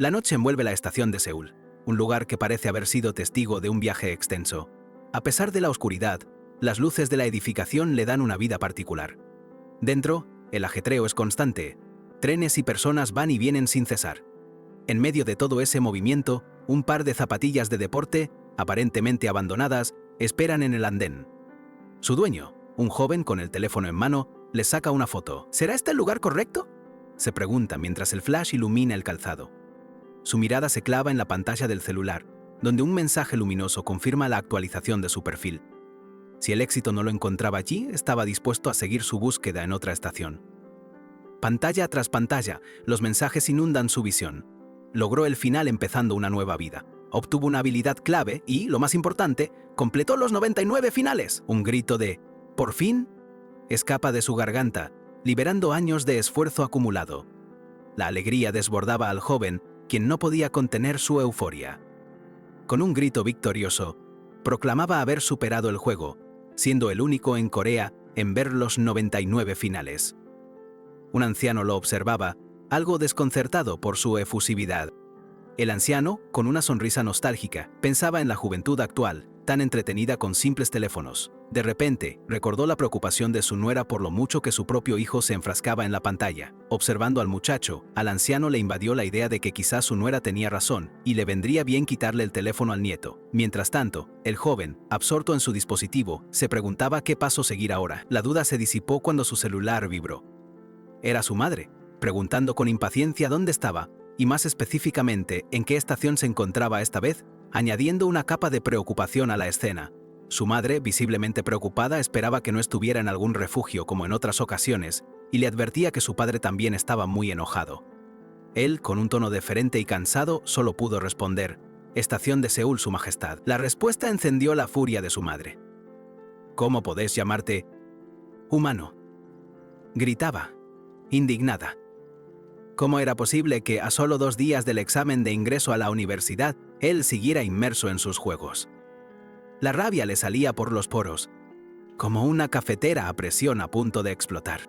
La noche envuelve la estación de Seúl, un lugar que parece haber sido testigo de un viaje extenso. A pesar de la oscuridad, las luces de la edificación le dan una vida particular. Dentro, el ajetreo es constante. Trenes y personas van y vienen sin cesar. En medio de todo ese movimiento, un par de zapatillas de deporte, aparentemente abandonadas, esperan en el andén. Su dueño, un joven con el teléfono en mano, les saca una foto. ¿Será este el lugar correcto?, se pregunta mientras el flash ilumina el calzado. Su mirada se clava en la pantalla del celular, donde un mensaje luminoso confirma la actualización de su perfil. Si el éxito no lo encontraba allí, estaba dispuesto a seguir su búsqueda en otra estación. Pantalla tras pantalla, los mensajes inundan su visión. Logró el final empezando una nueva vida. Obtuvo una habilidad clave y, lo más importante, completó los 99 finales. Un grito de «¡Por fin!» escapa de su garganta, liberando años de esfuerzo acumulado. La alegría desbordaba al joven, quien no podía contener su euforia. Con un grito victorioso, proclamaba haber superado el juego, siendo el único en Corea en ver los 99 finales. Un anciano lo observaba, algo desconcertado por su efusividad. El anciano, con una sonrisa nostálgica, pensaba en la juventud actual, tan entretenida con simples teléfonos. De repente, recordó la preocupación de su nuera por lo mucho que su propio hijo se enfrascaba en la pantalla. Observando al muchacho, al anciano le invadió la idea de que quizás su nuera tenía razón, y le vendría bien quitarle el teléfono al nieto. Mientras tanto, el joven, absorto en su dispositivo, se preguntaba qué paso seguir ahora. La duda se disipó cuando su celular vibró. Era su madre, preguntando con impaciencia dónde estaba, y más específicamente en qué estación se encontraba esta vez, añadiendo una capa de preocupación a la escena. Su madre, visiblemente preocupada, esperaba que no estuviera en algún refugio como en otras ocasiones, y le advertía que su padre también estaba muy enojado. Él, con un tono deferente y cansado, solo pudo responder: «Estación de Seúl, Su Majestad». La respuesta encendió la furia de su madre. «¿Cómo podés llamarte humano?», gritaba, indignada. ¿Cómo era posible que, a solo 2 días del examen de ingreso a la universidad, él siguiera inmerso en sus juegos? La rabia le salía por los poros, como una cafetera a presión a punto de explotar.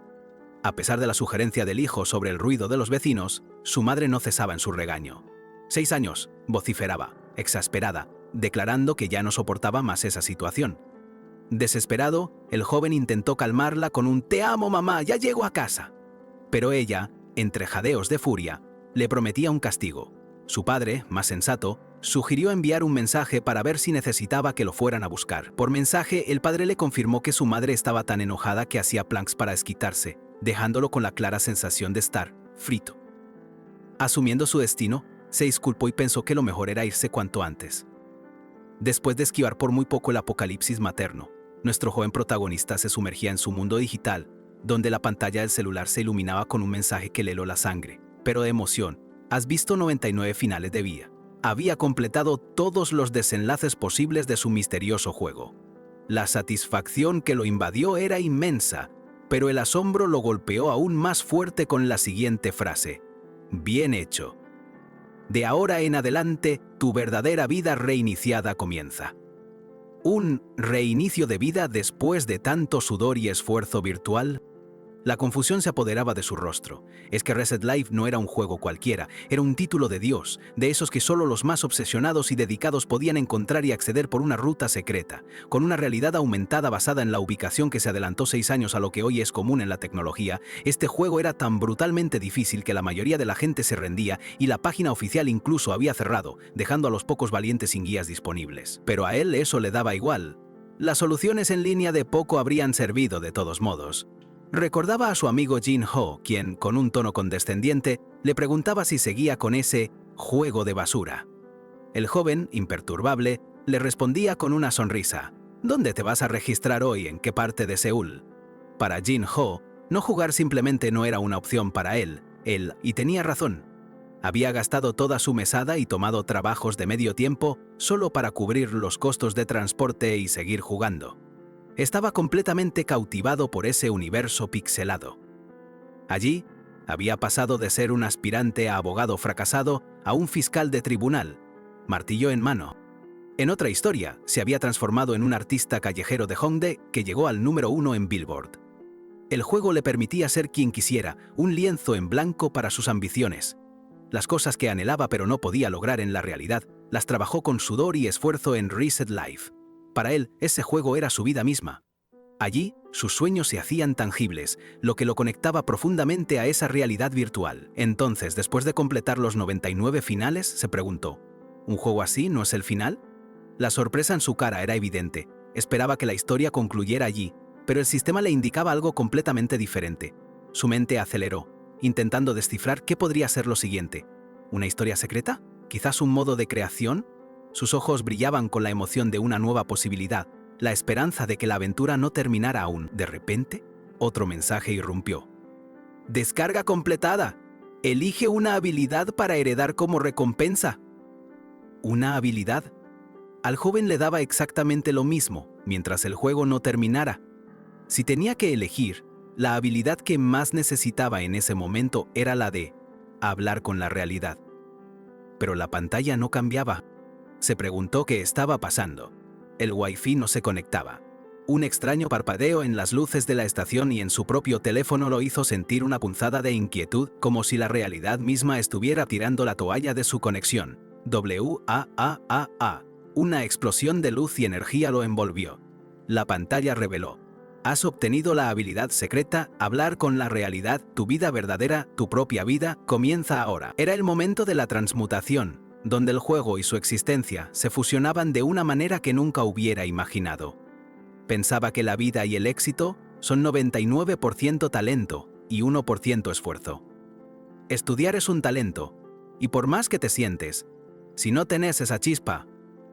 A pesar de la sugerencia del hijo sobre el ruido de los vecinos, su madre no cesaba en su regaño. 6 años, vociferaba, exasperada, declarando que ya no soportaba más esa situación. Desesperado, el joven intentó calmarla con un «Te amo, mamá, ya llego a casa». Pero ella, entre jadeos de furia, le prometía un castigo. Su padre, más sensato, sugirió enviar un mensaje para ver si necesitaba que lo fueran a buscar. Por mensaje, el padre le confirmó que su madre estaba tan enojada que hacía plans para desquitarse, dejándolo con la clara sensación de estar frito. Asumiendo su destino, se disculpó y pensó que lo mejor era irse cuanto antes. Después de esquivar por muy poco el apocalipsis materno, nuestro joven protagonista se sumergía en su mundo digital, donde la pantalla del celular se iluminaba con un mensaje que le heló la sangre. Pero de emoción, ¿has visto 99 finales de vida? Había completado todos los desenlaces posibles de su misterioso juego. La satisfacción que lo invadió era inmensa, pero el asombro lo golpeó aún más fuerte con la siguiente frase: «Bien hecho. De ahora en adelante, tu verdadera vida reiniciada comienza». ¿Un reinicio de vida después de tanto sudor y esfuerzo virtual? La confusión se apoderaba de su rostro. Es que Reset Life no era un juego cualquiera, era un título de Dios, de esos que solo los más obsesionados y dedicados podían encontrar y acceder por una ruta secreta, con una realidad aumentada basada en la ubicación que se adelantó 6 años a lo que hoy es común en la tecnología. Este juego era tan brutalmente difícil que la mayoría de la gente se rendía y la página oficial incluso había cerrado, dejando a los pocos valientes sin guías disponibles. Pero a él eso le daba igual. Las soluciones en línea de poco habrían servido de todos modos. Recordaba a su amigo Jin Ho, quien, con un tono condescendiente, le preguntaba si seguía con ese juego de basura. El joven, imperturbable, le respondía con una sonrisa: «¿Dónde te vas a registrar hoy? ¿En qué parte de Seúl?». Para Jin Ho, no jugar simplemente no era una opción para él, y tenía razón. Había gastado toda su mesada y tomado trabajos de medio tiempo solo para cubrir los costos de transporte y seguir jugando. Estaba completamente cautivado por ese universo pixelado. Allí, había pasado de ser un aspirante a abogado fracasado a un fiscal de tribunal, martillo en mano. En otra historia, se había transformado en un artista callejero de Hongdae que llegó al número 1 en Billboard. El juego le permitía ser quien quisiera, un lienzo en blanco para sus ambiciones. Las cosas que anhelaba pero no podía lograr en la realidad, las trabajó con sudor y esfuerzo en Reset Life. Para él, ese juego era su vida misma. Allí, sus sueños se hacían tangibles, lo que lo conectaba profundamente a esa realidad virtual. Entonces, después de completar los 99 finales, se preguntó, ¿un juego así no es el final? La sorpresa en su cara era evidente. Esperaba que la historia concluyera allí, pero el sistema le indicaba algo completamente diferente. Su mente aceleró, intentando descifrar qué podría ser lo siguiente. ¿Una historia secreta? ¿Quizás un modo de creación? Sus ojos brillaban con la emoción de una nueva posibilidad, la esperanza de que la aventura no terminara aún. De repente, otro mensaje irrumpió. ¡Descarga completada! Elige una habilidad para heredar como recompensa. ¿Una habilidad? Al joven le daba exactamente lo mismo, mientras el juego no terminara. Si tenía que elegir, la habilidad que más necesitaba en ese momento era la de hablar con la realidad. Pero la pantalla no cambiaba. Se preguntó qué estaba pasando. El Wi-Fi no se conectaba. Un extraño parpadeo en las luces de la estación y en su propio teléfono lo hizo sentir una punzada de inquietud, como si la realidad misma estuviera tirando la toalla de su conexión. Una explosión de luz y energía lo envolvió. La pantalla reveló: has obtenido la habilidad secreta, hablar con la realidad, tu vida verdadera, tu propia vida, comienza ahora. Era el momento de la transmutación, donde el juego y su existencia se fusionaban de una manera que nunca hubiera imaginado. Pensaba que la vida y el éxito son 99% talento y 1% esfuerzo. Estudiar es un talento, y por más que te sientes, si no tenés esa chispa,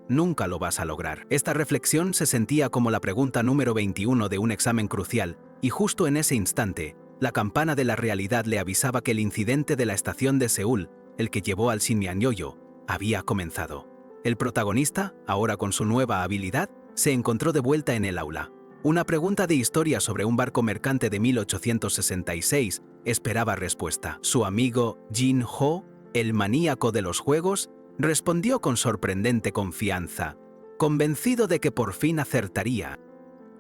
nunca lo vas a lograr. Esta reflexión se sentía como la pregunta número 21 de un examen crucial, y justo en ese instante, la campana de la realidad le avisaba que el incidente de la estación de Seúl, el que llevó al Shinmyeon-yoyo, había comenzado. El protagonista, ahora con su nueva habilidad, se encontró de vuelta en el aula. Una pregunta de historia sobre un barco mercante de 1866 esperaba respuesta. Su amigo Jin-ho, el maníaco de los juegos, respondió con sorprendente confianza, convencido de que por fin acertaría.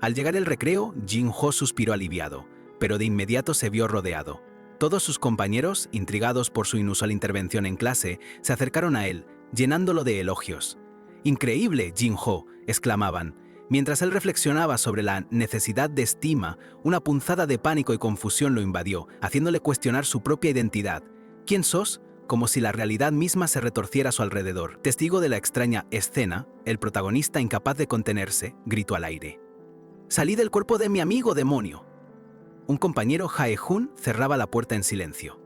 Al llegar el recreo, Jin-ho suspiró aliviado, pero de inmediato se vio rodeado. Todos sus compañeros, intrigados por su inusual intervención en clase, se acercaron a él, llenándolo de elogios. «¡Increíble, Jin-ho!», exclamaban. Mientras él reflexionaba sobre la necesidad de estima, una punzada de pánico y confusión lo invadió, haciéndole cuestionar su propia identidad. «¿Quién sos?», como si la realidad misma se retorciera a su alrededor. Testigo de la extraña escena, el protagonista, incapaz de contenerse, gritó al aire: «¡Salí del cuerpo de mi amigo, demonio!». Un compañero, Jae-hun, cerraba la puerta en silencio.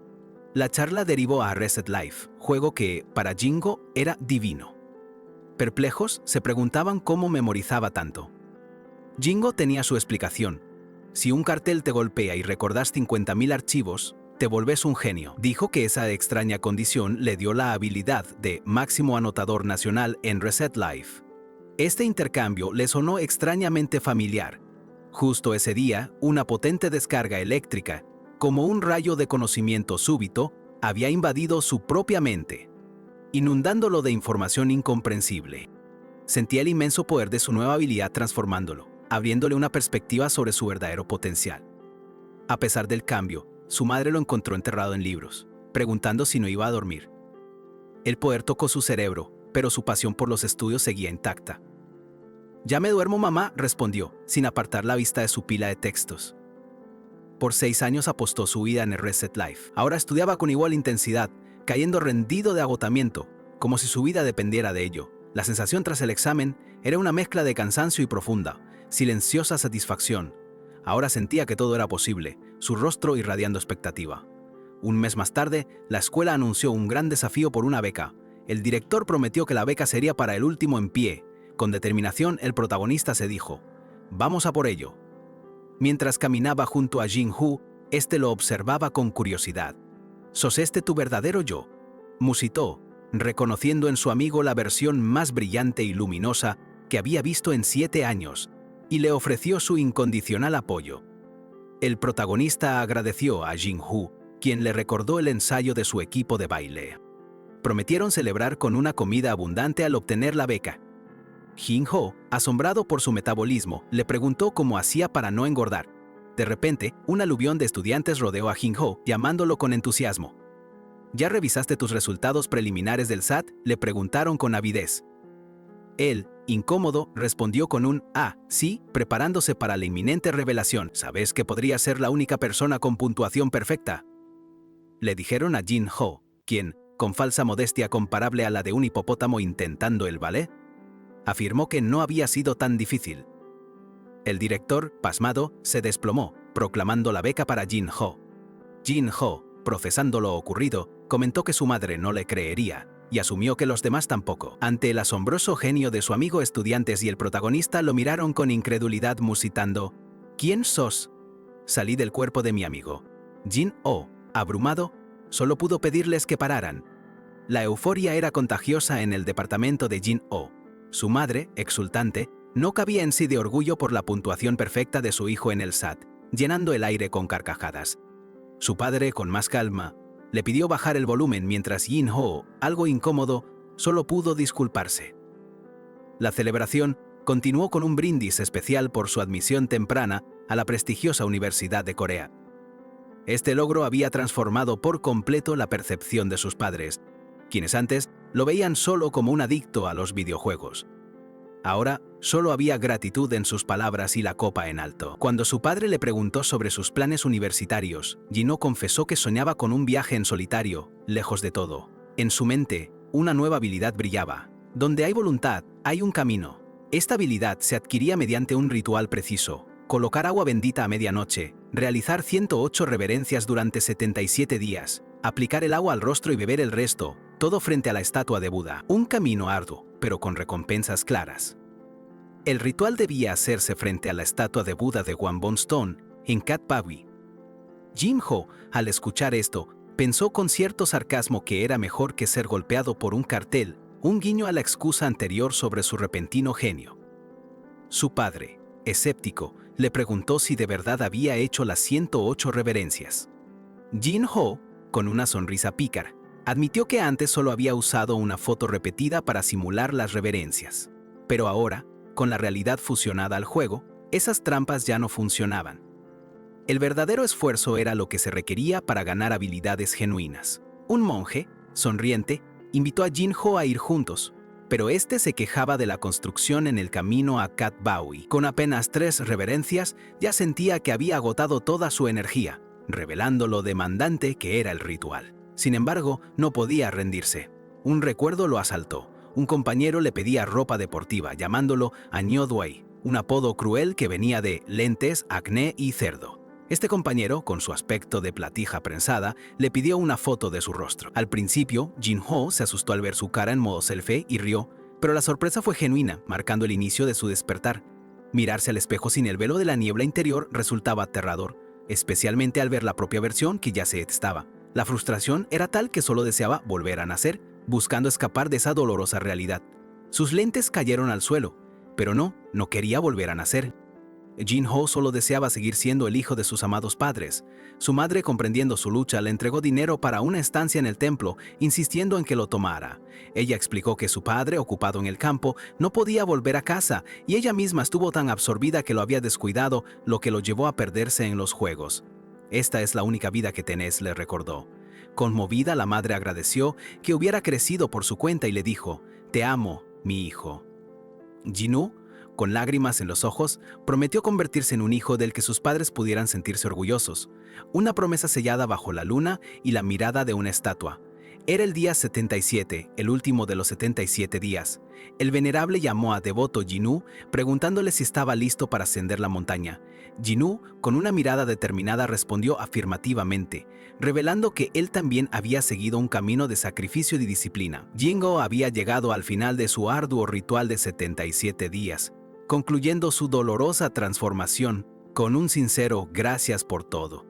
La charla derivó a Reset Life, juego que, para Jingo, era divino. Perplejos, se preguntaban cómo memorizaba tanto. Jingo tenía su explicación. Si un cartel te golpea y recordás 50.000 archivos, te volvés un genio. Dijo que esa extraña condición le dio la habilidad de máximo anotador nacional en Reset Life. Este intercambio le sonó extrañamente familiar. Justo ese día, una potente descarga eléctrica, como un rayo de conocimiento súbito, había invadido su propia mente, inundándolo de información incomprensible. Sentía el inmenso poder de su nueva habilidad transformándolo, abriéndole una perspectiva sobre su verdadero potencial. A pesar del cambio, su madre lo encontró enterrado en libros, preguntando si no iba a dormir. El poder tocó su cerebro, pero su pasión por los estudios seguía intacta. «Ya me duermo, mamá», respondió, sin apartar la vista de su pila de textos. Por 6 años apostó su vida en el Reset Life. Ahora estudiaba con igual intensidad, cayendo rendido de agotamiento, como si su vida dependiera de ello. La sensación tras el examen era una mezcla de cansancio y profunda, silenciosa satisfacción. Ahora sentía que todo era posible, su rostro irradiando expectativa. Un mes más tarde, la escuela anunció un gran desafío por una beca. El director prometió que la beca sería para el último en pie. Con determinación, el protagonista se dijo: «Vamos a por ello». Mientras caminaba junto a Jin-ho, este lo observaba con curiosidad. «¿Sos este tu verdadero yo?», musitó, reconociendo en su amigo la versión más brillante y luminosa que había visto en 7 años, y le ofreció su incondicional apoyo. El protagonista agradeció a Jin-ho, quien le recordó el ensayo de su equipo de baile. Prometieron celebrar con una comida abundante al obtener la beca. Jin-ho, asombrado por su metabolismo, le preguntó cómo hacía para no engordar. De repente, un aluvión de estudiantes rodeó a Jin-ho, llamándolo con entusiasmo. ¿Ya revisaste tus resultados preliminares del SAT?, le preguntaron con avidez. Él, incómodo, respondió con un «Ah, sí», preparándose para la inminente revelación. «¿Sabes que podría ser la única persona con puntuación perfecta?», le dijeron a Jin-ho, quien, con falsa modestia comparable a la de un hipopótamo intentando el ballet, afirmó que no había sido tan difícil. El director, pasmado, se desplomó, proclamando la beca para Jin-ho. Jin-ho, procesando lo ocurrido, comentó que su madre no le creería, y asumió que los demás tampoco. Ante el asombroso genio de su amigo, estudiantes y el protagonista lo miraron con incredulidad musitando: «¿Quién sos?». «Salí del cuerpo de mi amigo». Jin-ho, abrumado, solo pudo pedirles que pararan. La euforia era contagiosa en el departamento de Jin-ho. Su madre, exultante, no cabía en sí de orgullo por la puntuación perfecta de su hijo en el SAT, llenando el aire con carcajadas. Su padre, con más calma, le pidió bajar el volumen mientras Jin-ho, algo incómodo, solo pudo disculparse. La celebración continuó con un brindis especial por su admisión temprana a la prestigiosa Universidad de Corea. Este logro había transformado por completo la percepción de sus padres, quienes antes lo veían solo como un adicto a los videojuegos. Ahora solo había gratitud en sus palabras y la copa en alto. Cuando su padre le preguntó sobre sus planes universitarios, Jin-ho confesó que soñaba con un viaje en solitario, lejos de todo. En su mente, una nueva habilidad brillaba. Donde hay voluntad, hay un camino. Esta habilidad se adquiría mediante un ritual preciso: colocar agua bendita a medianoche, realizar 108 reverencias durante 77 días, aplicar el agua al rostro y beber el resto, todo frente a la estatua de Buda. Un camino arduo, pero con recompensas claras. El ritual debía hacerse frente a la estatua de Buda de Gwangbon Stone, en Katbawi. Jin-ho, al escuchar esto, pensó con cierto sarcasmo que era mejor que ser golpeado por un cartel, un guiño a la excusa anterior sobre su repentino genio. Su padre, escéptico, le preguntó si de verdad había hecho las 108 reverencias. Jin-ho, con una sonrisa pícara, admitió que antes solo había usado una foto repetida para simular las reverencias. Pero ahora, con la realidad fusionada al juego, esas trampas ya no funcionaban. El verdadero esfuerzo era lo que se requería para ganar habilidades genuinas. Un monje, sonriente, invitó a Jin-ho a ir juntos, pero este se quejaba de la construcción en el camino a Katbawi. Con apenas 3 reverencias, ya sentía que había agotado toda su energía, revelando lo demandante que era el ritual. Sin embargo, no podía rendirse. Un recuerdo lo asaltó. Un compañero le pedía ropa deportiva, llamándolo Añodway, un apodo cruel que venía de lentes, acné y cerdo. Este compañero, con su aspecto de platija prensada, le pidió una foto de su rostro. Al principio, Jin-ho se asustó al ver su cara en modo selfie y rió, pero la sorpresa fue genuina, marcando el inicio de su despertar. Mirarse al espejo sin el velo de la niebla interior resultaba aterrador, especialmente al ver la propia versión que ya se estaba. La frustración era tal que solo deseaba volver a nacer, buscando escapar de esa dolorosa realidad. Sus lentes cayeron al suelo, pero no quería volver a nacer. Jin-ho solo deseaba seguir siendo el hijo de sus amados padres. Su madre, comprendiendo su lucha, le entregó dinero para una estancia en el templo, insistiendo en que lo tomara. Ella explicó que su padre, ocupado en el campo, no podía volver a casa, y ella misma estuvo tan absorbida que lo había descuidado, lo que lo llevó a perderse en los juegos. «Esta es la única vida que tenés», le recordó. Conmovida, la madre agradeció que hubiera crecido por su cuenta y le dijo: «Te amo, mi hijo». Jin-ho, con lágrimas en los ojos, prometió convertirse en un hijo del que sus padres pudieran sentirse orgullosos. Una promesa sellada bajo la luna y la mirada de una estatua. Era el día 77, el último de los 77 días. El venerable llamó a devoto Jin-ho, preguntándole si estaba listo para ascender la montaña. Jin-ho, con una mirada determinada, respondió afirmativamente, revelando que él también había seguido un camino de sacrificio y disciplina. Jin-ho había llegado al final de su arduo ritual de 77 días, concluyendo su dolorosa transformación con un sincero «gracias por todo».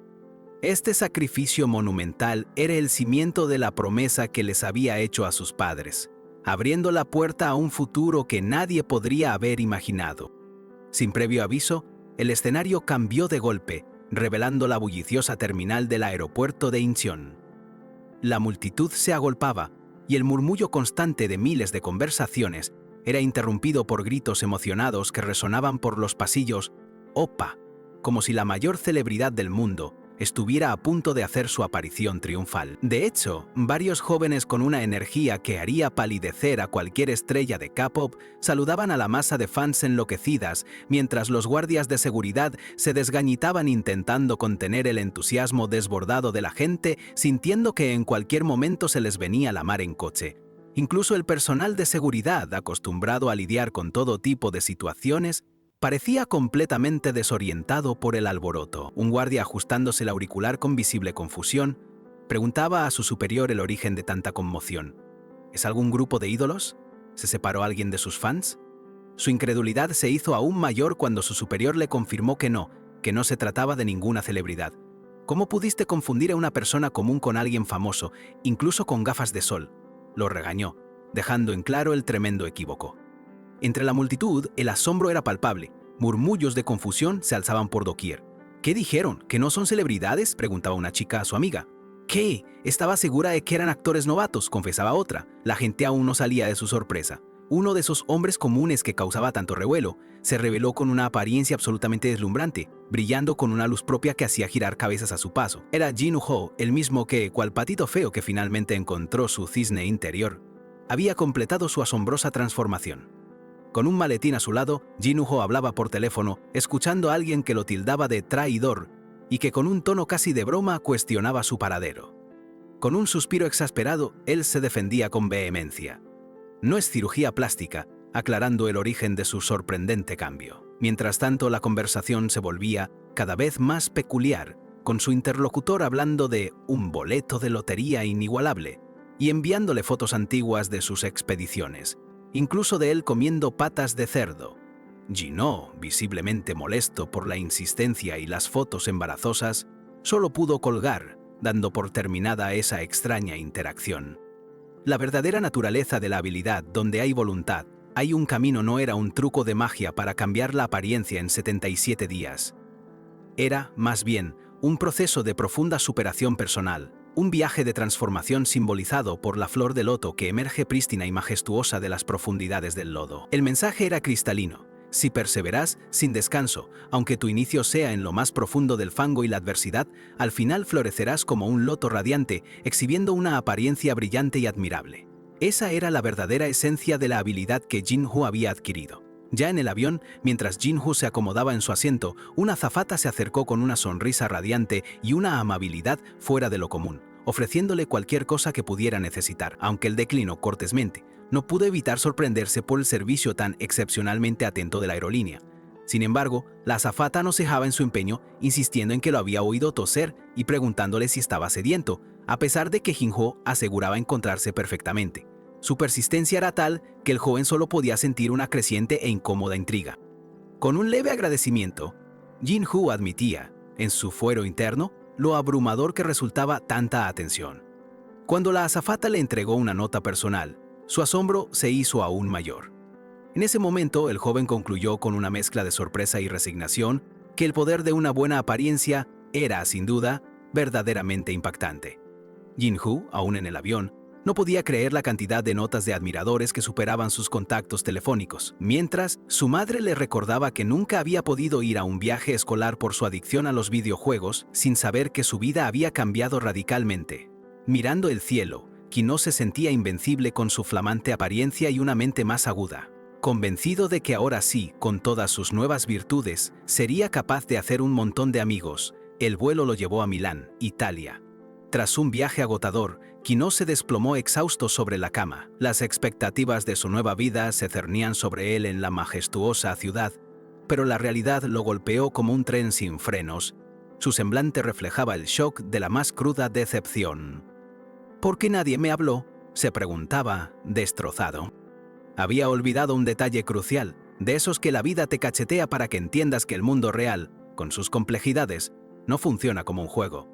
Este sacrificio monumental era el cimiento de la promesa que les había hecho a sus padres, abriendo la puerta a un futuro que nadie podría haber imaginado. Sin previo aviso, el escenario cambió de golpe, revelando la bulliciosa terminal del aeropuerto de Incheon. La multitud se agolpaba, y el murmullo constante de miles de conversaciones era interrumpido por gritos emocionados que resonaban por los pasillos: «¡Opa!», como si la mayor celebridad del mundo, estuviera a punto de hacer su aparición triunfal. De hecho, varios jóvenes con una energía que haría palidecer a cualquier estrella de K-pop saludaban a la masa de fans enloquecidas, mientras los guardias de seguridad se desgañitaban intentando contener el entusiasmo desbordado de la gente, sintiendo que en cualquier momento se les venía la mar en coche. Incluso el personal de seguridad, acostumbrado a lidiar con todo tipo de situaciones, parecía completamente desorientado por el alboroto. Un guardia, ajustándose el auricular con visible confusión, preguntaba a su superior el origen de tanta conmoción. ¿Es algún grupo de ídolos? ¿Se separó alguien de sus fans? Su incredulidad se hizo aún mayor cuando su superior le confirmó que no se trataba de ninguna celebridad. ¿Cómo pudiste confundir a una persona común con alguien famoso, incluso con gafas de sol? Lo regañó, dejando en claro el tremendo equívoco. Entre la multitud, el asombro era palpable. Murmullos de confusión se alzaban por doquier. ¿Qué dijeron? ¿Que no son celebridades?, preguntaba una chica a su amiga. ¿Qué? Estaba segura de que eran actores novatos, confesaba otra. La gente aún no salía de su sorpresa. Uno de esos hombres comunes que causaba tanto revuelo se reveló con una apariencia absolutamente deslumbrante, brillando con una luz propia que hacía girar cabezas a su paso. Era Jin-ho, el mismo que, cual patito feo que finalmente encontró su cisne interior, había completado su asombrosa transformación. Con un maletín a su lado, Jin-ho hablaba por teléfono, escuchando a alguien que lo tildaba de traidor y que con un tono casi de broma cuestionaba su paradero. Con un suspiro exasperado, él se defendía con vehemencia. No es cirugía plástica, aclarando el origen de su sorprendente cambio. Mientras tanto, la conversación se volvía cada vez más peculiar, con su interlocutor hablando de un boleto de lotería inigualable y enviándole fotos antiguas de sus expediciones, incluso de él comiendo patas de cerdo. Jin-ho, visiblemente molesto por la insistencia y las fotos embarazosas, solo pudo colgar, dando por terminada esa extraña interacción. La verdadera naturaleza de la habilidad, donde hay voluntad, hay un camino, no era un truco de magia para cambiar la apariencia en 77 días. Era, más bien, un proceso de profunda superación personal, un viaje de transformación simbolizado por la flor de loto que emerge prístina y majestuosa de las profundidades del lodo. El mensaje era cristalino. Si perseveras, sin descanso, aunque tu inicio sea en lo más profundo del fango y la adversidad, al final florecerás como un loto radiante, exhibiendo una apariencia brillante y admirable. Esa era la verdadera esencia de la habilidad que Jin-ho había adquirido. Ya en el avión, mientras Jin-ho se acomodaba en su asiento, una azafata se acercó con una sonrisa radiante y una amabilidad fuera de lo común, ofreciéndole cualquier cosa que pudiera necesitar. Aunque él declinó cortésmente, no pudo evitar sorprenderse por el servicio tan excepcionalmente atento de la aerolínea. Sin embargo, la azafata no cejaba en su empeño, insistiendo en que lo había oído toser y preguntándole si estaba sediento, a pesar de que Jin-ho aseguraba encontrarse perfectamente. Su persistencia era tal que el joven solo podía sentir una creciente e incómoda intriga. Con un leve agradecimiento, Jin-ho admitía, en su fuero interno, lo abrumador que resultaba tanta atención. Cuando la azafata le entregó una nota personal, su asombro se hizo aún mayor. En ese momento, el joven concluyó con una mezcla de sorpresa y resignación que el poder de una buena apariencia era, sin duda, verdaderamente impactante. Jin-ho, aún en el avión, no podía creer la cantidad de notas de admiradores que superaban sus contactos telefónicos, mientras su madre le recordaba que nunca había podido ir a un viaje escolar por su adicción a los videojuegos sin saber que su vida había cambiado radicalmente. Mirando el cielo, Jin-ho se sentía invencible con su flamante apariencia y una mente más aguda. Convencido de que ahora sí, con todas sus nuevas virtudes, sería capaz de hacer un montón de amigos, el vuelo lo llevó a Milán, Italia. Tras un viaje agotador, Jin-ho se desplomó exhausto sobre la cama. Las expectativas de su nueva vida se cernían sobre él en la majestuosa ciudad, pero la realidad lo golpeó como un tren sin frenos. Su semblante reflejaba el shock de la más cruda decepción. ¿Por qué nadie me habló?, se preguntaba, destrozado. Había olvidado un detalle crucial, de esos que la vida te cachetea para que entiendas que el mundo real, con sus complejidades, no funciona como un juego.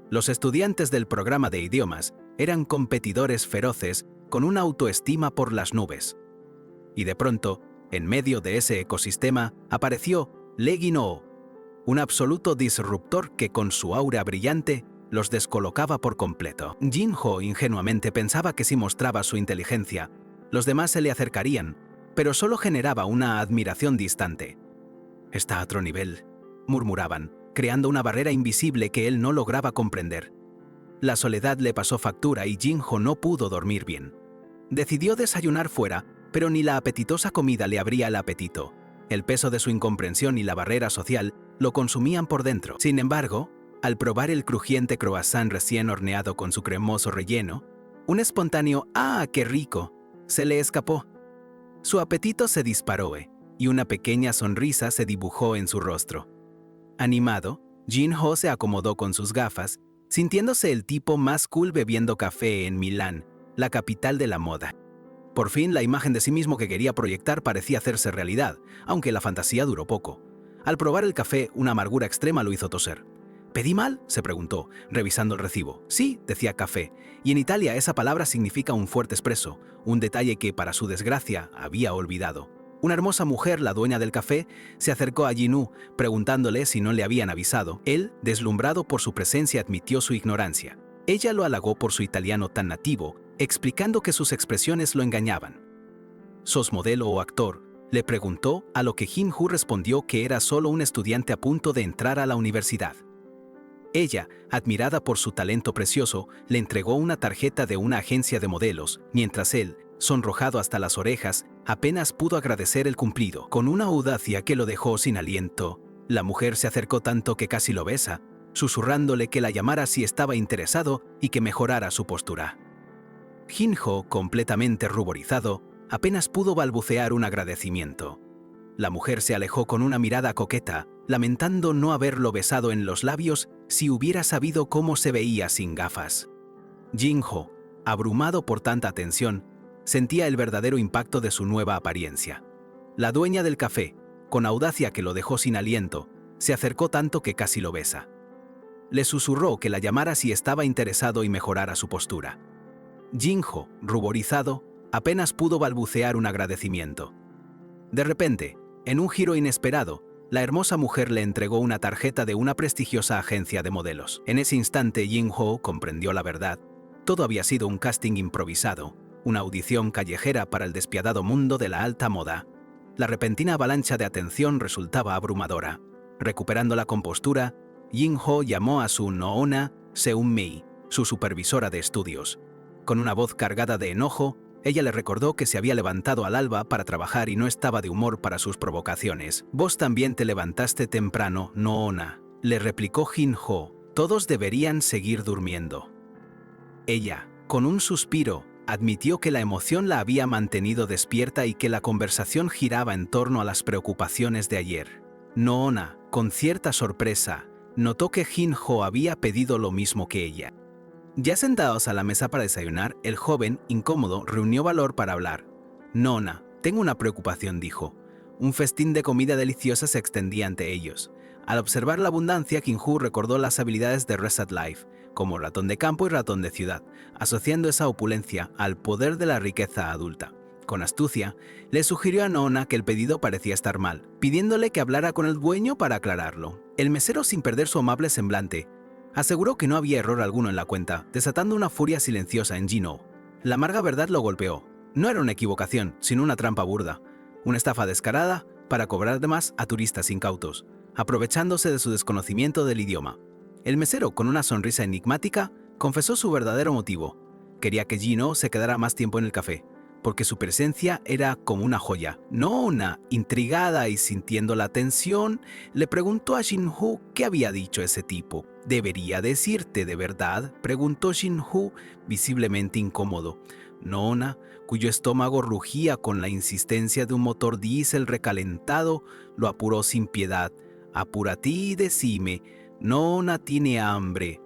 Los estudiantes del programa de idiomas eran competidores feroces con una autoestima por las nubes. Y de pronto, en medio de ese ecosistema, apareció Lee Jin-ho, un absoluto disruptor que con su aura brillante los descolocaba por completo. Jin-ho ingenuamente pensaba que si mostraba su inteligencia, los demás se le acercarían, pero solo generaba una admiración distante. «Está a otro nivel», murmuraban, creando una barrera invisible que él no lograba comprender. La soledad le pasó factura y Jin-ho no pudo dormir bien. Decidió desayunar fuera, pero ni la apetitosa comida le abría el apetito. El peso de su incomprensión y la barrera social lo consumían por dentro. Sin embargo, al probar el crujiente croissant recién horneado con su cremoso relleno, un espontáneo ¡ah, qué rico!, se le escapó. Su apetito se disparó y una pequeña sonrisa se dibujó en su rostro. Animado, Jin-ho se acomodó con sus gafas, sintiéndose el tipo más cool bebiendo café en Milán, la capital de la moda. Por fin, la imagen de sí mismo que quería proyectar parecía hacerse realidad, aunque la fantasía duró poco. Al probar el café, una amargura extrema lo hizo toser. ¿Pedí mal?, se preguntó, revisando el recibo. Sí, decía café, y en Italia esa palabra significa un fuerte espresso, un detalle que, para su desgracia, había olvidado. Una hermosa mujer, la dueña del café, se acercó a Jin-ho, preguntándole si no le habían avisado. Él, deslumbrado por su presencia, admitió su ignorancia. Ella lo halagó por su italiano tan nativo, explicando que sus expresiones lo engañaban. ¿Sos modelo o actor?, le preguntó, a lo que Jin-ho respondió que era solo un estudiante a punto de entrar a la universidad. Ella, admirada por su talento precioso, le entregó una tarjeta de una agencia de modelos, mientras él, sonrojado hasta las orejas, apenas pudo agradecer el cumplido. Con una audacia que lo dejó sin aliento, la mujer se acercó tanto que casi lo besa, susurrándole que la llamara si estaba interesado y que mejorara su postura. Jin-ho, completamente ruborizado, apenas pudo balbucear un agradecimiento. La mujer se alejó con una mirada coqueta, lamentando no haberlo besado en los labios si hubiera sabido cómo se veía sin gafas. Jin-ho, abrumado por tanta atención, sentía el verdadero impacto de su nueva apariencia. La dueña del café, con audacia que lo dejó sin aliento, se acercó tanto que casi lo besa. Le susurró que la llamara si estaba interesado y mejorara su postura. Jin-ho, ruborizado, apenas pudo balbucear un agradecimiento. De repente, en un giro inesperado, la hermosa mujer le entregó una tarjeta de una prestigiosa agencia de modelos. En ese instante, Jin-ho comprendió la verdad. Todo había sido un casting improvisado, una audición callejera para el despiadado mundo de la alta moda. La repentina avalancha de atención resultaba abrumadora. Recuperando la compostura, Jin-ho llamó a su noona, Seung-mi, su supervisora de estudios. Con una voz cargada de enojo, ella le recordó que se había levantado al alba para trabajar y no estaba de humor para sus provocaciones. «Vos también te levantaste temprano, noona», le replicó Jin-ho. «Todos deberían seguir durmiendo». Ella, con un suspiro, admitió que la emoción la había mantenido despierta y que la conversación giraba en torno a las preocupaciones de ayer. Noona, con cierta sorpresa, notó que Jin-ho había pedido lo mismo que ella. Ya sentados a la mesa para desayunar, el joven, incómodo, reunió valor para hablar. «Nona, tengo una preocupación», dijo. Un festín de comida deliciosa se extendía ante ellos. Al observar la abundancia, Jin-ho recordó las habilidades de Reset Life, como ratón de campo y ratón de ciudad, asociando esa opulencia al poder de la riqueza adulta. Con astucia, le sugirió a Nona que el pedido parecía estar mal, pidiéndole que hablara con el dueño para aclararlo. El mesero, sin perder su amable semblante, aseguró que no había error alguno en la cuenta, desatando una furia silenciosa en Jin-ho. La amarga verdad lo golpeó. No era una equivocación, sino una trampa burda. Una estafa descarada para cobrar de más a turistas incautos, aprovechándose de su desconocimiento del idioma. El mesero, con una sonrisa enigmática, confesó su verdadero motivo. Quería que Jin-ho se quedara más tiempo en el café, porque su presencia era como una joya. Nona, intrigada y sintiendo la tensión, le preguntó a Jin-ho qué había dicho ese tipo. «¿Debería decirte de verdad?», preguntó Jin-ho, visiblemente incómodo. Nona, cuyo estómago rugía con la insistencia de un motor diésel recalentado, lo apuró sin piedad. «Apúrate y decime, Nona tiene hambre».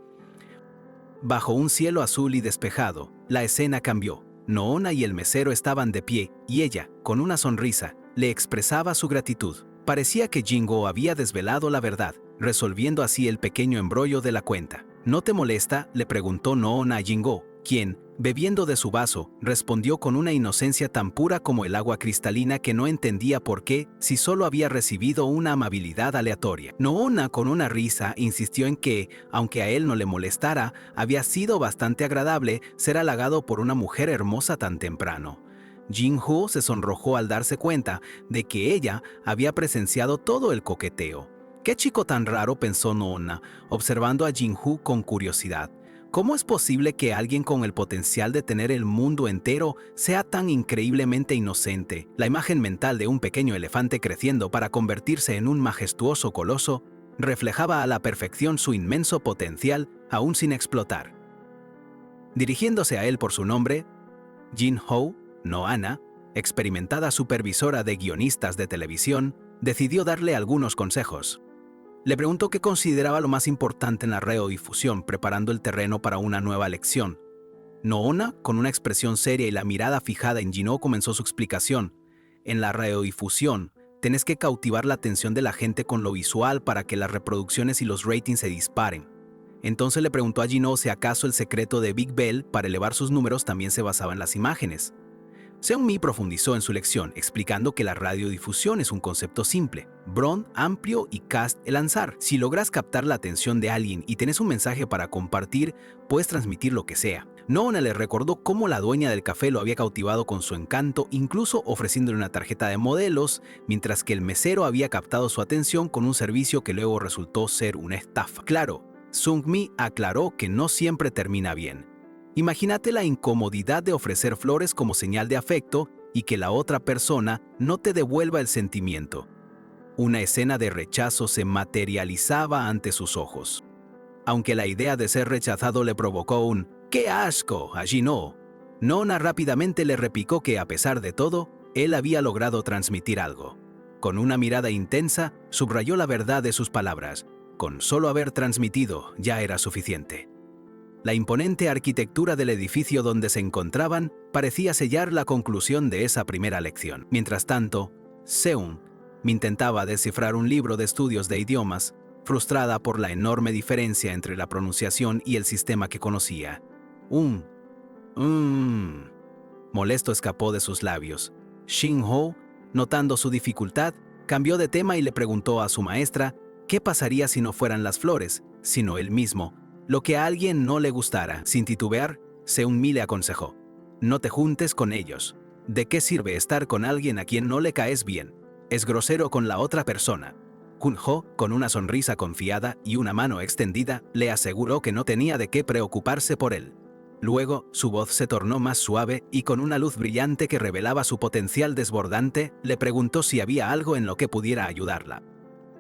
Bajo un cielo azul y despejado, la escena cambió. Noona y el mesero estaban de pie, y ella, con una sonrisa, le expresaba su gratitud. Parecía que Jin-ho había desvelado la verdad, resolviendo así el pequeño embrollo de la cuenta. «¿No te molesta?», le preguntó Noona a Jin-ho, quien, bebiendo de su vaso, respondió con una inocencia tan pura como el agua cristalina que no entendía por qué, si solo había recibido una amabilidad aleatoria. Noona, con una risa, insistió en que, aunque a él no le molestara, había sido bastante agradable ser halagado por una mujer hermosa tan temprano. Jin-ho se sonrojó al darse cuenta de que ella había presenciado todo el coqueteo. ¿Qué chico tan raro?, pensó Noona, observando a Jin-Hoo con curiosidad. ¿Cómo es posible que alguien con el potencial de tener el mundo entero sea tan increíblemente inocente? La imagen mental de un pequeño elefante creciendo para convertirse en un majestuoso coloso reflejaba a la perfección su inmenso potencial aún sin explotar. Dirigiéndose a él por su nombre, Jin-Hoo, Noona, experimentada supervisora de guionistas de televisión, decidió darle algunos consejos. Le preguntó qué consideraba lo más importante en la radiodifusión, preparando el terreno para una nueva lección. Noona, con una expresión seria y la mirada fijada en Jin-Hoo, comenzó su explicación. En la radiodifusión, tenés que cautivar la atención de la gente con lo visual para que las reproducciones y los ratings se disparen. Entonces le preguntó a Jin-Hoo si acaso el secreto de Big Bell para elevar sus números también se basaba en las imágenes. Seung-mi profundizó en su lección, explicando que la radiodifusión es un concepto simple, broad, amplio y cast el lanzar. Si logras captar la atención de alguien y tienes un mensaje para compartir, puedes transmitir lo que sea. Noona le recordó cómo la dueña del café lo había cautivado con su encanto, incluso ofreciéndole una tarjeta de modelos, mientras que el mesero había captado su atención con un servicio que luego resultó ser una estafa. Claro, Seung-mi aclaró que no siempre termina bien. Imagínate la incomodidad de ofrecer flores como señal de afecto y que la otra persona no te devuelva el sentimiento. Una escena de rechazo se materializaba ante sus ojos. Aunque la idea de ser rechazado le provocó un ¡qué asco! A Jin-Hoo, Noona rápidamente le replicó que, a pesar de todo, él había logrado transmitir algo. Con una mirada intensa, subrayó la verdad de sus palabras. Con solo haber transmitido ya era suficiente. La imponente arquitectura del edificio donde se encontraban parecía sellar la conclusión de esa primera lección. Mientras tanto, Seung intentaba descifrar un libro de estudios de idiomas, frustrada por la enorme diferencia entre la pronunciación y el sistema que conocía. Molesto escapó de sus labios. Jin-Hoo, notando su dificultad, cambió de tema y le preguntó a su maestra qué pasaría si no fueran las flores, sino él mismo, lo que a alguien no le gustara. Sin titubear, Seung-mi le aconsejó: no te juntes con ellos. ¿De qué sirve estar con alguien a quien no le caes bien? Es grosero con la otra persona. Jin-Hoo, con una sonrisa confiada y una mano extendida, le aseguró que no tenía de qué preocuparse por él. Luego, su voz se tornó más suave y con una luz brillante que revelaba su potencial desbordante, le preguntó si había algo en lo que pudiera ayudarla.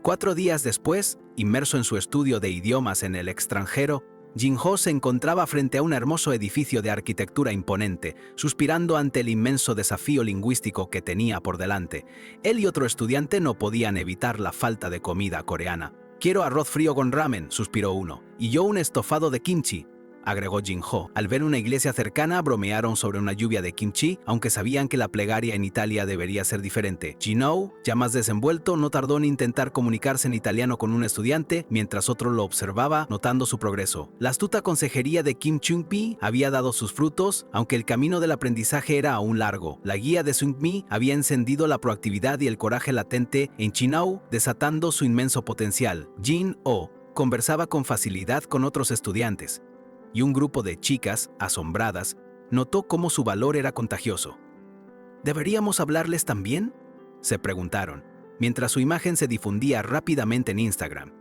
4 días después, inmerso en su estudio de idiomas en el extranjero, Jin-Hoo se encontraba frente a un hermoso edificio de arquitectura imponente, suspirando ante el inmenso desafío lingüístico que tenía por delante. Él y otro estudiante no podían evitar la falta de comida coreana. «Quiero arroz frío con ramen», suspiró uno. «Y yo un estofado de kimchi», agregó Jin-Hoo. Al ver una iglesia cercana, bromearon sobre una lluvia de kimchi, aunque sabían que la plegaria en Italia debería ser diferente. Jin-Hoo, ya más desenvuelto, no tardó en intentar comunicarse en italiano con un estudiante, mientras otro lo observaba, notando su progreso. La astuta consejería de Kim Chung-pi había dado sus frutos, aunque el camino del aprendizaje era aún largo. La guía de Seung-mi había encendido la proactividad y el coraje latente en Jin-Hoo, desatando su inmenso potencial. Jin-Hoo conversaba con facilidad con otros estudiantes, y un grupo de chicas, asombradas, notó cómo su valor era contagioso. ¿Deberíamos hablarles también?, se preguntaron, mientras su imagen se difundía rápidamente en Instagram.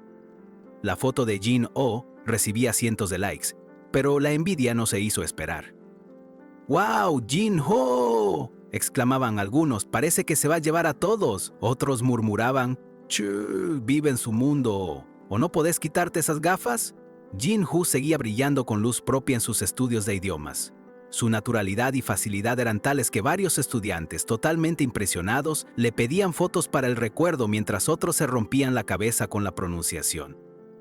La foto de Jin-Hoo recibía cientos de likes, pero la envidia no se hizo esperar. ¡Wow, Jin-Hoo!, exclamaban algunos, «parece que se va a llevar a todos». Otros murmuraban, «Chu, vive en su mundo, ¿o no podés quitarte esas gafas?». Jin-Hoo seguía brillando con luz propia en sus estudios de idiomas. Su naturalidad y facilidad eran tales que varios estudiantes, totalmente impresionados, le pedían fotos para el recuerdo mientras otros se rompían la cabeza con la pronunciación.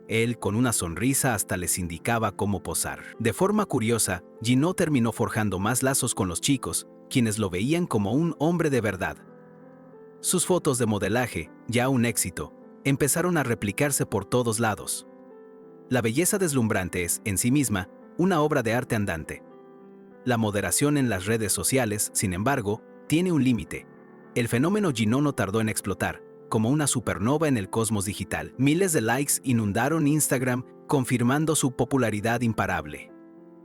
Él, con una sonrisa, hasta les indicaba cómo posar. De forma curiosa, Jin-Hoo terminó forjando más lazos con los chicos, quienes lo veían como un hombre de verdad. Sus fotos de modelaje, ya un éxito, empezaron a replicarse por todos lados. La belleza deslumbrante es, en sí misma, una obra de arte andante. La moderación en las redes sociales, sin embargo, tiene un límite. El fenómeno Jin-Hoo no tardó en explotar, como una supernova en el cosmos digital. Miles de likes inundaron Instagram, confirmando su popularidad imparable.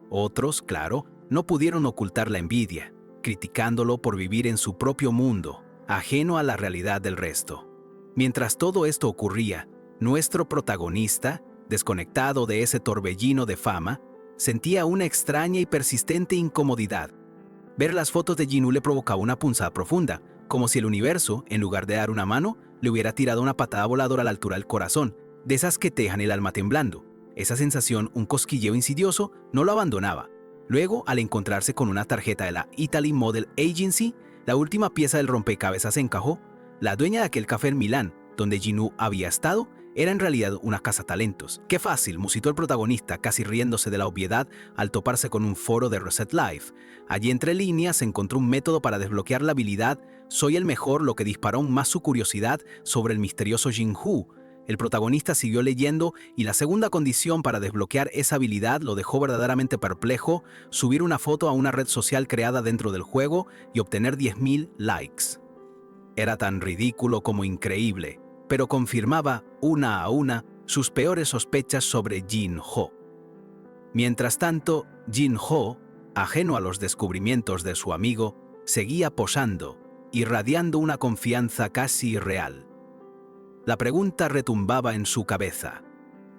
Otros, claro, no pudieron ocultar la envidia, criticándolo por vivir en su propio mundo, ajeno a la realidad del resto. Mientras todo esto ocurría, Nuestro protagonista, desconectado de ese torbellino de fama, sentía una extraña y persistente incomodidad. Ver las fotos de Jinwoo le provocaba una punzada profunda, como si el universo, en lugar de dar una mano, le hubiera tirado una patada voladora a la altura del corazón, de esas que te dejan el alma temblando. Esa sensación, un cosquilleo insidioso, no lo abandonaba. Luego, al encontrarse con una tarjeta de la Italy Model Agency, la última pieza del rompecabezas encajó. La dueña de aquel café en Milán, donde Jinwoo había estado, era en realidad una cazatalentos. ¡Qué fácil!, musitó el protagonista, casi riéndose de la obviedad al toparse con un foro de Reset Life. Allí entre líneas se encontró un método para desbloquear la habilidad Soy el mejor, lo que disparó aún más su curiosidad sobre el misterioso Jinwoo. El protagonista siguió leyendo y la segunda condición para desbloquear esa habilidad lo dejó verdaderamente perplejo: subir una foto a una red social creada dentro del juego y obtener 10.000 likes. Era tan ridículo como increíble, pero confirmaba una a una sus peores sospechas sobre Jinwoo. Mientras tanto, Jinwoo, ajeno a los descubrimientos de su amigo, seguía posando, irradiando una confianza casi irreal. La pregunta retumbaba en su cabeza.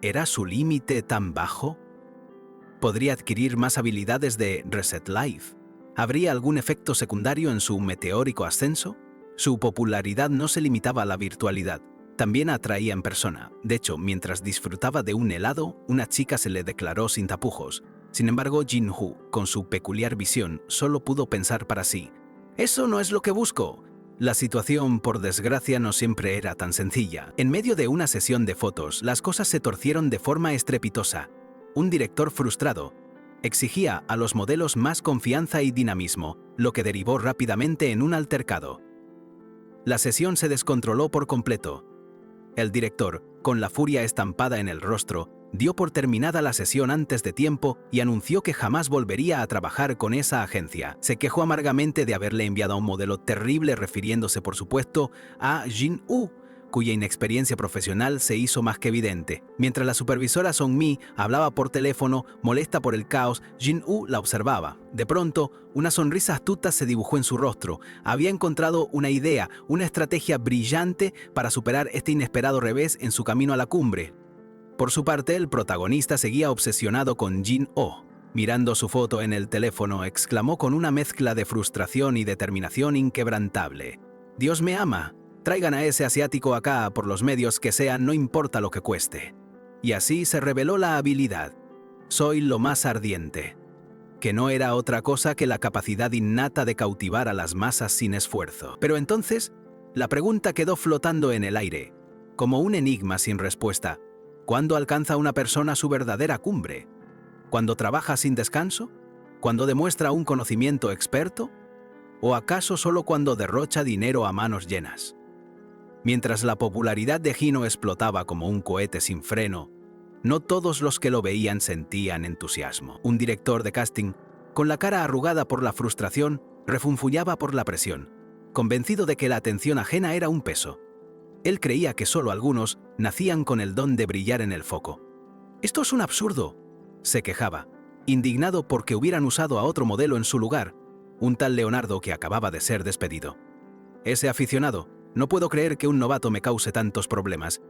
¿Era su límite tan bajo? ¿Podría adquirir más habilidades de Reset Life? ¿Habría algún efecto secundario en su meteórico ascenso? Su popularidad no se limitaba a la virtualidad, también atraía en persona. De hecho, mientras disfrutaba de un helado, una chica se le declaró sin tapujos. Sin embargo, Jinwoo, con su peculiar visión, solo pudo pensar para sí: «Eso no es lo que busco». La situación, por desgracia, no siempre era tan sencilla. En medio de una sesión de fotos, las cosas se torcieron de forma estrepitosa. Un director frustrado exigía a los modelos más confianza y dinamismo, lo que derivó rápidamente en un altercado. La sesión se descontroló por completo. El director, con la furia estampada en el rostro, dio por terminada la sesión antes de tiempo y anunció que jamás volvería a trabajar con esa agencia. Se quejó amargamente de haberle enviado a un modelo terrible, refiriéndose, por supuesto, a Jinwoo, cuya inexperiencia profesional se hizo más que evidente. Mientras la supervisora Song-mi hablaba por teléfono, molesta por el caos, Jinwoo la observaba. De pronto, una sonrisa astuta se dibujó en su rostro. Había encontrado una idea, una estrategia brillante para superar este inesperado revés en su camino a la cumbre. Por su parte, el protagonista seguía obsesionado con Jinwoo. Mirando su foto en el teléfono, exclamó con una mezcla de frustración y determinación inquebrantable: «Dios me ama. Traigan a ese asiático acá por los medios que sean, no importa lo que cueste». Y así se reveló la habilidad. Soy lo más ardiente, que no era otra cosa que la capacidad innata de cautivar a las masas sin esfuerzo. Pero entonces, la pregunta quedó flotando en el aire, como un enigma sin respuesta. ¿Cuándo alcanza una persona su verdadera cumbre? ¿Cuándo trabaja sin descanso? ¿Cuándo demuestra un conocimiento experto? ¿O acaso solo cuando derrocha dinero a manos llenas? Mientras la popularidad de Jinwoo explotaba como un cohete sin freno, no todos los que lo veían sentían entusiasmo. Un director de casting, con la cara arrugada por la frustración, refunfuñaba por la presión, convencido de que la atención ajena era un peso. Él creía que solo algunos nacían con el don de brillar en el foco. «Esto es un absurdo», se quejaba, indignado porque hubieran usado a otro modelo en su lugar, un tal Leonardo que acababa de ser despedido. «Ese aficionado, no puedo creer que un novato me cause tantos problemas».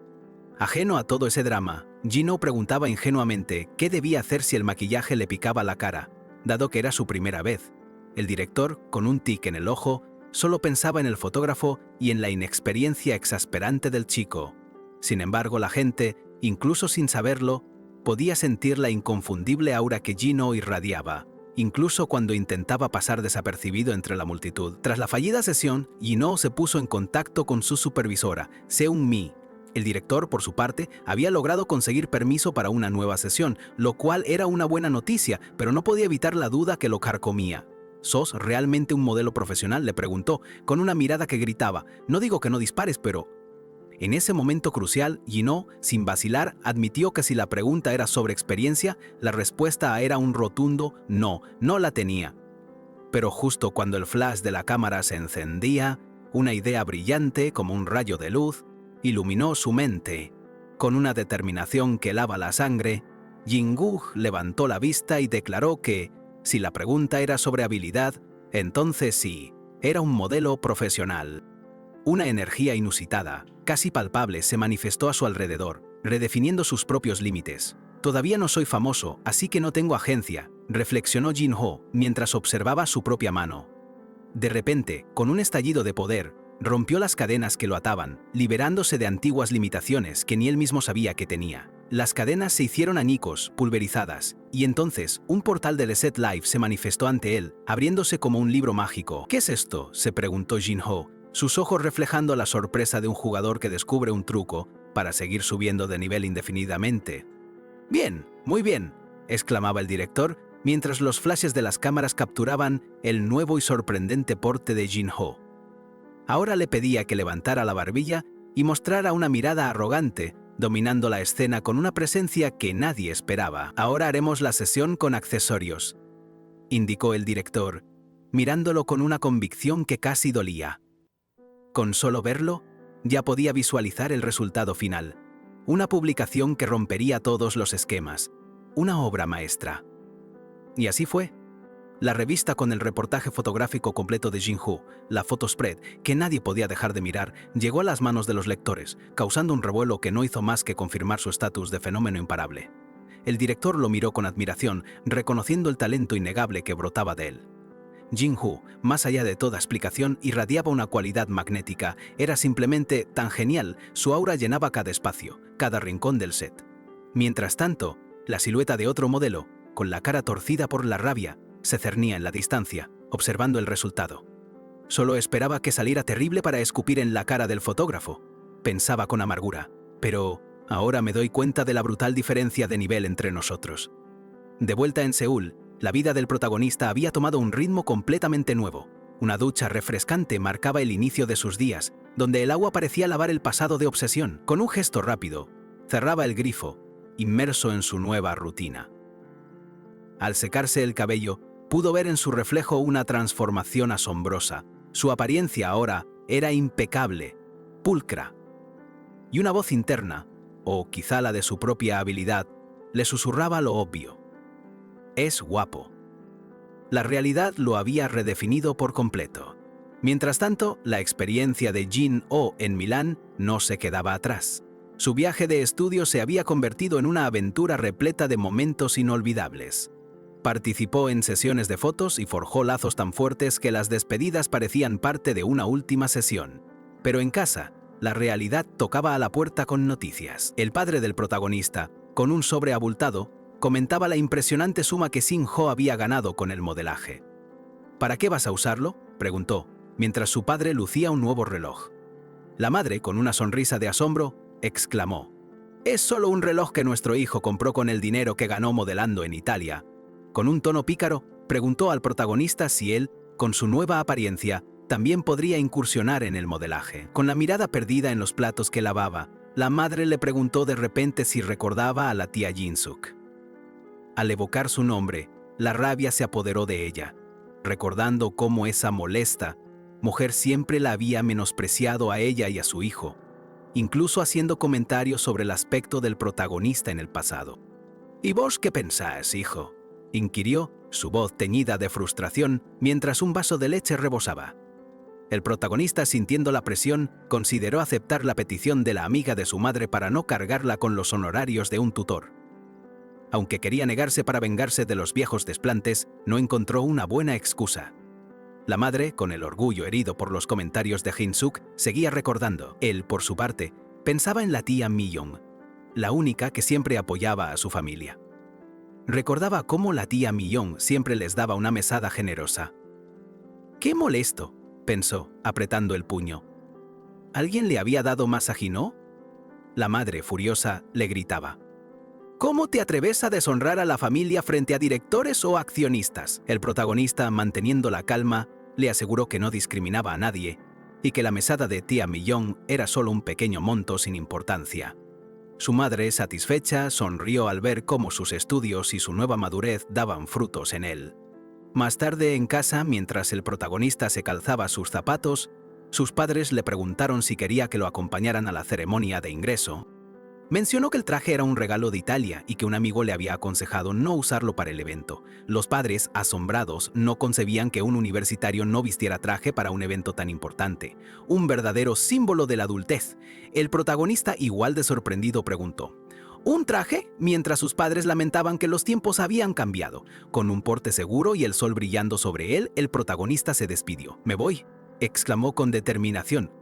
Ajeno a todo ese drama, Jinwoo preguntaba ingenuamente qué debía hacer si el maquillaje le picaba la cara, dado que era su primera vez. El director, con un tic en el ojo, solo pensaba en el fotógrafo y en la inexperiencia exasperante del chico. Sin embargo, la gente, incluso sin saberlo, podía sentir la inconfundible aura que Jinwoo irradiaba, incluso cuando intentaba pasar desapercibido entre la multitud. Tras la fallida sesión, Jinwoo se puso en contacto con su supervisora, Seung-mi. El director, por su parte, había logrado conseguir permiso para una nueva sesión, lo cual era una buena noticia, pero no podía evitar la duda que lo carcomía. «¿Sos realmente un modelo profesional?», le preguntó, con una mirada que gritaba: «No digo que no dispares, pero...». En ese momento crucial, Jinwoo, sin vacilar, admitió que si la pregunta era sobre experiencia, la respuesta era un rotundo no, no la tenía. Pero justo cuando el flash de la cámara se encendía, una idea brillante, como un rayo de luz, iluminó su mente. Con una determinación que helaba la sangre, Jinwoo levantó la vista y declaró que, si la pregunta era sobre habilidad, entonces sí, era un modelo profesional. Una energía inusitada, casi palpable, se manifestó a su alrededor, redefiniendo sus propios límites. Todavía no soy famoso, así que no tengo agencia, reflexionó Jin-ho mientras observaba su propia mano. De repente, con un estallido de poder, rompió las cadenas que lo ataban, liberándose de antiguas limitaciones que ni él mismo sabía que tenía. Las cadenas se hicieron añicos, pulverizadas, y entonces un portal de Reset Life se manifestó ante él, abriéndose como un libro mágico. ¿Qué es esto?, se preguntó Jin-ho, sus ojos reflejando la sorpresa de un jugador que descubre un truco para seguir subiendo de nivel indefinidamente. «Bien, muy bien», exclamaba el director, mientras los flashes de las cámaras capturaban el nuevo y sorprendente porte de Jin-ho. Ahora le pedía que levantara la barbilla y mostrara una mirada arrogante, dominando la escena con una presencia que nadie esperaba. «Ahora haremos la sesión con accesorios», indicó el director, mirándolo con una convicción que casi dolía. Con solo verlo, ya podía visualizar el resultado final. Una publicación que rompería todos los esquemas. Una obra maestra. Y así fue. La revista con el reportaje fotográfico completo de Jin-ho, la Photospread, que nadie podía dejar de mirar, llegó a las manos de los lectores, causando un revuelo que no hizo más que confirmar su estatus de fenómeno imparable. El director lo miró con admiración, reconociendo el talento innegable que brotaba de él. Jin-ho, más allá de toda explicación, irradiaba una cualidad magnética. Era simplemente tan genial, su aura llenaba cada espacio, cada rincón del set. Mientras tanto, la silueta de otro modelo, con la cara torcida por la rabia, se cernía en la distancia, observando el resultado. Solo esperaba que saliera terrible para escupir en la cara del fotógrafo, pensaba con amargura, pero ahora me doy cuenta de la brutal diferencia de nivel entre nosotros. De vuelta en Seúl, la vida del protagonista había tomado un ritmo completamente nuevo. Una ducha refrescante marcaba el inicio de sus días, donde el agua parecía lavar el pasado de obsesión. Con un gesto rápido, cerraba el grifo, inmerso en su nueva rutina. Al secarse el cabello, pudo ver en su reflejo una transformación asombrosa. Su apariencia ahora era impecable, pulcra. Y una voz interna, o quizá la de su propia habilidad, le susurraba lo obvio. Es guapo. La realidad lo había redefinido por completo. Mientras tanto, la experiencia de Jin-ho en Milán no se quedaba atrás. Su viaje de estudio se había convertido en una aventura repleta de momentos inolvidables. Participó en sesiones de fotos y forjó lazos tan fuertes que las despedidas parecían parte de una última sesión. Pero en casa, la realidad tocaba a la puerta con noticias. El padre del protagonista, con un sobre abultado, comentaba la impresionante suma que Jin-ho había ganado con el modelaje. ¿Para qué vas a usarlo?, preguntó, mientras su padre lucía un nuevo reloj. La madre, con una sonrisa de asombro, exclamó: «Es solo un reloj que nuestro hijo compró con el dinero que ganó modelando en Italia». Con un tono pícaro, preguntó al protagonista si él, con su nueva apariencia, también podría incursionar en el modelaje. Con la mirada perdida en los platos que lavaba, la madre le preguntó de repente si recordaba a la tía Jin-suk. Al evocar su nombre, la rabia se apoderó de ella, recordando cómo esa molesta mujer siempre la había menospreciado a ella y a su hijo, incluso haciendo comentarios sobre el aspecto del protagonista en el pasado. «¿Y vos qué pensás, hijo?», inquirió, su voz teñida de frustración, mientras un vaso de leche rebosaba. El protagonista, sintiendo la presión, consideró aceptar la petición de la amiga de su madre para no cargarla con los honorarios de un tutor. Aunque quería negarse para vengarse de los viejos desplantes, no encontró una buena excusa. La madre, con el orgullo herido por los comentarios de Jin-suk, seguía recordando. Él, por su parte, pensaba en la tía Mi-young, la única que siempre apoyaba a su familia. Recordaba cómo la tía Mi-young siempre les daba una mesada generosa. «¡Qué molesto!», pensó, apretando el puño. ¿Alguien le había dado más a Jin-ho? La madre, furiosa, le gritaba: «¿Cómo te atreves a deshonrar a la familia frente a directores o accionistas?». El protagonista, manteniendo la calma, le aseguró que no discriminaba a nadie y que la mesada de tía Mi-young era solo un pequeño monto sin importancia. Su madre, satisfecha, sonrió al ver cómo sus estudios y su nueva madurez daban frutos en él. Más tarde, en casa, mientras el protagonista se calzaba sus zapatos, sus padres le preguntaron si quería que lo acompañaran a la ceremonia de ingreso. Mencionó que el traje era un regalo de Italia y que un amigo le había aconsejado no usarlo para el evento. Los padres, asombrados, no concebían que un universitario no vistiera traje para un evento tan importante. Un verdadero símbolo de la adultez. El protagonista, igual de sorprendido, preguntó: ¿un traje? Mientras sus padres lamentaban que los tiempos habían cambiado. Con un porte seguro y el sol brillando sobre él, el protagonista se despidió. «Me voy», exclamó con determinación.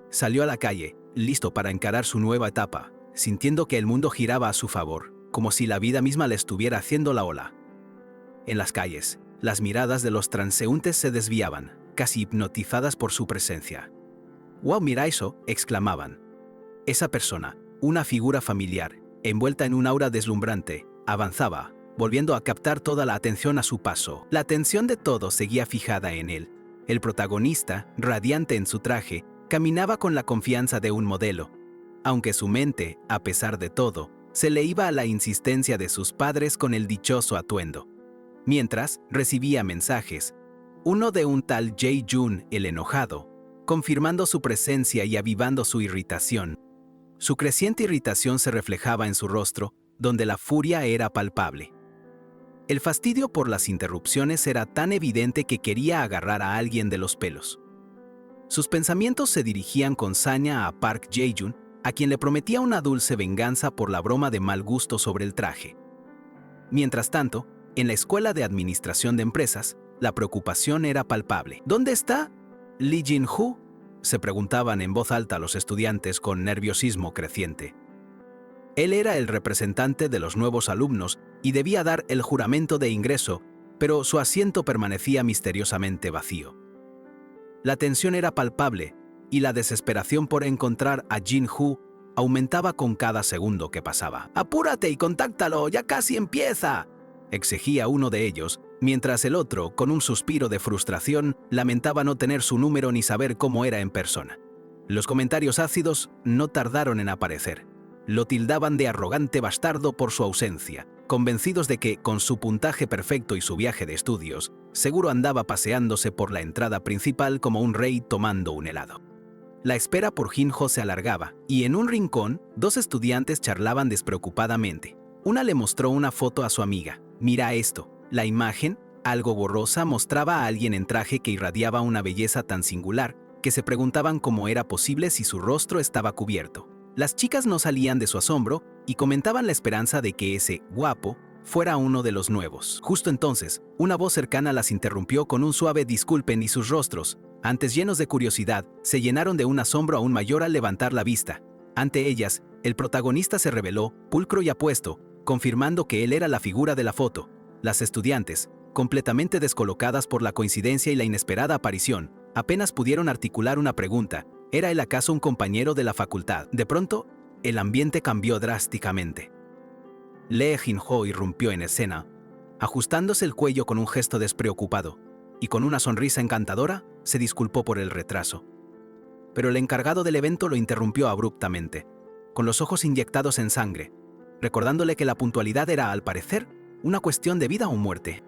Salió a la calle, listo para encarar su nueva etapa, sintiendo que el mundo giraba a su favor, como si la vida misma le estuviera haciendo la ola. En las calles, las miradas de los transeúntes se desviaban, casi hipnotizadas por su presencia. «¡Wow, mira eso!», exclamaban. Esa persona, una figura familiar, envuelta en un aura deslumbrante, avanzaba, volviendo a captar toda la atención a su paso. La atención de todos seguía fijada en él. El protagonista, radiante en su traje, caminaba con la confianza de un modelo, aunque su mente, a pesar de todo, se le iba a la insistencia de sus padres con el dichoso atuendo. Mientras, recibía mensajes, uno de un tal Jae-jun, el enojado, confirmando su presencia y avivando su irritación. Su creciente irritación se reflejaba en su rostro, donde la furia era palpable. El fastidio por las interrupciones era tan evidente que quería agarrar a alguien de los pelos. Sus pensamientos se dirigían con saña a Park Jae-jun, a quien le prometía una dulce venganza por la broma de mal gusto sobre el traje. Mientras tanto, en la escuela de administración de empresas, la preocupación era palpable. «¿Dónde está Lee Jin-ho?», se preguntaban en voz alta los estudiantes con nerviosismo creciente. Él era el representante de los nuevos alumnos y debía dar el juramento de ingreso, pero su asiento permanecía misteriosamente vacío. La tensión era palpable y la desesperación por encontrar a Jin-ho aumentaba con cada segundo que pasaba. «¡Apúrate y contáctalo! ¡Ya casi empieza!», exigía uno de ellos, mientras el otro, con un suspiro de frustración, lamentaba no tener su número ni saber cómo era en persona. Los comentarios ácidos no tardaron en aparecer. Lo tildaban de arrogante bastardo por su ausencia, convencidos de que, con su puntaje perfecto y su viaje de estudios, seguro andaba paseándose por la entrada principal como un rey tomando un helado. La espera por Jin-ho se alargaba, y en un rincón, dos estudiantes charlaban despreocupadamente. Una le mostró una foto a su amiga. «Mira esto». La imagen, algo borrosa, mostraba a alguien en traje que irradiaba una belleza tan singular que se preguntaban cómo era posible si su rostro estaba cubierto. Las chicas no salían de su asombro y comentaban la esperanza de que ese guapo fuera uno de los nuevos. Justo entonces, una voz cercana las interrumpió con un suave «disculpen», y sus rostros, antes llenos de curiosidad, se llenaron de un asombro aún mayor al levantar la vista. Ante ellas, el protagonista se reveló, pulcro y apuesto, confirmando que él era la figura de la foto. Las estudiantes, completamente descolocadas por la coincidencia y la inesperada aparición, apenas pudieron articular una pregunta. ¿Era él acaso un compañero de la facultad? De pronto, el ambiente cambió drásticamente. Lee Jin-ho irrumpió en escena, ajustándose el cuello con un gesto despreocupado, y con una sonrisa encantadora se disculpó por el retraso. Pero el encargado del evento lo interrumpió abruptamente, con los ojos inyectados en sangre, recordándole que la puntualidad era, al parecer, una cuestión de vida o muerte.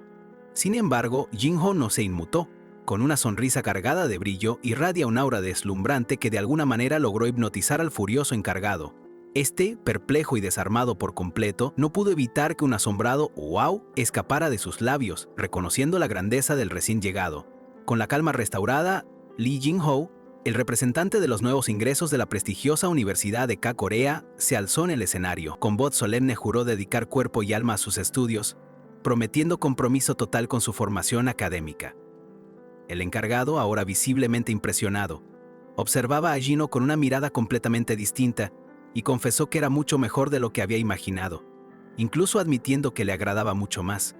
Sin embargo, Jin-ho no se inmutó. Con una sonrisa cargada de brillo, irradia un aura deslumbrante que de alguna manera logró hipnotizar al furioso encargado. Este, perplejo y desarmado por completo, no pudo evitar que un asombrado «wow» escapara de sus labios, reconociendo la grandeza del recién llegado. Con la calma restaurada, Lee Jin-ho, el representante de los nuevos ingresos de la prestigiosa Universidad de K-Corea, se alzó en el escenario. Con voz solemne juró dedicar cuerpo y alma a sus estudios, prometiendo compromiso total con su formación académica. El encargado, ahora visiblemente impresionado, observaba a Jin-ho con una mirada completamente distinta y confesó que era mucho mejor de lo que había imaginado, incluso admitiendo que le agradaba mucho más.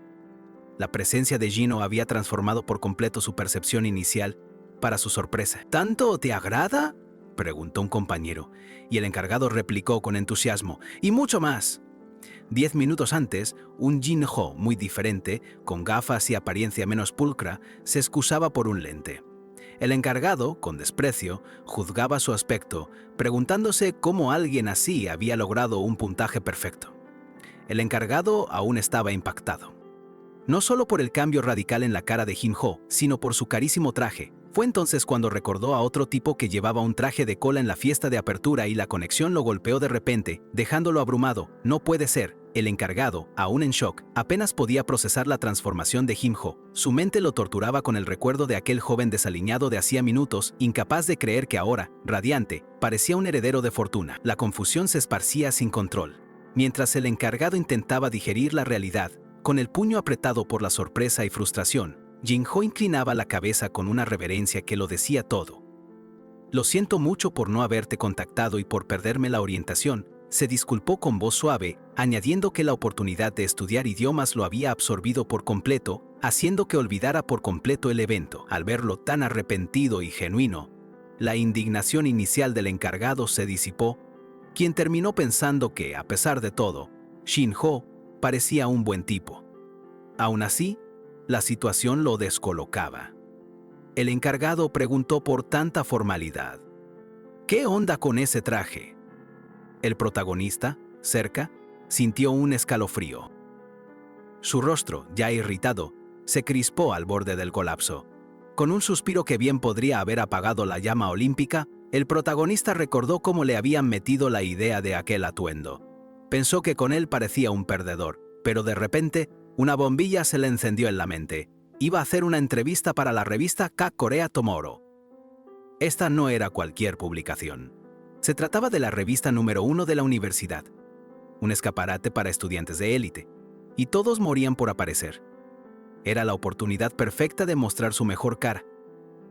La presencia de Jin-ho había transformado por completo su percepción inicial. Para su sorpresa, «¿Tanto te agrada?», preguntó un compañero, y el encargado replicó con entusiasmo, «y mucho más». 10 minutos antes, un Jin-ho muy diferente, con gafas y apariencia menos pulcra, se excusaba por un lente. El encargado, con desprecio, juzgaba su aspecto, preguntándose cómo alguien así había logrado un puntaje perfecto. El encargado aún estaba impactado. No solo por el cambio radical en la cara de Jin-ho, sino por su carísimo traje, Fue entonces cuando recordó a otro tipo que llevaba un traje de cola en la fiesta de apertura y la conexión lo golpeó de repente, dejándolo abrumado. No puede ser. El encargado, aún en shock, apenas podía procesar la transformación de Jin-ho. Su mente lo torturaba con el recuerdo de aquel joven desaliñado de hacía minutos, incapaz de creer que ahora, radiante, parecía un heredero de fortuna. La confusión se esparcía sin control. Mientras el encargado intentaba digerir la realidad, con el puño apretado por la sorpresa y frustración, Jin-ho inclinaba la cabeza con una reverencia que lo decía todo. Lo siento mucho por no haberte contactado y por perderme la orientación, se disculpó con voz suave, añadiendo que la oportunidad de estudiar idiomas lo había absorbido por completo, haciendo que olvidara por completo el evento. Al verlo tan arrepentido y genuino, la indignación inicial del encargado se disipó, quien terminó pensando que, a pesar de todo, Jin-ho parecía un buen tipo. Aún así, la situación lo descolocaba. El encargado preguntó por tanta formalidad. ¿Qué onda con ese traje? El protagonista, cerca, sintió un escalofrío. Su rostro, ya irritado, se crispó al borde del colapso. Con un suspiro que bien podría haber apagado la llama olímpica, el protagonista recordó cómo le habían metido la idea de aquel atuendo. Pensó que con él parecía un perdedor, pero de repente, una bombilla se le encendió en la mente. Iba a hacer una entrevista para la revista K-Korea Tomorrow. Esta no era cualquier publicación. Se trataba de la revista número 1 de la universidad, un escaparate para estudiantes de élite, y todos morían por aparecer. Era la oportunidad perfecta de mostrar su mejor cara.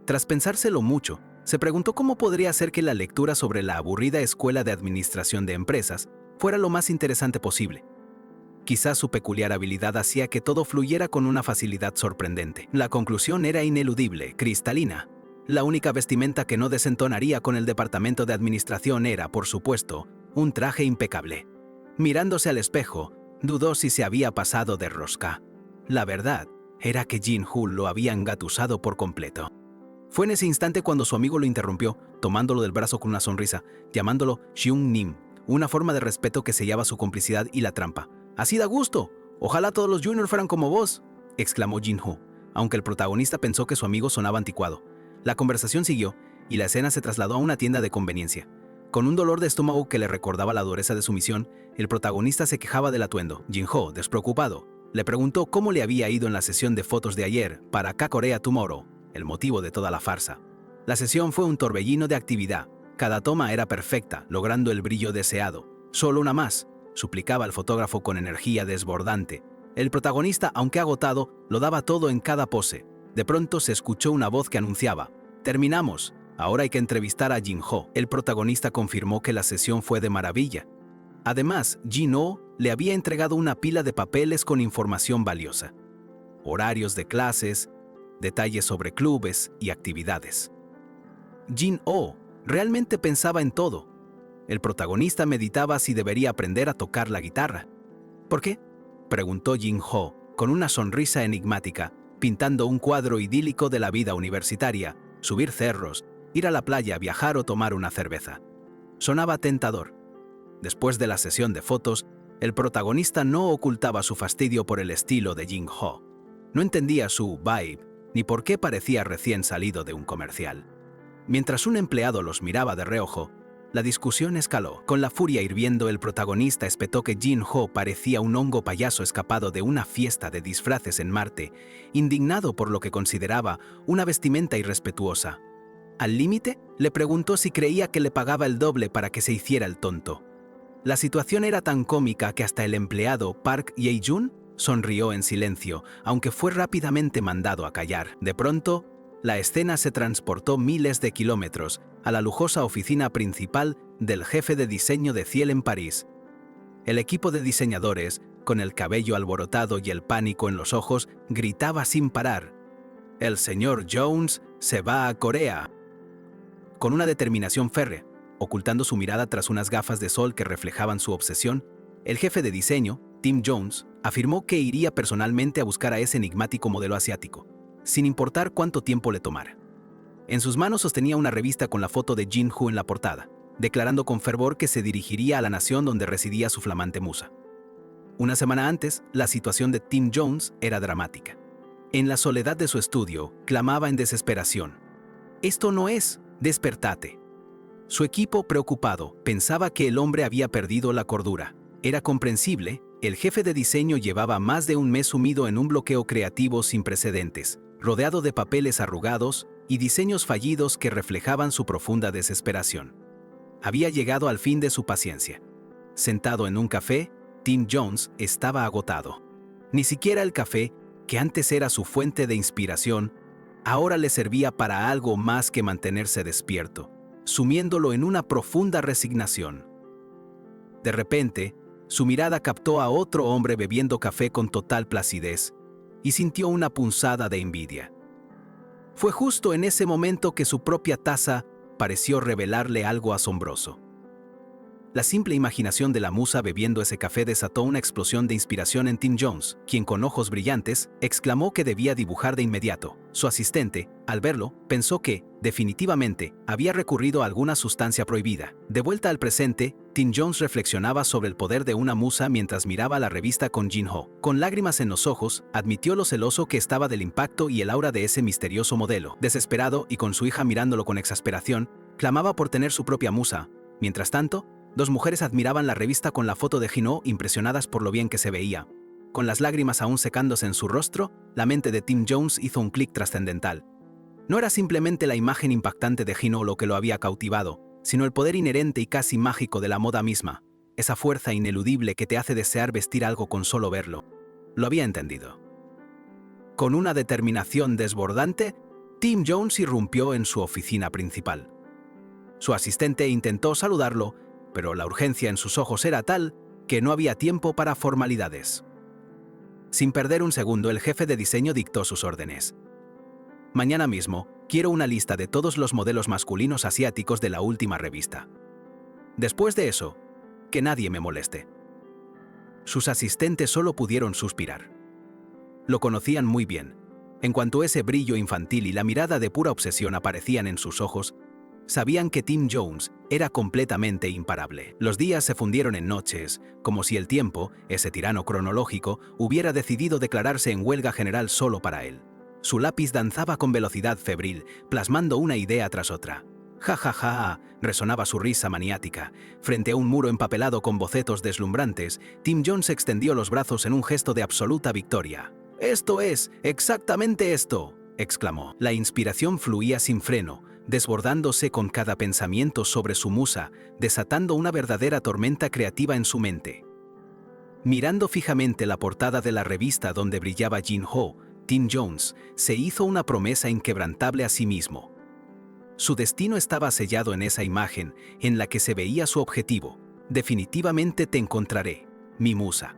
Tras pensárselo mucho, se preguntó cómo podría hacer que la lectura sobre la aburrida escuela de administración de empresas fuera lo más interesante posible. Quizás su peculiar habilidad hacía que todo fluyera con una facilidad sorprendente. La conclusión era ineludible, cristalina. La única vestimenta que no desentonaría con el departamento de administración era, por supuesto, un traje impecable. Mirándose al espejo, dudó si se había pasado de rosca. La verdad era que Jin-ho lo había engatusado por completo. Fue en ese instante cuando su amigo lo interrumpió, tomándolo del brazo con una sonrisa, llamándolo Hyun-nim, una forma de respeto que sellaba su complicidad y la trampa. «Así da gusto. Ojalá todos los juniors fueran como vos», exclamó Jin-ho, aunque el protagonista pensó que su amigo sonaba anticuado. La conversación siguió y la escena se trasladó a una tienda de conveniencia. Con un dolor de estómago que le recordaba la dureza de su misión, el protagonista se quejaba del atuendo. Jin-ho, despreocupado, le preguntó cómo le había ido en la sesión de fotos de ayer para K-Korea Tomorrow, el motivo de toda la farsa. La sesión fue un torbellino de actividad. Cada toma era perfecta, logrando el brillo deseado. «Solo una más», suplicaba el fotógrafo con energía desbordante. El protagonista, aunque agotado, lo daba todo en cada pose. De pronto se escuchó una voz que anunciaba: «Terminamos, ahora hay que entrevistar a Jin-ho». El protagonista confirmó que la sesión fue de maravilla. Además, Jin-ho le había entregado una pila de papeles con información valiosa. Horarios de clases, detalles sobre clubes y actividades. Jin-ho realmente pensaba en todo. El protagonista meditaba si debería aprender a tocar la guitarra. ¿Por qué?, preguntó Jin-ho con una sonrisa enigmática, pintando un cuadro idílico de la vida universitaria, subir cerros, ir a la playa, viajar o tomar una cerveza. Sonaba tentador. Después de la sesión de fotos, el protagonista no ocultaba su fastidio por el estilo de Jin-ho. No entendía su vibe, ni por qué parecía recién salido de un comercial. Mientras un empleado los miraba de reojo, la discusión escaló. Con la furia hirviendo, el protagonista espetó que Jin-ho parecía un hongo payaso escapado de una fiesta de disfraces en Marte, indignado por lo que consideraba una vestimenta irrespetuosa. Al límite, le preguntó si creía que le pagaba el doble para que se hiciera el tonto. La situación era tan cómica que hasta el empleado Park Ye-jun sonrió en silencio, aunque fue rápidamente mandado a callar. De pronto, la escena se transportó miles de kilómetros a la lujosa oficina principal del jefe de diseño de Ciel en París. El equipo de diseñadores, con el cabello alborotado y el pánico en los ojos, gritaba sin parar: «El señor Jones se va a Corea». Con una determinación férrea, ocultando su mirada tras unas gafas de sol que reflejaban su obsesión, el jefe de diseño, Tim Jones, afirmó que iría personalmente a buscar a ese enigmático modelo asiático, sin importar cuánto tiempo le tomara. En sus manos sostenía una revista con la foto de Jin-ho en la portada, declarando con fervor que se dirigiría a la nación donde residía su flamante musa. Una semana antes, la situación de Tim Jones era dramática. En la soledad de su estudio, clamaba en desesperación: Esto no es, despertate. Su equipo, preocupado, pensaba que el hombre había perdido la cordura. Era comprensible, el jefe de diseño llevaba más de un mes sumido en un bloqueo creativo sin precedentes, rodeado de papeles arrugados y diseños fallidos que reflejaban su profunda desesperación. Había llegado al fin de su paciencia. Sentado en un café, Tim Jones estaba agotado. Ni siquiera el café, que antes era su fuente de inspiración, ahora le servía para algo más que mantenerse despierto, sumiéndolo en una profunda resignación. De repente, su mirada captó a otro hombre bebiendo café con total placidez y sintió una punzada de envidia. Fue justo en ese momento que su propia taza pareció revelarle algo asombroso. La simple imaginación de la musa bebiendo ese café desató una explosión de inspiración en Tim Jones, quien con ojos brillantes exclamó que debía dibujar de inmediato. Su asistente, al verlo, pensó que, definitivamente, había recurrido a alguna sustancia prohibida. De vuelta al presente, Tim Jones reflexionaba sobre el poder de una musa mientras miraba la revista con Jin-Ho. Con lágrimas en los ojos, admitió lo celoso que estaba del impacto y el aura de ese misterioso modelo. Desesperado y con su hija mirándolo con exasperación, clamaba por tener su propia musa. Mientras tanto, dos mujeres admiraban la revista con la foto de Jin-Ho, impresionadas por lo bien que se veía. Con las lágrimas aún secándose en su rostro, la mente de Tim Jones hizo un clic trascendental. No era simplemente la imagen impactante de Jin-Ho lo que lo había cautivado, sino el poder inherente y casi mágico de la moda misma, esa fuerza ineludible que te hace desear vestir algo con solo verlo. Lo había entendido. Con una determinación desbordante, Tim Jones irrumpió en su oficina principal. Su asistente intentó saludarlo, pero la urgencia en sus ojos era tal que no había tiempo para formalidades. Sin perder un segundo, el jefe de diseño dictó sus órdenes. Mañana mismo, quiero una lista de todos los modelos masculinos asiáticos de la última revista. Después de eso, que nadie me moleste. Sus asistentes solo pudieron suspirar. Lo conocían muy bien. En cuanto ese brillo infantil y la mirada de pura obsesión aparecían en sus ojos, sabían que Tim Jones era completamente imparable. Los días se fundieron en noches, como si el tiempo, ese tirano cronológico, hubiera decidido declararse en huelga general solo para él. Su lápiz danzaba con velocidad febril, plasmando una idea tras otra. «Ja, ja, ja», resonaba su risa maniática. Frente a un muro empapelado con bocetos deslumbrantes, Tim Jones extendió los brazos en un gesto de absoluta victoria. «Esto es, exactamente esto», exclamó. La inspiración fluía sin freno, desbordándose con cada pensamiento sobre su musa, desatando una verdadera tormenta creativa en su mente. Mirando fijamente la portada de la revista donde brillaba Jin-Ho, Tim Jones se hizo una promesa inquebrantable a sí mismo. Su destino estaba sellado en esa imagen en la que se veía su objetivo. «Definitivamente te encontraré, mi musa».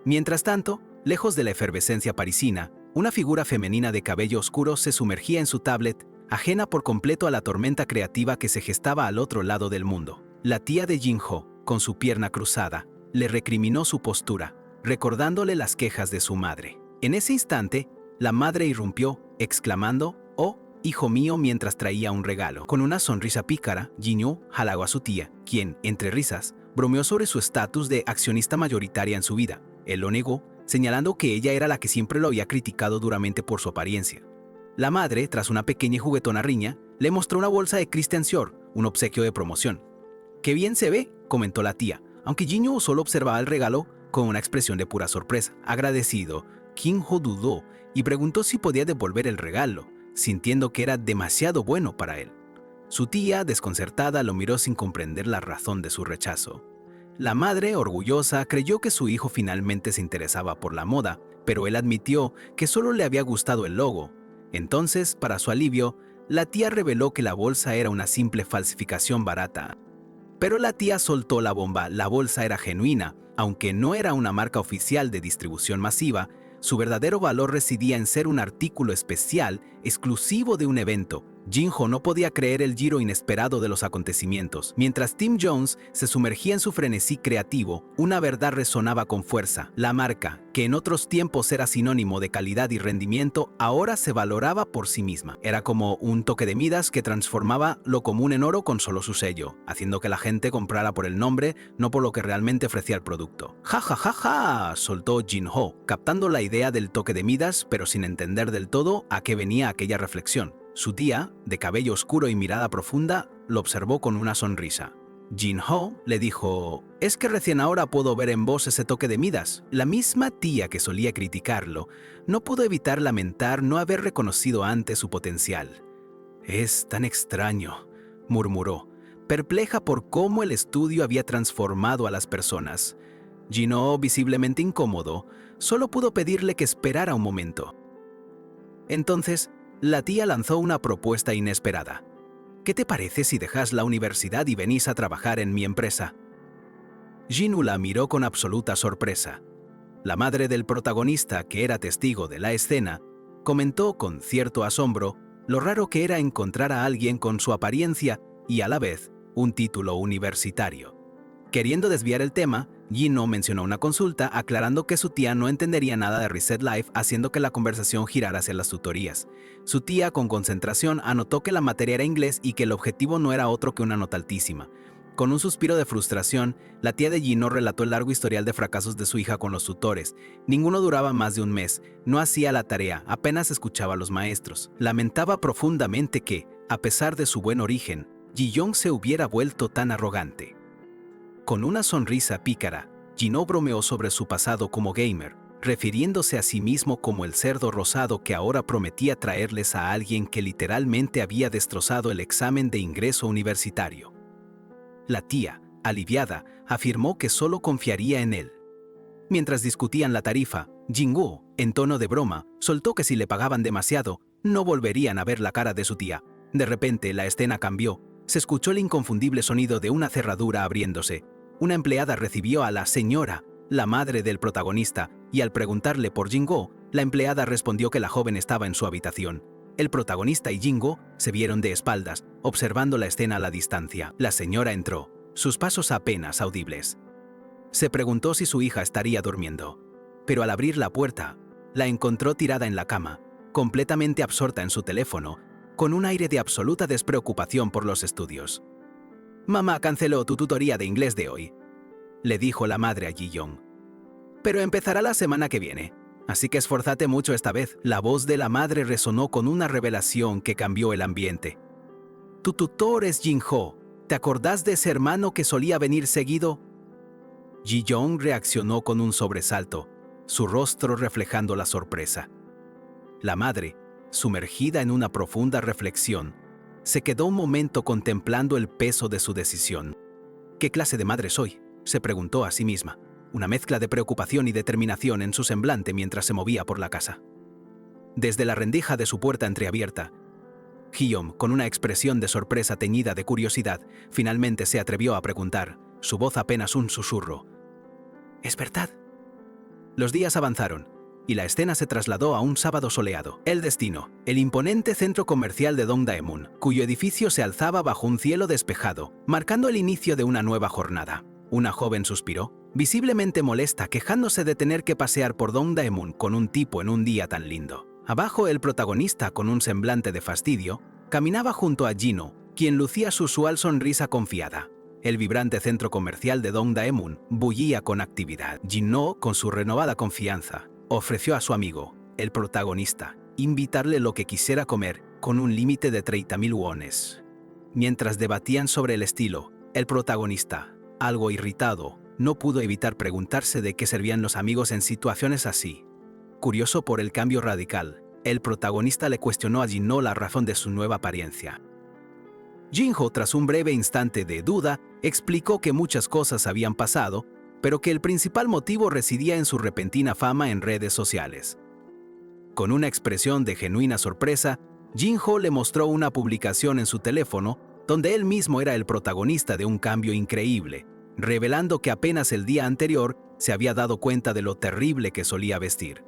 Mientras tanto, lejos de la efervescencia parisina, una figura femenina de cabello oscuro se sumergía en su tablet, ajena por completo a la tormenta creativa que se gestaba al otro lado del mundo. La tía de Jin-Ho, con su pierna cruzada, le recriminó su postura, recordándole las quejas de su madre. En ese instante, la madre irrumpió, exclamando: «Oh, hijo mío», mientras traía un regalo. Con una sonrisa pícara, Jin-Ho halagó a su tía, quien, entre risas, bromeó sobre su estatus de accionista mayoritaria en su vida. Él lo negó, señalando que ella era la que siempre lo había criticado duramente por su apariencia. La madre, tras una pequeña y juguetona riña, le mostró una bolsa de Christian Dior, un obsequio de promoción. «¡Qué bien se ve!», comentó la tía, aunque Jin-Ho solo observaba el regalo con una expresión de pura sorpresa. Agradecido, Jin-Ho dudó y preguntó si podía devolver el regalo, sintiendo que era demasiado bueno para él. Su tía, desconcertada, lo miró sin comprender la razón de su rechazo. La madre, orgullosa, creyó que su hijo finalmente se interesaba por la moda, pero él admitió que solo le había gustado el logo. Entonces, para su alivio, la tía reveló que la bolsa era una simple falsificación barata. Pero la tía soltó la bomba: la bolsa era genuina, aunque no era una marca oficial de distribución masiva. Su verdadero valor residía en ser un artículo especial, exclusivo de un evento. Jin-Ho no podía creer el giro inesperado de los acontecimientos. Mientras Tim Jones se sumergía en su frenesí creativo, una verdad resonaba con fuerza. La marca, que en otros tiempos era sinónimo de calidad y rendimiento, ahora se valoraba por sí misma. Era como un toque de Midas que transformaba lo común en oro con solo su sello, haciendo que la gente comprara por el nombre, no por lo que realmente ofrecía el producto. «Ja, ja, ja, ja», soltó Jin-Ho, captando la idea del toque de Midas, pero sin entender del todo a qué venía aquella reflexión. Su tía, de cabello oscuro y mirada profunda, lo observó con una sonrisa. Jin-ho le dijo: «Es que recién ahora puedo ver en vos ese toque de Midas». La misma tía que solía criticarlo no pudo evitar lamentar no haber reconocido antes su potencial. «Es tan extraño», murmuró, perpleja por cómo el estudio había transformado a las personas. Jin-ho, visiblemente incómodo, solo pudo pedirle que esperara un momento. Entonces, la tía lanzó una propuesta inesperada. «¿Qué te parece si dejas la universidad y venís a trabajar en mi empresa?» Jin-ho la miró con absoluta sorpresa. La madre del protagonista, que era testigo de la escena, comentó con cierto asombro lo raro que era encontrar a alguien con su apariencia y a la vez un título universitario. Queriendo desviar el tema, Jin-ho mencionó una consulta aclarando que su tía no entendería nada de Reset Life, haciendo que la conversación girara hacia las tutorías. Su tía, con concentración, anotó que la materia era inglés y que el objetivo no era otro que una nota altísima. Con un suspiro de frustración, la tía de Jin-ho relató el largo historial de fracasos de su hija con los tutores. Ninguno duraba más de un mes, no hacía la tarea, apenas escuchaba a los maestros. Lamentaba profundamente que, a pesar de su buen origen, Ji-young se hubiera vuelto tan arrogante. Con una sonrisa pícara, Jin-ho bromeó sobre su pasado como gamer, refiriéndose a sí mismo como el cerdo rosado que ahora prometía traerles a alguien que literalmente había destrozado el examen de ingreso universitario. La tía, aliviada, afirmó que solo confiaría en él. Mientras discutían la tarifa, Jin-woo, en tono de broma, soltó que si le pagaban demasiado, no volverían a ver la cara de su tía. De repente, la escena cambió. Se escuchó el inconfundible sonido de una cerradura abriéndose. Una empleada recibió a la señora, la madre del protagonista, y al preguntarle por Jin-woo, la empleada respondió que la joven estaba en su habitación. El protagonista y Jin-woo se vieron de espaldas, observando la escena a la distancia. La señora entró, sus pasos apenas audibles. Se preguntó si su hija estaría durmiendo, pero al abrir la puerta, la encontró tirada en la cama, completamente absorta en su teléfono, con un aire de absoluta despreocupación por los estudios. «Mamá canceló tu tutoría de inglés de hoy», le dijo la madre a Ji-young. «Pero empezará la semana que viene, así que esforzate mucho esta vez». La voz de la madre resonó con una revelación que cambió el ambiente. «Tu tutor es Jin-ho. ¿Te acordás de ese hermano que solía venir seguido?» Ji-young reaccionó con un sobresalto, su rostro reflejando la sorpresa. La madre, sumergida en una profunda reflexión, se quedó un momento contemplando el peso de su decisión. «¿Qué clase de madre soy?», se preguntó a sí misma, una mezcla de preocupación y determinación en su semblante mientras se movía por la casa. Desde la rendija de su puerta entreabierta, Ji-young, con una expresión de sorpresa teñida de curiosidad, finalmente se atrevió a preguntar, su voz apenas un susurro: «¿Es verdad?». Los días avanzaron, y la escena se trasladó a un sábado soleado. El destino, el imponente centro comercial de Dongdaemun, cuyo edificio se alzaba bajo un cielo despejado, marcando el inicio de una nueva jornada. Una joven suspiró, visiblemente molesta, quejándose de tener que pasear por Dongdaemun con un tipo en un día tan lindo. Abajo, el protagonista, con un semblante de fastidio, caminaba junto a Jin-ho, quien lucía su usual sonrisa confiada. El vibrante centro comercial de Dongdaemun bullía con actividad. Jin-ho, con su renovada confianza, ofreció a su amigo, el protagonista, invitarle lo que quisiera comer con un límite de 30.000 wones. Mientras debatían sobre el estilo, el protagonista, algo irritado, no pudo evitar preguntarse de qué servían los amigos en situaciones así. Curioso por el cambio radical, el protagonista le cuestionó a Jin-ho la razón de su nueva apariencia. Jin-ho, tras un breve instante de duda, explicó que muchas cosas habían pasado, pero que el principal motivo residía en su repentina fama en redes sociales. Con una expresión de genuina sorpresa, Jin-ho le mostró una publicación en su teléfono donde él mismo era el protagonista de un cambio increíble, revelando que apenas el día anterior se había dado cuenta de lo terrible que solía vestir.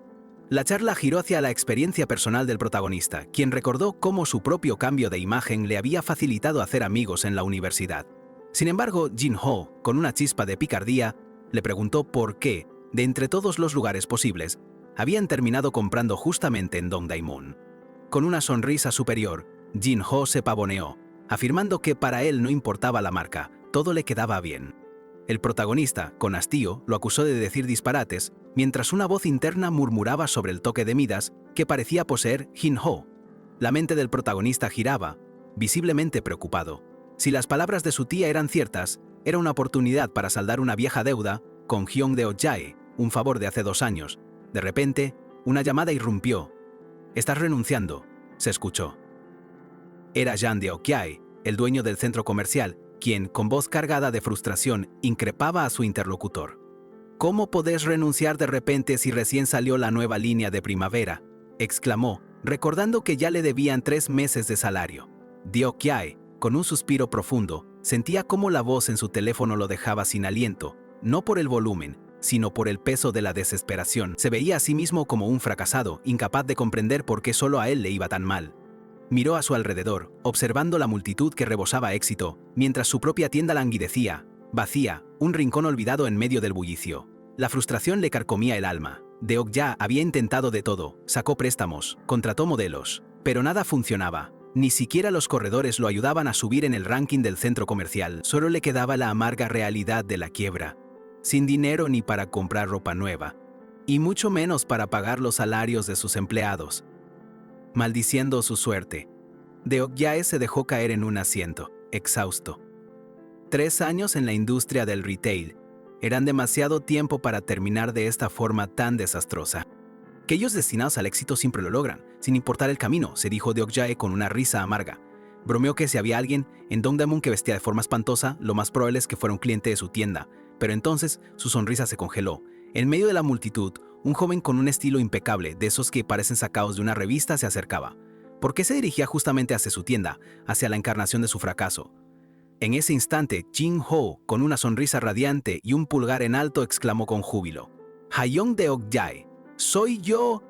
La charla giró hacia la experiencia personal del protagonista, quien recordó cómo su propio cambio de imagen le había facilitado hacer amigos en la universidad. Sin embargo, Jin-ho, con una chispa de picardía, le preguntó por qué, de entre todos los lugares posibles, habían terminado comprando justamente en Dongdaemun. Con una sonrisa superior, Jin-ho se pavoneó, afirmando que para él no importaba la marca, todo le quedaba bien. El protagonista, con hastío, lo acusó de decir disparates, mientras una voz interna murmuraba sobre el toque de Midas que parecía poseer Jin-ho. La mente del protagonista giraba, visiblemente preocupado. Si las palabras de su tía eran ciertas, era una oportunidad para saldar una vieja deuda con Hyung Deok-jae, un favor de hace 2 años. De repente, una llamada irrumpió. «Estás renunciando», se escuchó. Era Jang Deok-jae, el dueño del centro comercial, quien, con voz cargada de frustración, increpaba a su interlocutor. «¿Cómo podés renunciar de repente si recién salió la nueva línea de primavera?», exclamó, recordando que ya le debían 3 meses de salario. Deok-jae, con un suspiro profundo, sentía cómo la voz en su teléfono lo dejaba sin aliento, no por el volumen, sino por el peso de la desesperación. Se veía a sí mismo como un fracasado, incapaz de comprender por qué solo a él le iba tan mal. Miró a su alrededor, observando la multitud que rebosaba éxito, mientras su propia tienda languidecía, vacía, un rincón olvidado en medio del bullicio. La frustración le carcomía el alma. Deok-jae había intentado de todo, sacó préstamos, contrató modelos, pero nada funcionaba. Ni siquiera los corredores lo ayudaban a subir en el ranking del centro comercial. Solo le quedaba la amarga realidad de la quiebra. Sin dinero ni para comprar ropa nueva, y mucho menos para pagar los salarios de sus empleados. Maldiciendo su suerte, Deok-jae se dejó caer en un asiento, exhausto. 3 años en la industria del retail eran demasiado tiempo para terminar de esta forma tan desastrosa. Aquellos destinados al éxito siempre lo logran, sin importar el camino, se dijo Deok-jae con una risa amarga. Bromeó que si había alguien en Dongdaemun que vestía de forma espantosa, lo más probable es que fuera un cliente de su tienda, pero entonces su sonrisa se congeló. En medio de la multitud, un joven con un estilo impecable, de esos que parecen sacados de una revista, se acercaba. ¿Por qué se dirigía justamente hacia su tienda, hacia la encarnación de su fracaso? En ese instante, Jin-ho, con una sonrisa radiante y un pulgar en alto, exclamó con júbilo: «Hyung Deok-jae, ¡soy yo!».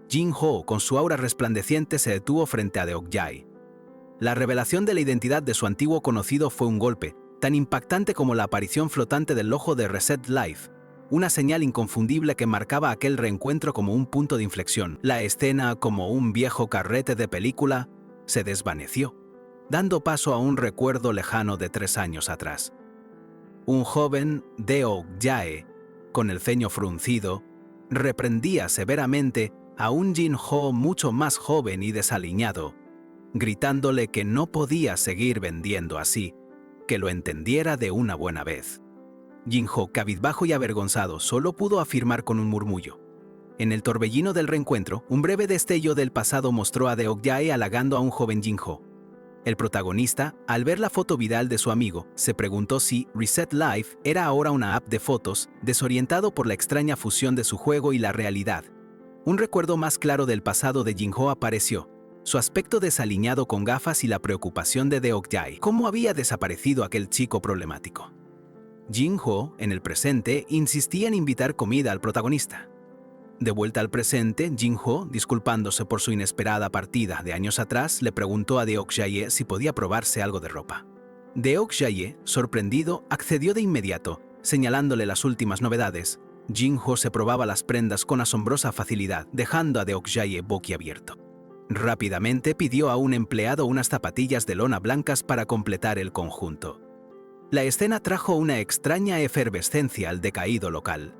Jin-ho, con su aura resplandeciente, se detuvo frente a Deok-jae. La revelación de la identidad de su antiguo conocido fue un golpe, tan impactante como la aparición flotante del logo de Reset Life, una señal inconfundible que marcaba aquel reencuentro como un punto de inflexión. La escena, como un viejo carrete de película, se desvaneció, dando paso a un recuerdo lejano de 3 años atrás. Un joven Deok-jae, con el ceño fruncido, reprendía severamente a un Jin-ho mucho más joven y desaliñado, gritándole que no podía seguir vendiendo así, que lo entendiera de una buena vez. Jin-ho, cabizbajo y avergonzado, solo pudo afirmar con un murmullo. En el torbellino del reencuentro, un breve destello del pasado mostró a Deok-jae halagando a un joven Jin-ho. El protagonista, al ver la foto viral de su amigo, se preguntó si Reset Life era ahora una app de fotos, desorientado por la extraña fusión de su juego y la realidad. Un recuerdo más claro del pasado de Jin-ho apareció, su aspecto desaliñado con gafas y la preocupación de Deok-jae. ¿Cómo había desaparecido aquel chico problemático? Jin-ho, en el presente, insistía en invitar comida al protagonista. De vuelta al presente, Jin-ho, disculpándose por su inesperada partida de años atrás, le preguntó a Deok-jae si podía probarse algo de ropa. Deok-jae, sorprendido, accedió de inmediato, señalándole las últimas novedades. Jin-ho se probaba las prendas con asombrosa facilidad, dejando a Deok-jae boquiabierto. Rápidamente pidió a un empleado unas zapatillas de lona blancas para completar el conjunto. La escena trajo una extraña efervescencia al decaído local.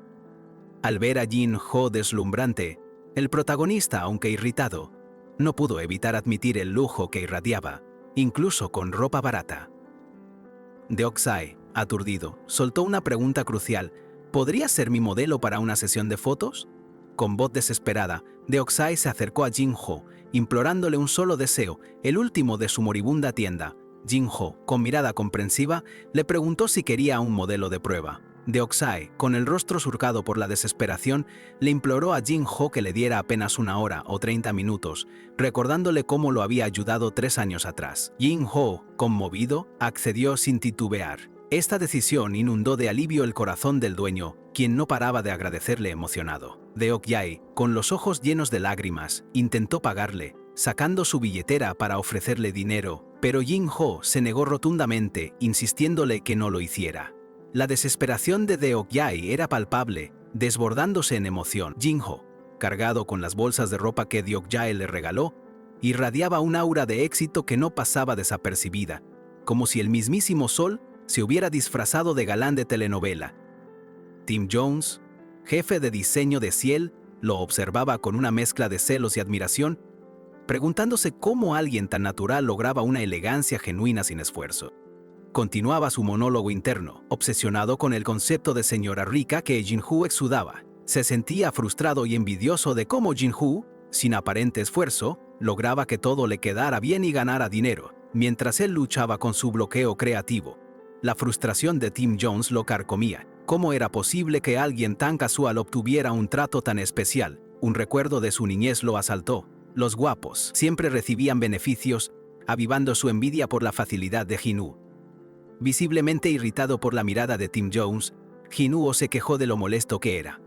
Al ver a Jin-ho deslumbrante, el protagonista, aunque irritado, no pudo evitar admitir el lujo que irradiaba, incluso con ropa barata. Deok-jae, aturdido, soltó una pregunta crucial: ¿podría ser mi modelo para una sesión de fotos? Con voz desesperada, Deok-jae se acercó a Jin-ho, implorándole un solo deseo, el último de su moribunda tienda. Jin-ho, con mirada comprensiva, le preguntó si quería un modelo de prueba. Deok-jae, con el rostro surcado por la desesperación, le imploró a Jin-ho que le diera apenas 1 hora o 30 minutos, recordándole cómo lo había ayudado 3 años atrás. Jin-ho, conmovido, accedió sin titubear. Esta decisión inundó de alivio el corazón del dueño, quien no paraba de agradecerle emocionado. Deok-jae, con los ojos llenos de lágrimas, intentó pagarle, sacando su billetera para ofrecerle dinero, pero Jin-ho se negó rotundamente, insistiéndole que no lo hiciera. La desesperación de Deok-jae era palpable, desbordándose en emoción. Jin-ho, cargado con las bolsas de ropa que Deok-jae le regaló, irradiaba un aura de éxito que no pasaba desapercibida, como si el mismísimo sol se hubiera disfrazado de galán de telenovela. Tim Jones, jefe de diseño de Ciel, lo observaba con una mezcla de celos y admiración, preguntándose cómo alguien tan natural lograba una elegancia genuina sin esfuerzo. Continuaba su monólogo interno, obsesionado con el concepto de señora rica que Jin-Hoo exudaba. Se sentía frustrado y envidioso de cómo Jin-Hoo, sin aparente esfuerzo, lograba que todo le quedara bien y ganara dinero, mientras él luchaba con su bloqueo creativo. La frustración de Tim Jones lo carcomía. ¿Cómo era posible que alguien tan casual obtuviera un trato tan especial? Un recuerdo de su niñez lo asaltó. Los guapos siempre recibían beneficios, avivando su envidia por la facilidad de Jin-Woo. Visiblemente irritado por la mirada de Tim Jones, Jin-Woo se quejó de lo molesto que era.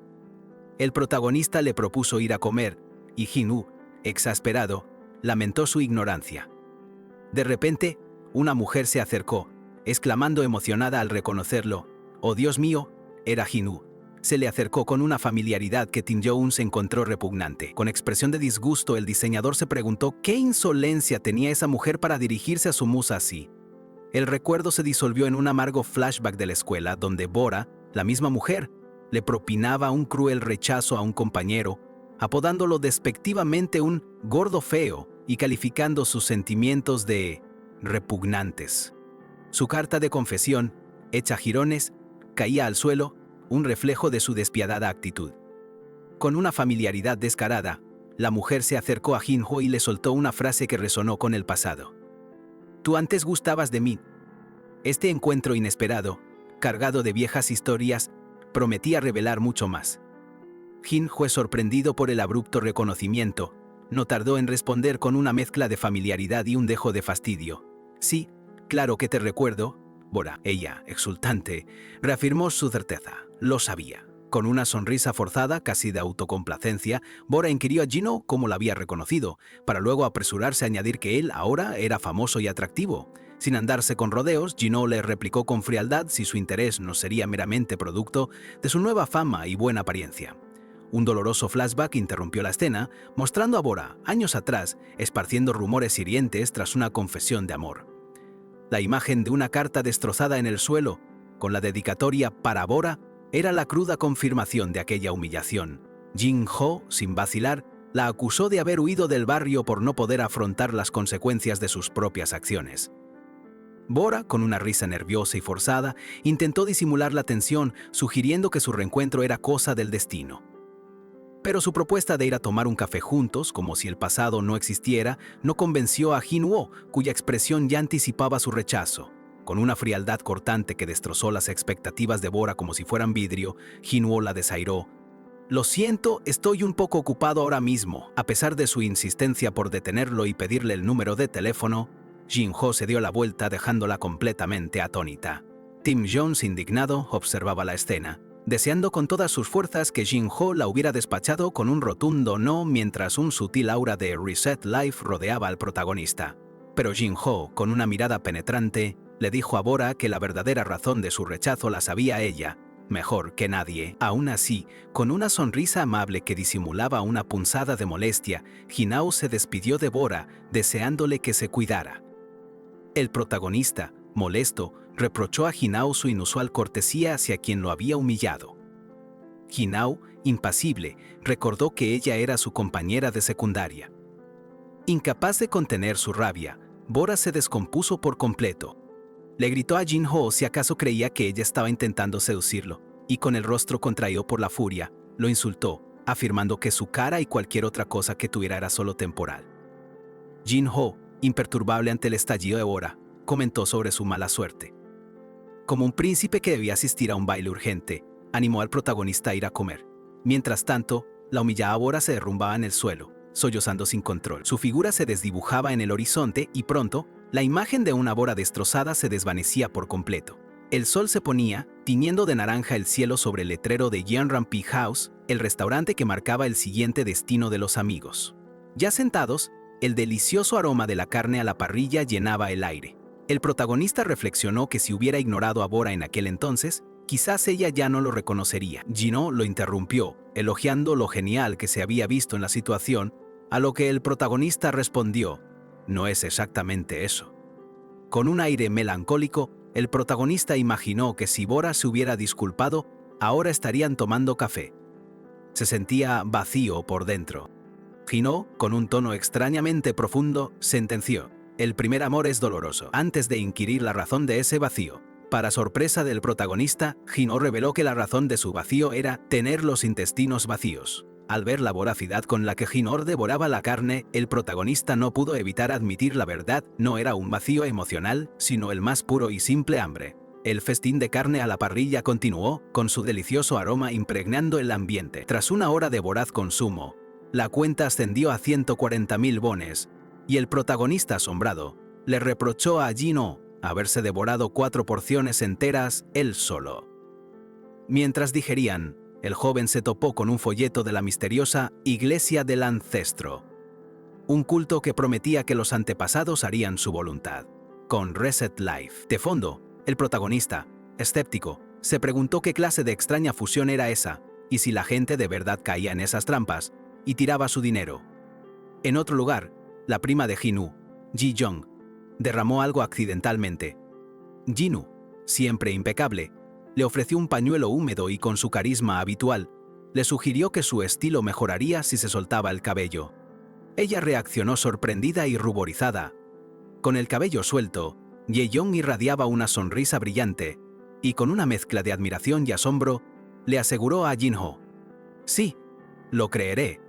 El protagonista le propuso ir a comer, y Jin-Woo, exasperado, lamentó su ignorancia. De repente, una mujer se acercó, exclamando emocionada al reconocerlo: «¡Oh Dios mío!». Era Jin-Woo. Se le acercó con una familiaridad que Tim Jones encontró repugnante. Con expresión de disgusto, el diseñador se preguntó qué insolencia tenía esa mujer para dirigirse a su musa así. El recuerdo se disolvió en un amargo flashback de la escuela, donde Bora, la misma mujer, le propinaba un cruel rechazo a un compañero, apodándolo despectivamente un gordo feo y calificando sus sentimientos de repugnantes. Su carta de confesión, hecha jirones, caía al suelo, un reflejo de su despiadada actitud. Con una familiaridad descarada, la mujer se acercó a Jin-Hoo y le soltó una frase que resonó con el pasado. «Tú antes gustabas de mí». Este encuentro inesperado, cargado de viejas historias, prometía revelar mucho más. Jin-Hoo, sorprendido por el abrupto reconocimiento, no tardó en responder con una mezcla de familiaridad y un dejo de fastidio. «Sí, claro que te recuerdo, Bora». Ella, exultante, reafirmó su certeza. Lo sabía. Con una sonrisa forzada, casi de autocomplacencia, Bora inquirió a Jin-Hoo cómo la había reconocido, para luego apresurarse a añadir que él ahora era famoso y atractivo. Sin andarse con rodeos, Jin-Hoo le replicó con frialdad si su interés no sería meramente producto de su nueva fama y buena apariencia. Un doloroso flashback interrumpió la escena, mostrando a Bora, años atrás, esparciendo rumores hirientes tras una confesión de amor. La imagen de una carta destrozada en el suelo, con la dedicatoria para Bora, era la cruda confirmación de aquella humillación. Jin-Hoo, sin vacilar, la acusó de haber huido del barrio por no poder afrontar las consecuencias de sus propias acciones. Bora, con una risa nerviosa y forzada, intentó disimular la tensión, sugiriendo que su reencuentro era cosa del destino. Pero su propuesta de ir a tomar un café juntos, como si el pasado no existiera, no convenció a Jin-Woo, cuya expresión ya anticipaba su rechazo. Con una frialdad cortante que destrozó las expectativas de Bora como si fueran vidrio, Jin-Woo la desairó. «Lo siento, estoy un poco ocupado ahora mismo». A pesar de su insistencia por detenerlo y pedirle el número de teléfono, Jin-Hoo se dio la vuelta dejándola completamente atónita. Tim Jones, indignado, observaba la escena, deseando con todas sus fuerzas que Jin-Hoo la hubiera despachado con un rotundo no, mientras un sutil aura de Reset Life rodeaba al protagonista. Pero Jin-Hoo, con una mirada penetrante, le dijo a Bora que la verdadera razón de su rechazo la sabía ella, mejor que nadie. Aún así, con una sonrisa amable que disimulaba una punzada de molestia, Jin-Hoo se despidió de Bora, deseándole que se cuidara. El protagonista, molesto, reprochó a Jin-Hoo su inusual cortesía hacia quien lo había humillado. Jin-Hoo, impasible, recordó que ella era su compañera de secundaria. Incapaz de contener su rabia, Bora se descompuso por completo. Le gritó a Jin-Hoo si acaso creía que ella estaba intentando seducirlo, y con el rostro contraído por la furia, lo insultó, afirmando que su cara y cualquier otra cosa que tuviera era solo temporal. Jin-Hoo, imperturbable ante el estallido de Bora, comentó sobre su mala suerte. Como un príncipe que debía asistir a un baile urgente, animó al protagonista a ir a comer. Mientras tanto, la humillada Bora se derrumbaba en el suelo, sollozando sin control. Su figura se desdibujaba en el horizonte y pronto, la imagen de una Bora destrozada se desvanecía por completo. El sol se ponía, tiñendo de naranja el cielo sobre el letrero de Yeonram Pig House, el restaurante que marcaba el siguiente destino de los amigos. Ya sentados, el delicioso aroma de la carne a la parrilla llenaba el aire. El protagonista reflexionó que si hubiera ignorado a Bora en aquel entonces, quizás ella ya no lo reconocería. Jin-Hoo lo interrumpió, elogiando lo genial que se había visto en la situación, a lo que el protagonista respondió: «No es exactamente eso». Con un aire melancólico, el protagonista imaginó que si Bora se hubiera disculpado, ahora estarían tomando café. Se sentía vacío por dentro. Hino, con un tono extrañamente profundo, sentenció: el primer amor es doloroso. Antes de inquirir la razón de ese vacío, para sorpresa del protagonista, Hino reveló que la razón de su vacío era tener los intestinos vacíos. Al ver la voracidad con la que Hinor devoraba la carne, el protagonista no pudo evitar admitir la verdad: no era un vacío emocional, sino el más puro y simple hambre. El festín de carne a la parrilla continuó, con su delicioso aroma impregnando el ambiente. Tras una hora de voraz consumo, la cuenta ascendió a 140.000 bones, y el protagonista, asombrado, le reprochó a Jin-ho haberse devorado 4 porciones enteras él solo. Mientras digerían, el joven se topó con un folleto de la misteriosa Iglesia del Ancestro, un culto que prometía que los antepasados harían su voluntad. Con Reset Life de fondo, el protagonista, escéptico, se preguntó qué clase de extraña fusión era esa, y si la gente de verdad caía en esas trampas y tiraba su dinero. En otro lugar, la prima de Jin-woo, Ji-young, derramó algo accidentalmente. Jin-woo, siempre impecable, le ofreció un pañuelo húmedo y, con su carisma habitual, le sugirió que su estilo mejoraría si se soltaba el cabello. Ella reaccionó sorprendida y ruborizada. Con el cabello suelto, Ye-young irradiaba una sonrisa brillante, y con una mezcla de admiración y asombro, le aseguró a Jin-ho: sí, lo creeré.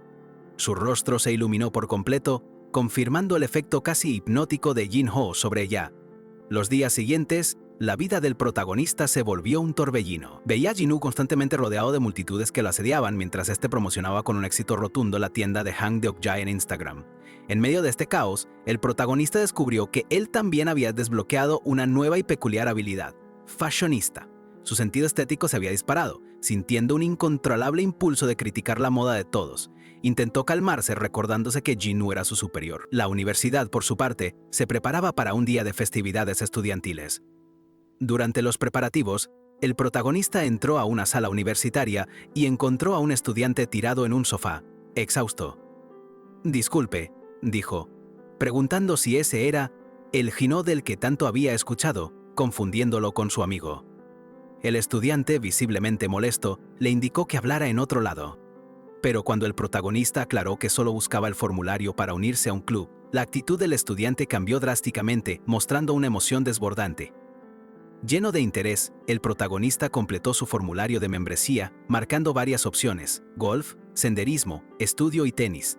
Su rostro se iluminó por completo, confirmando el efecto casi hipnótico de Jin-ho sobre ella. Los días siguientes, la vida del protagonista se volvió un torbellino. Veía a Jin-woo constantemente rodeado de multitudes que lo asediaban mientras este promocionaba con un éxito rotundo la tienda de Hang Deokja en Instagram. En medio de este caos, el protagonista descubrió que él también había desbloqueado una nueva y peculiar habilidad: fashionista. Su sentido estético se había disparado, sintiendo un incontrolable impulso de criticar la moda de todos. Intentó calmarse recordándose que Jin-woo era su superior. La universidad, por su parte, se preparaba para un día de festividades estudiantiles. Durante los preparativos, el protagonista entró a una sala universitaria y encontró a un estudiante tirado en un sofá, exhausto. «Disculpe», dijo, preguntando si ese era el Jin-ho del que tanto había escuchado, confundiéndolo con su amigo. El estudiante, visiblemente molesto, le indicó que hablara en otro lado. Pero cuando el protagonista aclaró que solo buscaba el formulario para unirse a un club, la actitud del estudiante cambió drásticamente, mostrando una emoción desbordante. Lleno de interés, el protagonista completó su formulario de membresía, marcando varias opciones: golf, senderismo, estudio y tenis.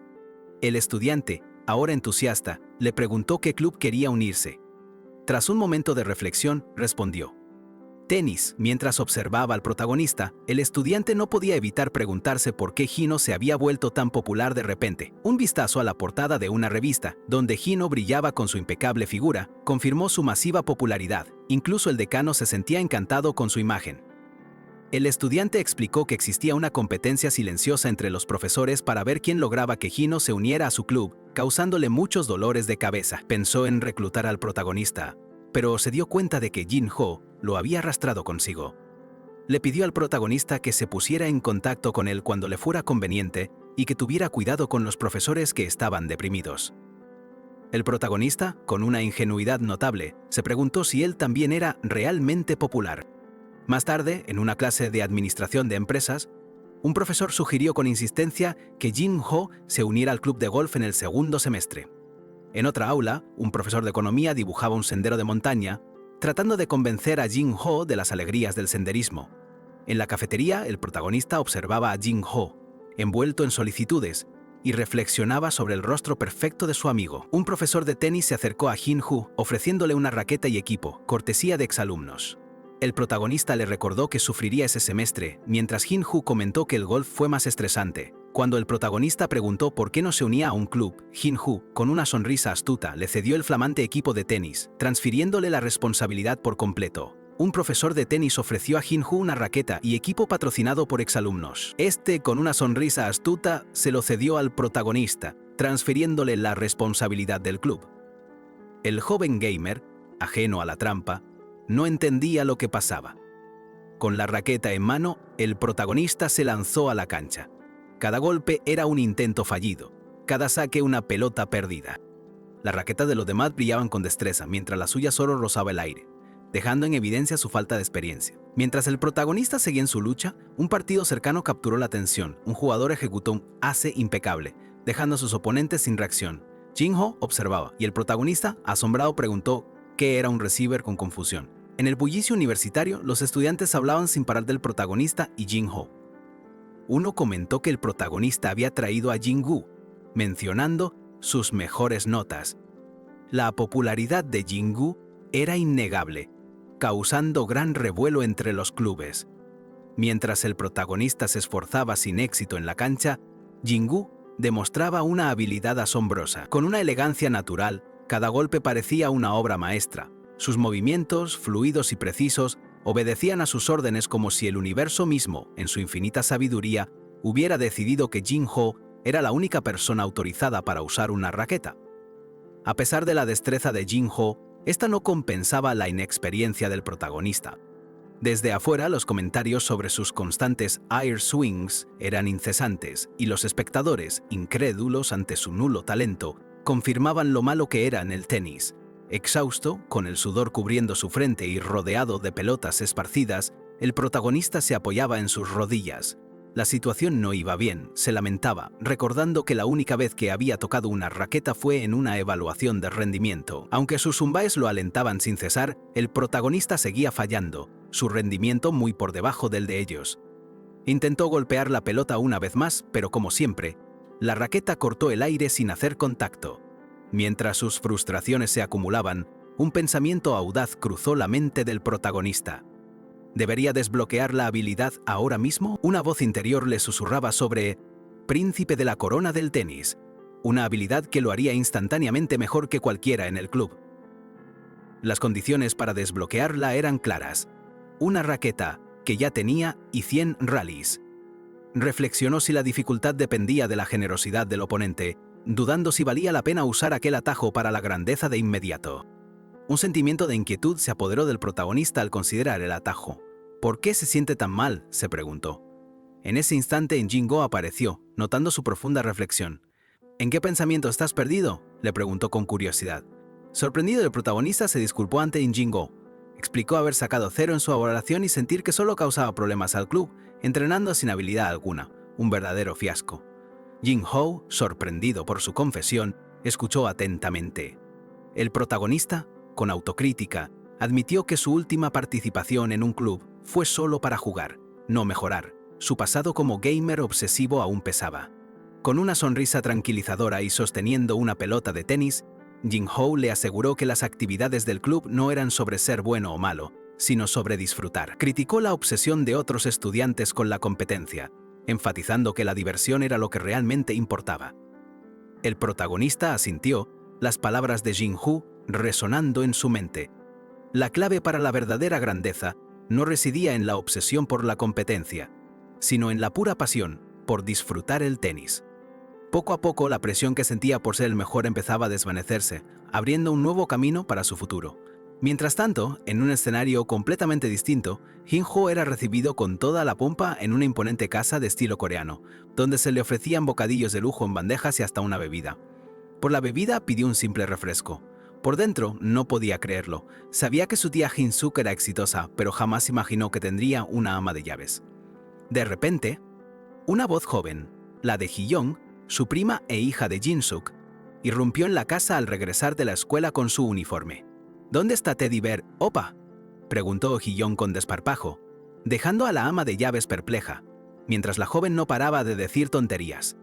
El estudiante, ahora entusiasta, le preguntó qué club quería unirse. Tras un momento de reflexión, respondió: tenis. Mientras observaba al protagonista, el estudiante no podía evitar preguntarse por qué Jin-ho se había vuelto tan popular de repente. Un vistazo a la portada de una revista, donde Jin-ho brillaba con su impecable figura, confirmó su masiva popularidad. Incluso el decano se sentía encantado con su imagen. El estudiante explicó que existía una competencia silenciosa entre los profesores para ver quién lograba que Jin-ho se uniera a su club, causándole muchos dolores de cabeza. Pensó en reclutar al protagonista, pero se dio cuenta de que Jin-ho lo había arrastrado consigo. Le pidió al protagonista que se pusiera en contacto con él cuando le fuera conveniente y que tuviera cuidado con los profesores que estaban deprimidos. El protagonista, con una ingenuidad notable, se preguntó si él también era realmente popular. Más tarde, en una clase de administración de empresas, un profesor sugirió con insistencia que Jin-ho se uniera al club de golf en el segundo semestre. En otra aula, un profesor de economía dibujaba un sendero de montaña, tratando de convencer a Jin-ho de las alegrías del senderismo. En la cafetería, el protagonista observaba a Jin-ho, envuelto en solicitudes, y reflexionaba sobre el rostro perfecto de su amigo. Un profesor de tenis se acercó a Jin-ho, ofreciéndole una raqueta y equipo, cortesía de exalumnos. El protagonista le recordó que sufriría ese semestre, mientras Jin-ho comentó que el golf fue más estresante. Cuando el protagonista preguntó por qué no se unía a un club, Jin-ho, con una sonrisa astuta, le cedió el flamante equipo de tenis, transfiriéndole la responsabilidad por completo. Un profesor de tenis ofreció a Jin-ho una raqueta y equipo patrocinado por exalumnos. Este, con una sonrisa astuta, se lo cedió al protagonista, transfiriéndole la responsabilidad del club. El joven gamer, ajeno a la trampa, no entendía lo que pasaba. Con la raqueta en mano, el protagonista se lanzó a la cancha. Cada golpe era un intento fallido, cada saque una pelota perdida. Las raquetas de los demás brillaban con destreza, mientras la suya solo rozaba el aire, dejando en evidencia su falta de experiencia. Mientras el protagonista seguía en su lucha, un partido cercano capturó la atención. Un jugador ejecutó un ace impecable, dejando a sus oponentes sin reacción. Jin-ho observaba, y el protagonista, asombrado, preguntó qué era un receiver con confusión. En el bullicio universitario, los estudiantes hablaban sin parar del protagonista y Jin-ho. Uno comentó que el protagonista había traído a Jin-gu, mencionando sus mejores notas. La popularidad de Jin-gu era innegable, causando gran revuelo entre los clubes. Mientras el protagonista se esforzaba sin éxito en la cancha, Jin-gu demostraba una habilidad asombrosa. Con una elegancia natural, cada golpe parecía una obra maestra. Sus movimientos, fluidos y precisos, obedecían a sus órdenes como si el universo mismo, en su infinita sabiduría, hubiera decidido que Jin-ho era la única persona autorizada para usar una raqueta. A pesar de la destreza de Jin-ho, esta no compensaba la inexperiencia del protagonista. Desde afuera, los comentarios sobre sus constantes air swings eran incesantes, y los espectadores, incrédulos ante su nulo talento, confirmaban lo malo que era en el tenis. Exhausto, con el sudor cubriendo su frente y rodeado de pelotas esparcidas, el protagonista se apoyaba en sus rodillas. La situación no iba bien, se lamentaba, recordando que la única vez que había tocado una raqueta fue en una evaluación de rendimiento. Aunque sus zumbáes lo alentaban sin cesar, el protagonista seguía fallando, su rendimiento muy por debajo del de ellos. Intentó golpear la pelota una vez más, pero como siempre, la raqueta cortó el aire sin hacer contacto. Mientras sus frustraciones se acumulaban, un pensamiento audaz cruzó la mente del protagonista. ¿Debería desbloquear la habilidad ahora mismo? Una voz interior le susurraba sobre Príncipe de la Corona del Tenis, una habilidad que lo haría instantáneamente mejor que cualquiera en el club. Las condiciones para desbloquearla eran claras. Una raqueta, que ya tenía, y 100 rallies. Reflexionó si la dificultad dependía de la generosidad del oponente, dudando si valía la pena usar aquel atajo para la grandeza de inmediato. Un sentimiento de inquietud se apoderó del protagonista al considerar el atajo. ¿Por qué se siente tan mal?, se preguntó. En ese instante Jin-ho apareció, notando su profunda reflexión. ¿En qué pensamiento estás perdido?, le preguntó con curiosidad. Sorprendido, el protagonista se disculpó ante Jin-ho. Explicó haber sacado 0 en su evaluación y sentir que solo causaba problemas al club, entrenando sin habilidad alguna, un verdadero fiasco. Jin-ho, sorprendido por su confesión, escuchó atentamente. El protagonista, con autocrítica, admitió que su última participación en un club fue solo para jugar, no mejorar. Su pasado como gamer obsesivo aún pesaba. Con una sonrisa tranquilizadora y sosteniendo una pelota de tenis, Jin-ho le aseguró que las actividades del club no eran sobre ser bueno o malo, sino sobre disfrutar. Criticó la obsesión de otros estudiantes con la competencia, enfatizando que la diversión era lo que realmente importaba. El protagonista asintió, las palabras de Jin-ho resonando en su mente. La clave para la verdadera grandeza no residía en la obsesión por la competencia, sino en la pura pasión por disfrutar el tenis. Poco a poco, la presión que sentía por ser el mejor empezaba a desvanecerse, abriendo un nuevo camino para su futuro. Mientras tanto, en un escenario completamente distinto, Jin-ho era recibido con toda la pompa en una imponente casa de estilo coreano, donde se le ofrecían bocadillos de lujo en bandejas y hasta una bebida. Por la bebida pidió un simple refresco. Por dentro no podía creerlo. Sabía que su tía Jin-suk era exitosa, pero jamás imaginó que tendría una ama de llaves. De repente, una voz joven, la de Ji-young, su prima e hija de Jin-suk, irrumpió en la casa al regresar de la escuela con su uniforme. ¿Dónde está Teddy Bear, opa?, preguntó Ji-young con desparpajo, dejando a la ama de llaves perpleja, mientras la joven no paraba de decir tonterías.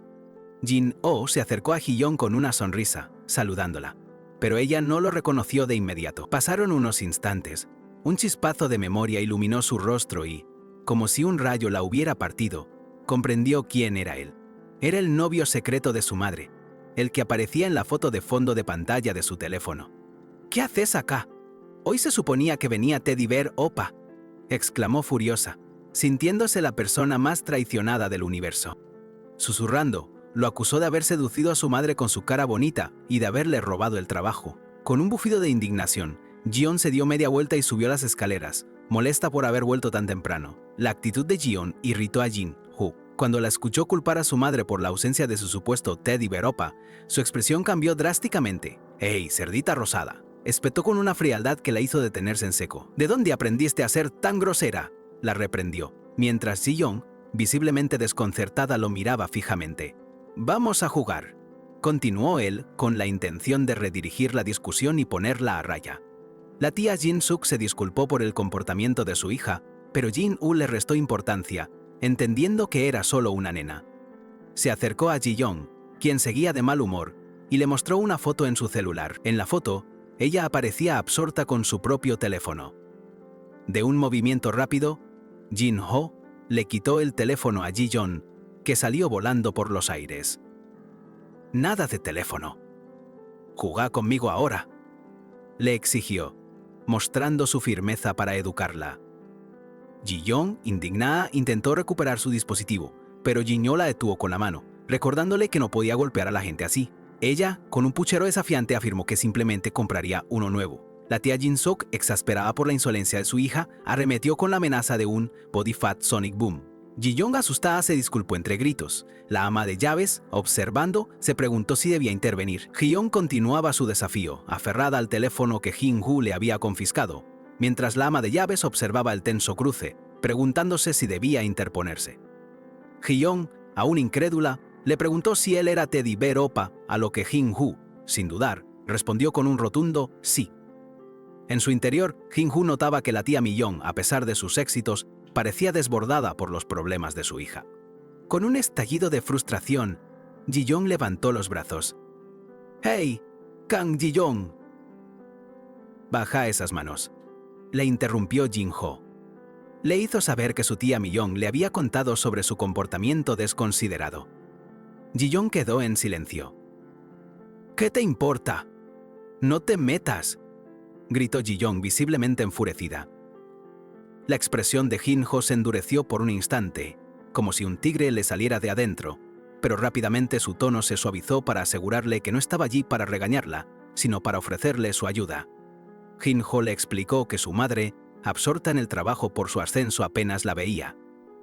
Jin-ho se acercó a Ji-young con una sonrisa, saludándola, pero ella no lo reconoció de inmediato. Pasaron unos instantes. Un chispazo de memoria iluminó su rostro y, como si un rayo la hubiera partido, comprendió quién era él. Era el novio secreto de su madre, el que aparecía en la foto de fondo de pantalla de su teléfono. ¿Qué haces acá? Hoy se suponía que venía Teddy Bear, opa, exclamó furiosa, sintiéndose la persona más traicionada del universo. Susurrando, lo acusó de haber seducido a su madre con su cara bonita y de haberle robado el trabajo. Con un bufido de indignación, Ji-young se dio media vuelta y subió las escaleras, molesta por haber vuelto tan temprano. La actitud de Ji-young irritó a Jin-ho. Cuando la escuchó culpar a su madre por la ausencia de su supuesto Teddy Bear opa, su expresión cambió drásticamente. «¡Hey, cerdita rosada!», espetó con una frialdad que la hizo detenerse en seco. «¿De dónde aprendiste a ser tan grosera?», la reprendió, mientras Ji-young, visiblemente desconcertada, lo miraba fijamente. Vamos a jugar, continuó él con la intención de redirigir la discusión y ponerla a raya. La tía Jin-suk se disculpó por el comportamiento de su hija, pero Jin-woo le restó importancia, entendiendo que era solo una nena. Se acercó a Ji-young, quien seguía de mal humor, y le mostró una foto en su celular. En la foto, ella aparecía absorta con su propio teléfono. De un movimiento rápido, Jin-ho le quitó el teléfono a Ji-young, que salió volando por los aires. Nada de teléfono. Jugá conmigo ahora, le exigió, mostrando su firmeza para educarla. Ji-young, indignada, intentó recuperar su dispositivo, pero Jin-ho la detuvo con la mano, recordándole que no podía golpear a la gente así. Ella, con un puchero desafiante, afirmó que simplemente compraría uno nuevo. La tía Jin-suk, exasperada por la insolencia de su hija, arremetió con la amenaza de un Body Fat Sonic Boom. Ji-young, asustada, se disculpó entre gritos. La ama de llaves, observando, se preguntó si debía intervenir. Ji-young continuaba su desafío, aferrada al teléfono que Jin-woo le había confiscado, mientras la ama de llaves observaba el tenso cruce, preguntándose si debía interponerse. Ji-young, aún incrédula, le preguntó si él era Teddy Bear Oppa, a lo que Jin-woo, sin dudar, respondió con un rotundo sí. En su interior, Jin-woo notaba que la tía Mi-young, a pesar de sus éxitos, parecía desbordada por los problemas de su hija. Con un estallido de frustración, Ji-young levantó los brazos. «¡Hey, Kang Ji-young! Baja esas manos», le interrumpió Jin-ho. Le hizo saber que su tía Mi-young le había contado sobre su comportamiento desconsiderado. Ji-young quedó en silencio. «¿Qué te importa? No te metas», gritó Ji-young visiblemente enfurecida. La expresión de Jin-ho se endureció por un instante, como si un tigre le saliera de adentro, pero rápidamente su tono se suavizó para asegurarle que no estaba allí para regañarla, sino para ofrecerle su ayuda. Jin-ho le explicó que su madre, absorta en el trabajo por su ascenso, apenas la veía.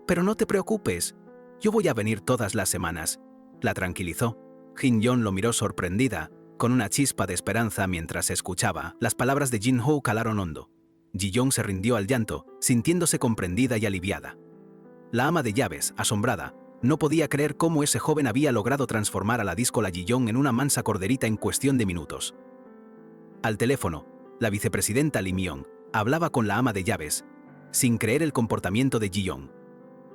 «Pero no te preocupes, yo voy a venir todas las semanas», la tranquilizó. Jin-young lo miró sorprendida, con una chispa de esperanza mientras escuchaba. Las palabras de Jin-ho calaron hondo. Ji-young se rindió al llanto, sintiéndose comprendida y aliviada. La ama de llaves, asombrada, no podía creer cómo ese joven había logrado transformar a la díscola Ji-young en una mansa corderita en cuestión de minutos. Al teléfono, la vicepresidenta Lee Mi-young hablaba con la ama de llaves, sin creer el comportamiento de Ji-young.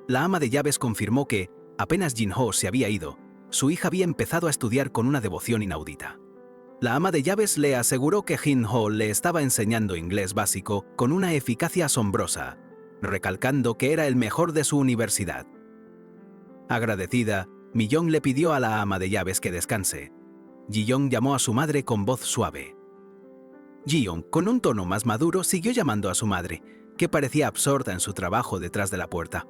La ama de llaves confirmó que, apenas Jin-ho se había ido, su hija había empezado a estudiar con una devoción inaudita. La ama de llaves le aseguró que Jin-ho le estaba enseñando inglés básico con una eficacia asombrosa, recalcando que era el mejor de su universidad. Agradecida, Mi-young le pidió a la ama de llaves que descanse. Ji-young llamó a su madre con voz suave. Ji-young, con un tono más maduro, siguió llamando a su madre, que parecía absorta en su trabajo detrás de la puerta.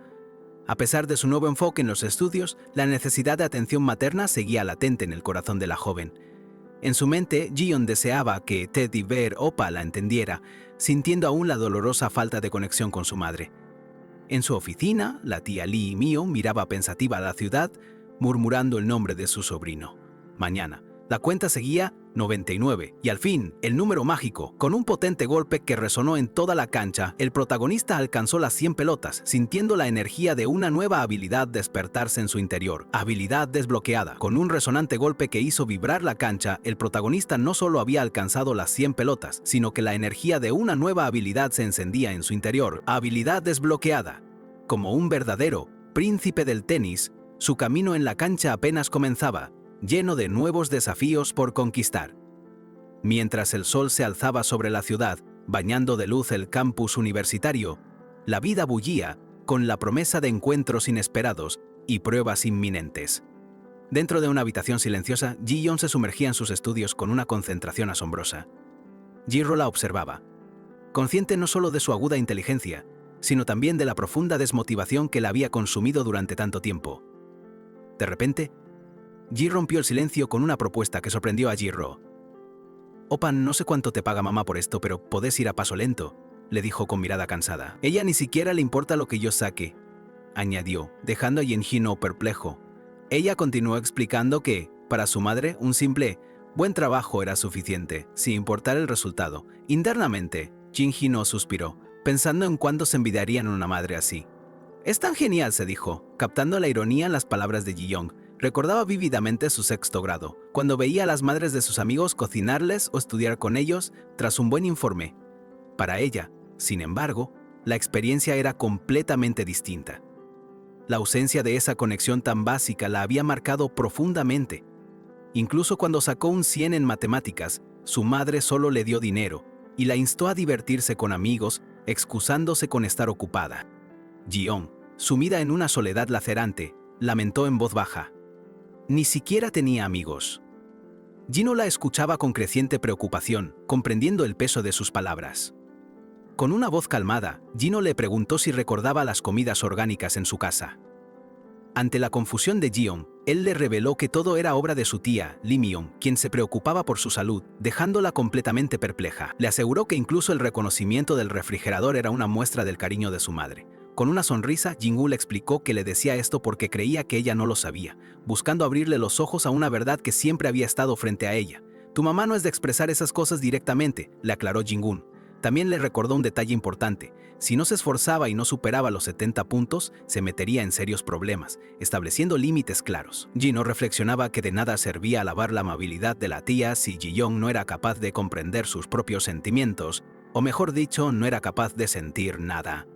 A pesar de su nuevo enfoque en los estudios, la necesidad de atención materna seguía latente en el corazón de la joven. En su mente, Ji-young deseaba que Teddy Bear Oppa la entendiera, sintiendo aún la dolorosa falta de conexión con su madre. En su oficina, la tía Lee Mi-young miraba pensativa a la ciudad, murmurando el nombre de su sobrino. Mañana, la cuenta seguía 99, y al fin, el número mágico, con un potente golpe que resonó en toda la cancha, el protagonista alcanzó las 100 pelotas, sintiendo la energía de una nueva habilidad despertarse en su interior. Habilidad desbloqueada. Con un resonante golpe que hizo vibrar la cancha, el protagonista no solo había alcanzado las 100 pelotas, sino que la energía de una nueva habilidad se encendía en su interior. Habilidad desbloqueada. Como un verdadero príncipe del tenis, su camino en la cancha apenas comenzaba, lleno de nuevos desafíos por conquistar. Mientras el sol se alzaba sobre la ciudad, bañando de luz el campus universitario, la vida bullía con la promesa de encuentros inesperados y pruebas inminentes. Dentro de una habitación silenciosa, Ji-young se sumergía en sus estudios con una concentración asombrosa. Ji-ro la observaba, consciente no solo de su aguda inteligencia, sino también de la profunda desmotivación que la había consumido durante tanto tiempo. De repente, Ji rompió el silencio con una propuesta que sorprendió a Ji-ro. «Oppa, no sé cuánto te paga mamá por esto, pero podés ir a paso lento», le dijo con mirada cansada. «Ella ni siquiera le importa lo que yo saque», añadió, dejando a Jin-ho perplejo. Ella continuó explicando que, para su madre, un simple buen trabajo era suficiente, sin importar el resultado. Internamente, Jin-ho suspiró, pensando en cuándo se envidiarían una madre así. «Es tan genial», se dijo, captando la ironía en las palabras de Ji-young. Recordaba vívidamente su sexto grado, cuando veía a las madres de sus amigos cocinarles o estudiar con ellos tras un buen informe. Para ella, sin embargo, la experiencia era completamente distinta. La ausencia de esa conexión tan básica la había marcado profundamente. Incluso cuando sacó un 100 en matemáticas, su madre solo le dio dinero y la instó a divertirse con amigos, excusándose con estar ocupada. Ji-young, sumida en una soledad lacerante, lamentó en voz baja. Ni siquiera tenía amigos. Jino la escuchaba con creciente preocupación, comprendiendo el peso de sus palabras. Con una voz calmada, Jino le preguntó si recordaba las comidas orgánicas en su casa. Ante la confusión de Ji-young, él le reveló que todo era obra de su tía, Lee Mi-young, quien se preocupaba por su salud, dejándola completamente perpleja. Le aseguró que incluso el reconocimiento del refrigerador era una muestra del cariño de su madre. Con una sonrisa, Jin-woo le explicó que le decía esto porque creía que ella no lo sabía, buscando abrirle los ojos a una verdad que siempre había estado frente a ella. Tu mamá no es de expresar esas cosas directamente, le aclaró Jin-woo. También le recordó un detalle importante. Si no se esforzaba y no superaba los 70 puntos, se metería en serios problemas, estableciendo límites claros. Jino reflexionaba que de nada servía alabar la amabilidad de la tía si Ji-young no era capaz de comprender sus propios sentimientos, o mejor dicho, no era capaz de sentir nada.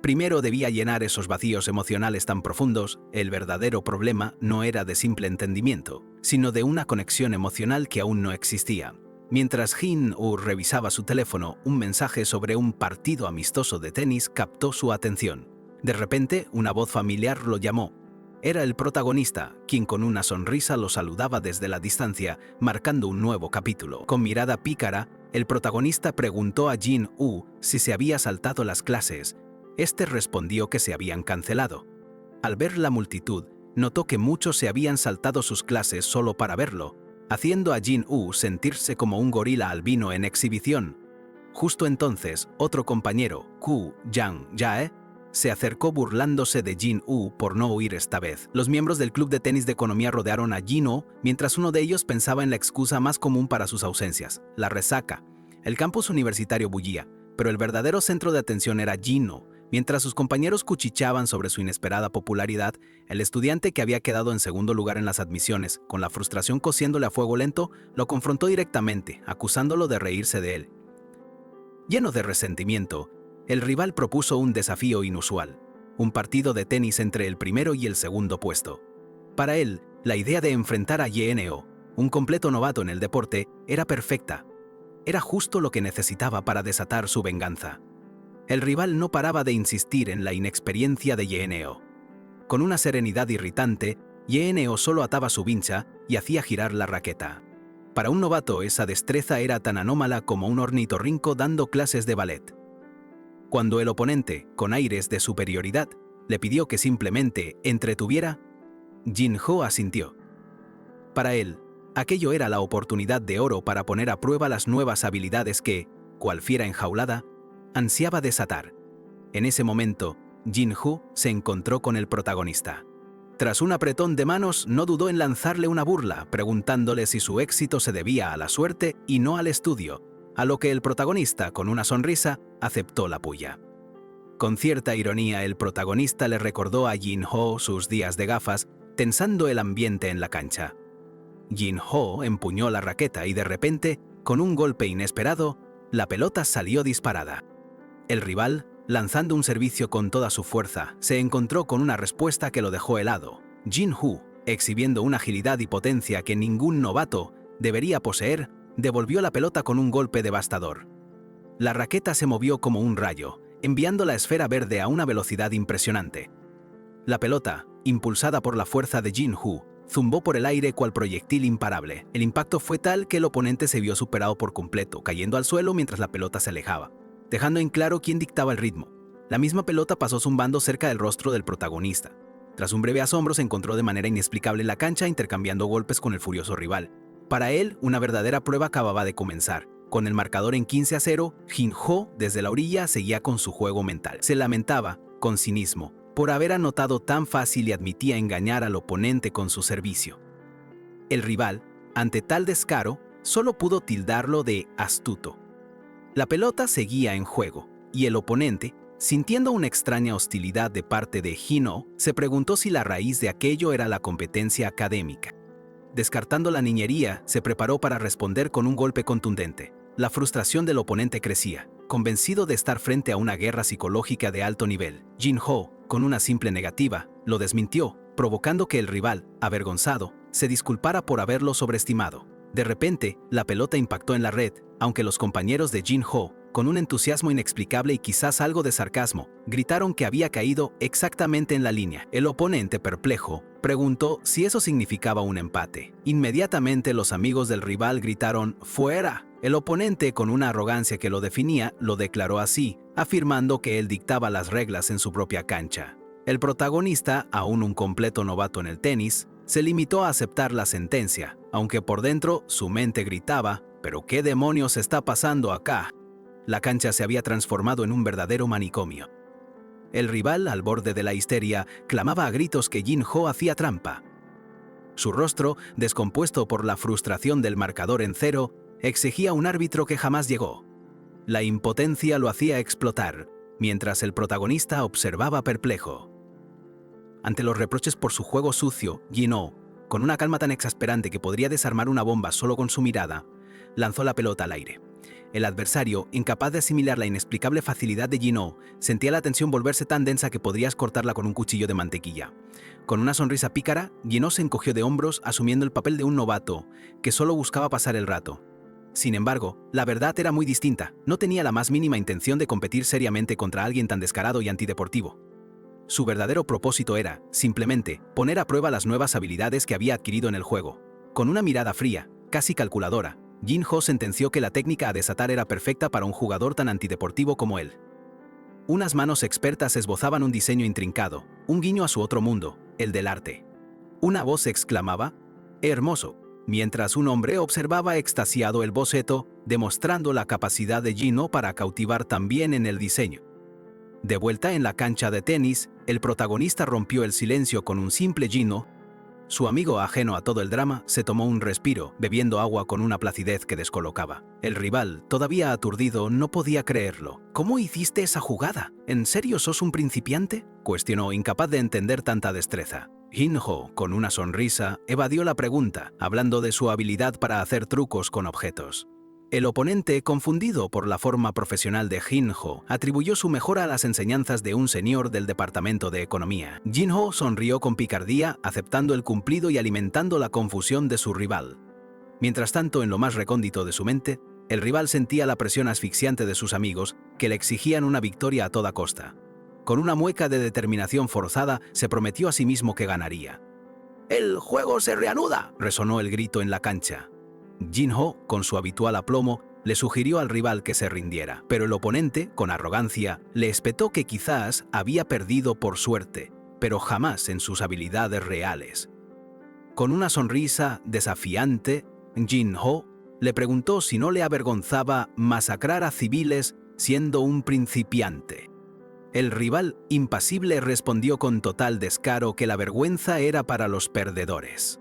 Primero debía llenar esos vacíos emocionales tan profundos. El verdadero problema no era de simple entendimiento, sino de una conexión emocional que aún no existía. Mientras Jin-woo revisaba su teléfono, un mensaje sobre un partido amistoso de tenis captó su atención. De repente, una voz familiar lo llamó. Era el protagonista, quien con una sonrisa lo saludaba desde la distancia, marcando un nuevo capítulo. Con mirada pícara, el protagonista preguntó a Jin-woo si se había saltado las clases. Este respondió que se habían cancelado. Al ver la multitud, notó que muchos se habían saltado sus clases solo para verlo, haciendo a Jin-woo sentirse como un gorila albino en exhibición. Justo entonces, otro compañero, Koo Jang-jae, se acercó burlándose de Jin-woo por no huir esta vez. Los miembros del club de tenis de economía rodearon a Jin-woo, mientras uno de ellos pensaba en la excusa más común para sus ausencias, la resaca. El campus universitario bullía, pero el verdadero centro de atención era Jin-woo. Mientras sus compañeros cuchicheaban sobre su inesperada popularidad, el estudiante que había quedado en segundo lugar en las admisiones, con la frustración cociéndole a fuego lento, lo confrontó directamente, acusándolo de reírse de él. Lleno de resentimiento, el rival propuso un desafío inusual, un partido de tenis entre el primero y el segundo puesto. Para él, la idea de enfrentar a Jin-woo, un completo novato en el deporte, era perfecta. Era justo lo que necesitaba para desatar su venganza. El rival no paraba de insistir en la inexperiencia de Jin-woo. Con una serenidad irritante, Jin-woo solo ataba su vincha y hacía girar la raqueta. Para un novato, esa destreza era tan anómala como un ornitorrinco dando clases de ballet. Cuando el oponente, con aires de superioridad, le pidió que simplemente entretuviera, Jin-woo asintió. Para él, aquello era la oportunidad de oro para poner a prueba las nuevas habilidades que, cual fiera enjaulada, ansiaba desatar. En ese momento, Jin-woo se encontró con el protagonista. Tras un apretón de manos, no dudó en lanzarle una burla, preguntándole si su éxito se debía a la suerte y no al estudio, a lo que el protagonista, con una sonrisa, aceptó la puya. Con cierta ironía, el protagonista le recordó a Jin-woo sus días de gafas, tensando el ambiente en la cancha. Jin-woo empuñó la raqueta y de repente, con un golpe inesperado, la pelota salió disparada. El rival, lanzando un servicio con toda su fuerza, se encontró con una respuesta que lo dejó helado. Jin-woo, exhibiendo una agilidad y potencia que ningún novato debería poseer, devolvió la pelota con un golpe devastador. La raqueta se movió como un rayo, enviando la esfera verde a una velocidad impresionante. La pelota, impulsada por la fuerza de Jin-woo, zumbó por el aire cual proyectil imparable. El impacto fue tal que el oponente se vio superado por completo, cayendo al suelo mientras la pelota se alejaba, dejando en claro quién dictaba el ritmo. La misma pelota pasó zumbando cerca del rostro del protagonista. Tras un breve asombro, se encontró de manera inexplicable en la cancha, intercambiando golpes con el furioso rival. Para él, una verdadera prueba acababa de comenzar. Con el marcador en 15-0, Jin-woo, desde la orilla, seguía con su juego mental. Se lamentaba, con cinismo, por haber anotado tan fácil y admitía engañar al oponente con su servicio. El rival, ante tal descaro, solo pudo tildarlo de astuto. La pelota seguía en juego, y el oponente, Sintiendo una extraña hostilidad de parte de Jin-ho, se preguntó si la raíz de aquello era la competencia académica. Descartando la niñería, se preparó para responder con un golpe contundente. La frustración del oponente crecía. Convencido de estar frente a una guerra psicológica de alto nivel, Jin-ho, con una simple negativa, lo desmintió, provocando que el rival, avergonzado, se disculpara por haberlo sobreestimado. De repente, la pelota impactó en la red, aunque los compañeros de Jin-ho, con un entusiasmo inexplicable y quizás algo de sarcasmo, gritaron que había caído exactamente en la línea. El oponente, perplejo, preguntó si eso significaba un empate. Inmediatamente los amigos del rival gritaron ¡fuera! El oponente, con una arrogancia que lo definía, lo declaró así, afirmando que él dictaba las reglas en su propia cancha. El protagonista, aún un completo novato en el tenis, se limitó a aceptar la sentencia, aunque por dentro su mente gritaba ¿pero qué demonios está pasando acá? La cancha se había transformado en un verdadero manicomio. El rival, al borde de la histeria, clamaba a gritos que Jin-ho hacía trampa. Su rostro, descompuesto por la frustración del marcador en cero, exigía un árbitro que jamás llegó. La impotencia lo hacía explotar, mientras el protagonista observaba perplejo. Ante los reproches por su juego sucio, Jin-ho, con una calma tan exasperante que podría desarmar una bomba solo con su mirada, lanzó la pelota al aire. El adversario, incapaz de asimilar la inexplicable facilidad de Jin-ho, sentía la tensión volverse tan densa que podrías cortarla con un cuchillo de mantequilla. Con una sonrisa pícara, Jin-ho se encogió de hombros asumiendo el papel de un novato que solo buscaba pasar el rato. Sin embargo, la verdad era muy distinta. No tenía la más mínima intención de competir seriamente contra alguien tan descarado y antideportivo. Su verdadero propósito era, simplemente, poner a prueba las nuevas habilidades que había adquirido en el juego. Con una mirada fría, casi calculadora, Jin-ho sentenció que la técnica a desatar era perfecta para un jugador tan antideportivo como él. Unas manos expertas esbozaban un diseño intrincado, un guiño a su otro mundo, el del arte. Una voz exclamaba, «¡Hermoso!», mientras un hombre observaba extasiado el boceto, demostrando la capacidad de Jin-ho para cautivar también en el diseño. De vuelta en la cancha de tenis, el protagonista rompió el silencio con un simple Jin-ho. Su amigo, ajeno a todo el drama, se tomó un respiro, bebiendo agua con una placidez que descolocaba. El rival, todavía aturdido, no podía creerlo. ¿Cómo hiciste esa jugada? ¿En serio sos un principiante?, cuestionó, incapaz de entender tanta destreza. Jin-ho, con una sonrisa, evadió la pregunta, hablando de su habilidad para hacer trucos con objetos. El oponente, confundido por la forma profesional de Jin-ho, atribuyó su mejora a las enseñanzas de un señor del departamento de economía. Jin-ho sonrió con picardía, aceptando el cumplido y alimentando la confusión de su rival. Mientras tanto, en lo más recóndito de su mente, el rival sentía la presión asfixiante de sus amigos, que le exigían una victoria a toda costa. Con una mueca de determinación forzada, se prometió a sí mismo que ganaría. «¡El juego se reanuda!», resonó el grito en la cancha. Jin-ho, con su habitual aplomo, le sugirió al rival que se rindiera, pero el oponente, con arrogancia, le espetó que quizás había perdido por suerte, pero jamás en sus habilidades reales. Con una sonrisa desafiante, Jin-ho le preguntó si no le avergonzaba masacrar a civiles siendo un principiante. El rival, impasible, respondió con total descaro que la vergüenza era para los perdedores.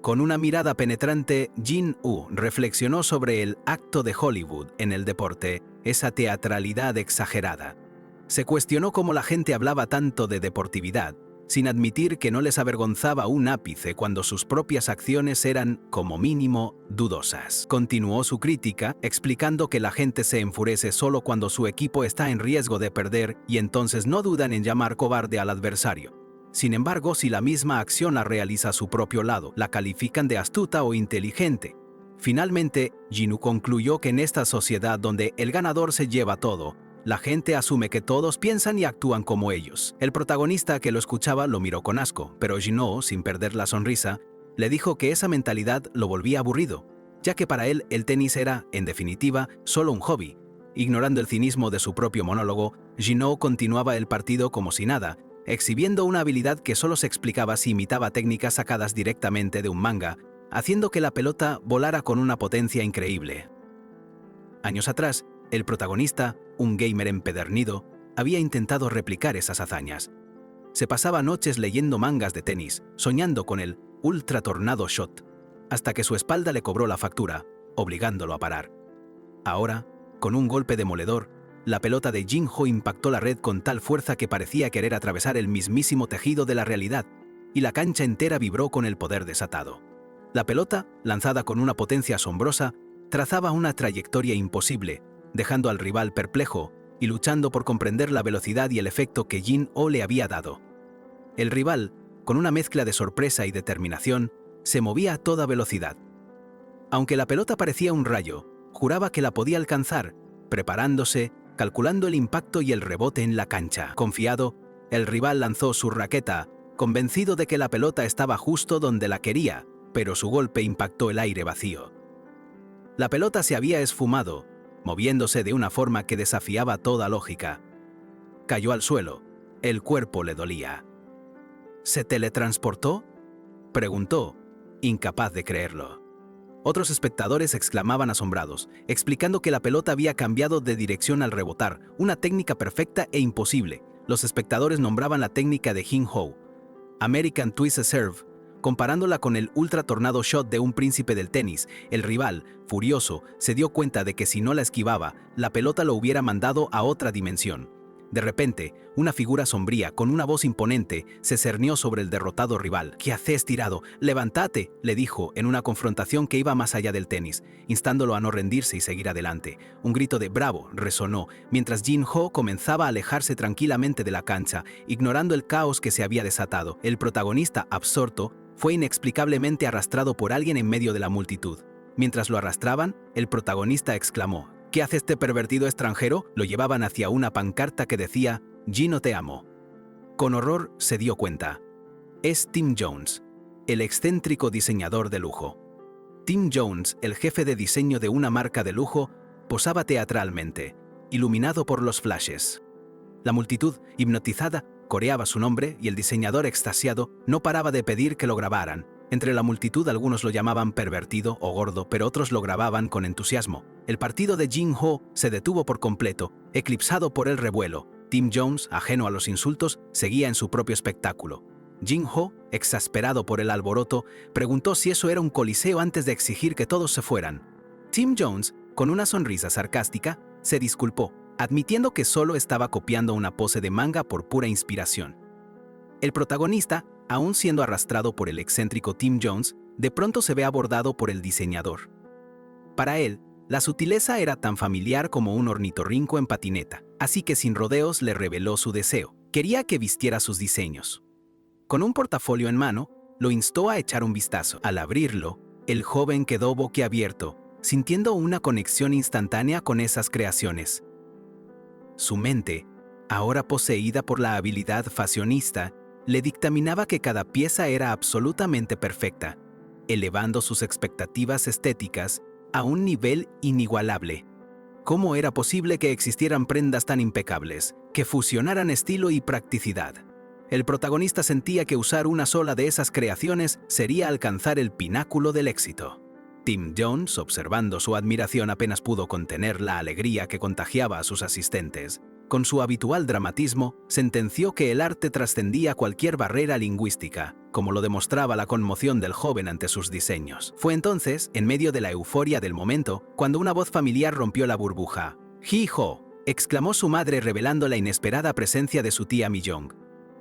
Con una mirada penetrante, Jin-ho reflexionó sobre el acto de Hollywood en el deporte, esa teatralidad exagerada. Se cuestionó cómo la gente hablaba tanto de deportividad, sin admitir que no les avergonzaba un ápice cuando sus propias acciones eran, como mínimo, dudosas. Continuó su crítica, explicando que la gente se enfurece solo cuando su equipo está en riesgo de perder y entonces no dudan en llamar cobarde al adversario. Sin embargo, si la misma acción la realiza a su propio lado, la califican de astuta o inteligente. Finalmente, Jin-ho concluyó que en esta sociedad donde el ganador se lleva todo, la gente asume que todos piensan y actúan como ellos. El protagonista, que lo escuchaba, lo miró con asco, pero Jin-ho, sin perder la sonrisa, le dijo que esa mentalidad lo volvía aburrido, ya que para él el tenis era, en definitiva, solo un hobby. Ignorando el cinismo de su propio monólogo, Jin-ho continuaba el partido como si nada, exhibiendo una habilidad que solo se explicaba si imitaba técnicas sacadas directamente de un manga, haciendo que la pelota volara con una potencia increíble. Años atrás, el protagonista, un gamer empedernido, había intentado replicar esas hazañas. Se pasaba noches leyendo mangas de tenis, soñando con el Ultra Tornado Shot, hasta que su espalda le cobró la factura, obligándolo a parar. Ahora, con un golpe demoledor, la pelota de Jin Ho impactó la red con tal fuerza que parecía querer atravesar el mismísimo tejido de la realidad, y la cancha entera vibró con el poder desatado. La pelota, lanzada con una potencia asombrosa, trazaba una trayectoria imposible, dejando al rival perplejo y luchando por comprender la velocidad y el efecto que Jin Ho le había dado. El rival, con una mezcla de sorpresa y determinación, se movía a toda velocidad. Aunque la pelota parecía un rayo, juraba que la podía alcanzar, preparándose, calculando el impacto y el rebote en la cancha. Confiado, el rival lanzó su raqueta, convencido de que la pelota estaba justo donde la quería, pero su golpe impactó el aire vacío. La pelota se había esfumado, moviéndose de una forma que desafiaba toda lógica. Cayó al suelo. El cuerpo le dolía. ¿Se teletransportó?, preguntó, incapaz de creerlo. Otros espectadores exclamaban asombrados, explicando que la pelota había cambiado de dirección al rebotar, una técnica perfecta e imposible. Los espectadores nombraban la técnica de Jin Ho, American Twist Serve, comparándola con el Ultra Tornado Shot de un príncipe del tenis. El rival, furioso, se dio cuenta de que si no la esquivaba, la pelota lo hubiera mandado a otra dimensión. De repente, una figura sombría, con una voz imponente, se cernió sobre el derrotado rival. «¿Qué haces tirado? ¡Levántate!», le dijo, en una confrontación que iba más allá del tenis, instándolo a no rendirse y seguir adelante. Un grito de «¡Bravo!» resonó, mientras Jin Ho comenzaba a alejarse tranquilamente de la cancha, ignorando el caos que se había desatado. El protagonista, absorto, fue inexplicablemente arrastrado por alguien en medio de la multitud. Mientras lo arrastraban, el protagonista exclamó: «¿Qué hace este pervertido extranjero?». Lo llevaban hacia una pancarta que decía: «Gino, te amo». Con horror se dio cuenta. Es Tim Jones, el excéntrico diseñador de lujo. Tim Jones, el jefe de diseño de una marca de lujo, posaba teatralmente, iluminado por los flashes. La multitud, hipnotizada, coreaba su nombre y el diseñador, extasiado, no paraba de pedir que lo grabaran. Entre la multitud algunos lo llamaban pervertido o gordo, pero otros lo grababan con entusiasmo. El partido de Jin Ho se detuvo por completo, eclipsado por el revuelo. Tim Jones, ajeno a los insultos, seguía en su propio espectáculo. Jin Ho, exasperado por el alboroto, preguntó si eso era un coliseo antes de exigir que todos se fueran. Tim Jones, con una sonrisa sarcástica, se disculpó, admitiendo que solo estaba copiando una pose de manga por pura inspiración. El protagonista, aún siendo arrastrado por el excéntrico Tim Jones, de pronto se ve abordado por el diseñador. Para él, la sutileza era tan familiar como un ornitorrinco en patineta, así que sin rodeos le reveló su deseo. Quería que vistiera sus diseños. Con un portafolio en mano, lo instó a echar un vistazo. Al abrirlo, el joven quedó boquiabierto, sintiendo una conexión instantánea con esas creaciones. Su mente, ahora poseída por la habilidad fashionista, le dictaminaba que cada pieza era absolutamente perfecta, elevando sus expectativas estéticas a un nivel inigualable. ¿Cómo era posible que existieran prendas tan impecables, que fusionaran estilo y practicidad? El protagonista sentía que usar una sola de esas creaciones sería alcanzar el pináculo del éxito. Tim Jones, observando su admiración, apenas pudo contener la alegría que contagiaba a sus asistentes. Con su habitual dramatismo, sentenció que el arte trascendía cualquier barrera lingüística, como lo demostraba la conmoción del joven ante sus diseños. Fue entonces, en medio de la euforia del momento, cuando una voz familiar rompió la burbuja. «¡Ji-ho!», exclamó su madre, revelando la inesperada presencia de su tía Mi-young.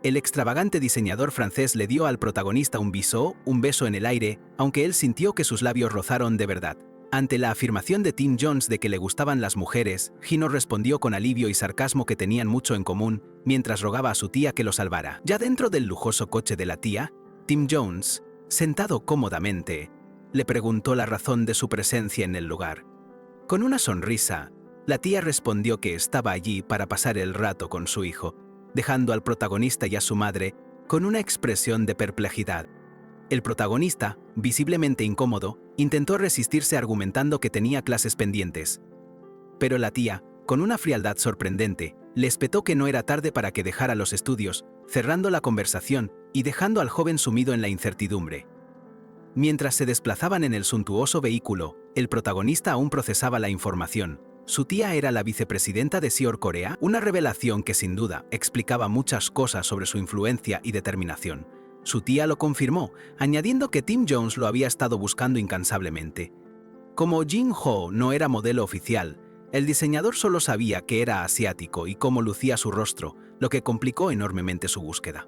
El extravagante diseñador francés le dio al protagonista un beso en el aire, aunque él sintió que sus labios rozaron de verdad. Ante la afirmación de Tim Jones de que le gustaban las mujeres, Gino respondió con alivio y sarcasmo que tenían mucho en común, mientras rogaba a su tía que lo salvara. Ya dentro del lujoso coche de la tía, Tim Jones, sentado cómodamente, le preguntó la razón de su presencia en el lugar. Con una sonrisa, la tía respondió que estaba allí para pasar el rato con su hijo, dejando al protagonista y a su madre con una expresión de perplejidad. El protagonista, visiblemente incómodo, intentó resistirse argumentando que tenía clases pendientes. Pero la tía, con una frialdad sorprendente, le espetó que no era tarde para que dejara los estudios, cerrando la conversación y dejando al joven sumido en la incertidumbre. Mientras se desplazaban en el suntuoso vehículo, el protagonista aún procesaba la información. Su tía era la vicepresidenta de Seoul Corea, una revelación que sin duda explicaba muchas cosas sobre su influencia y determinación. Su tía lo confirmó, añadiendo que Tim Jones lo había estado buscando incansablemente. Como Jin Ho no era modelo oficial, El diseñador solo sabía que era asiático y cómo lucía su rostro, lo que complicó enormemente su búsqueda.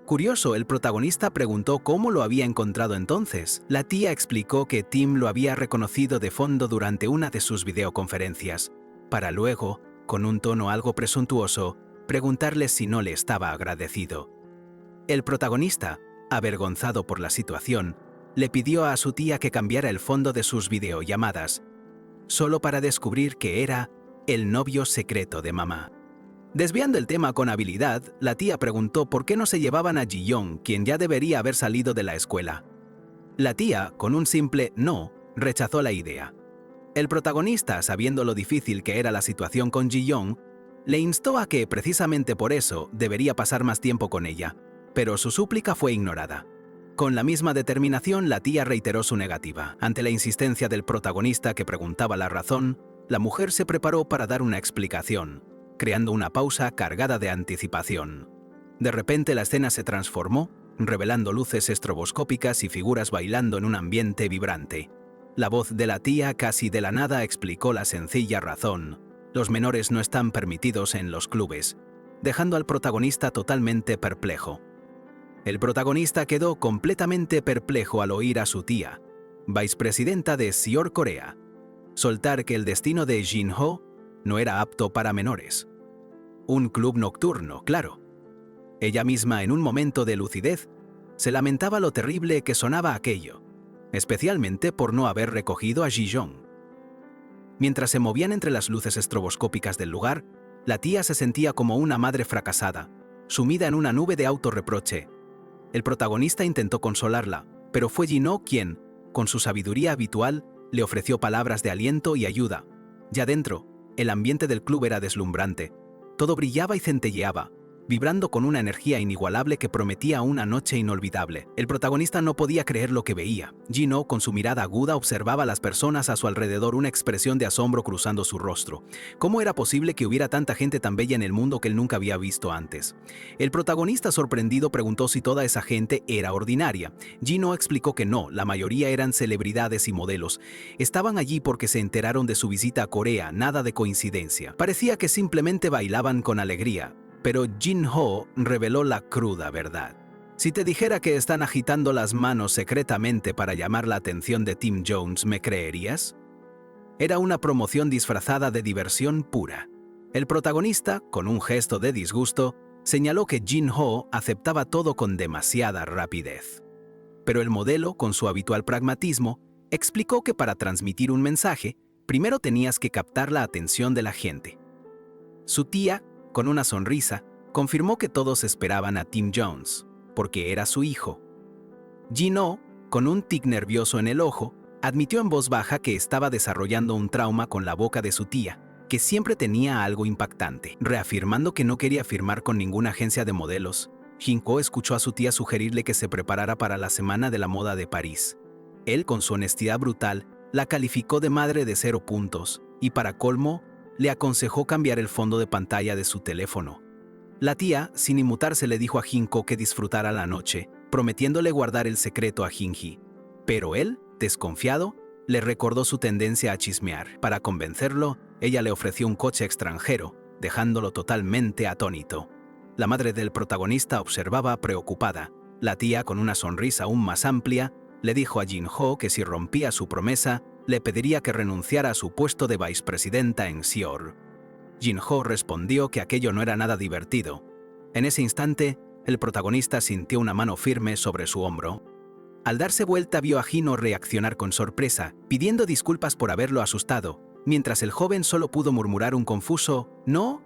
Curioso, el protagonista preguntó cómo lo había encontrado entonces. La tía explicó que Tim lo había reconocido de fondo durante una de sus videoconferencias, para luego, con un tono algo presuntuoso, preguntarle si no le estaba agradecido. El protagonista, avergonzado por la situación, le pidió a su tía que cambiara el fondo de sus videollamadas, solo para descubrir que era el novio secreto de mamá. Desviando el tema con habilidad, la tía preguntó por qué no se llevaban a Ji-young, quien ya debería haber salido de la escuela. La tía, con un simple no, rechazó la idea. El protagonista, sabiendo lo difícil que era la situación con Ji-young, le instó a que, precisamente por eso, debería pasar más tiempo con ella, pero su súplica fue ignorada. Con la misma determinación, la tía reiteró su negativa. Ante la insistencia del protagonista que preguntaba la razón, la mujer se preparó para dar una explicación, creando una pausa cargada de anticipación. De repente la escena se transformó, revelando luces estroboscópicas y figuras bailando en un ambiente vibrante. La voz de la tía casi de la nada explicó la sencilla razón: los menores no están permitidos en los clubes, dejando al protagonista totalmente perplejo. El protagonista quedó completamente perplejo al oír a su tía, vicepresidenta de Seoul Corea, soltar que el destino de Jin-ho no era apto para menores. Un club nocturno, claro. Ella misma, en un momento de lucidez, se lamentaba lo terrible que sonaba aquello, especialmente por no haber recogido a Ji-young. Mientras se movían entre las luces estroboscópicas del lugar, la tía se sentía como una madre fracasada, sumida en una nube de autorreproche. El protagonista intentó consolarla, pero fue Jin-ho quien, con su sabiduría habitual, le ofreció palabras de aliento y ayuda. Ya dentro, el ambiente del club era deslumbrante. Todo brillaba y centelleaba, vibrando con una energía inigualable que prometía una noche inolvidable. El protagonista no podía creer lo que veía. Jin-ho, con su mirada aguda, observaba a las personas a su alrededor, una expresión de asombro cruzando su rostro. ¿Cómo era posible que hubiera tanta gente tan bella en el mundo que él nunca había visto antes? El protagonista, sorprendido, preguntó si toda esa gente era ordinaria. Jin-ho explicó que no, la mayoría eran celebridades y modelos. Estaban allí porque se enteraron de su visita a Corea, nada de coincidencia. Parecía que simplemente bailaban con alegría. Pero Jin-ho reveló la cruda verdad. Si te dijera que están agitando las manos secretamente para llamar la atención de Tim Jones, ¿me creerías? Era una promoción disfrazada de diversión pura. El protagonista, con un gesto de disgusto, señaló que Jin-ho aceptaba todo con demasiada rapidez. Pero el modelo, con su habitual pragmatismo, explicó que para transmitir un mensaje, primero tenías que captar la atención de la gente. Su tía, con una sonrisa, confirmó que todos esperaban a Tim Jones, porque era su hijo. Jin-ho, con un tic nervioso en el ojo, admitió en voz baja que estaba desarrollando un trauma con la boca de su tía, que siempre tenía algo impactante. Reafirmando que no quería firmar con ninguna agencia de modelos, Jin-ho escuchó a su tía sugerirle que se preparara para la Semana de la Moda de París. Él, con su honestidad brutal, la calificó de madre de 0 puntos, y para colmo, le aconsejó cambiar el fondo de pantalla de su teléfono. La tía, sin inmutarse, le dijo a Jin-ho que disfrutara la noche, prometiéndole guardar el secreto a Jin-hee. Pero él, desconfiado, le recordó su tendencia a chismear. Para convencerlo, ella le ofreció un coche extranjero, dejándolo totalmente atónito. La madre del protagonista observaba preocupada. La tía, con una sonrisa aún más amplia, le dijo a Jin-ho que si rompía su promesa, le pediría que renunciara a su puesto de vicepresidenta en Seoul. Jin-ho respondió que aquello no era nada divertido. En ese instante, el protagonista sintió una mano firme sobre su hombro. Al darse vuelta, vio a Jin-ho reaccionar con sorpresa, pidiendo disculpas por haberlo asustado, mientras el joven solo pudo murmurar un confuso «¿No?».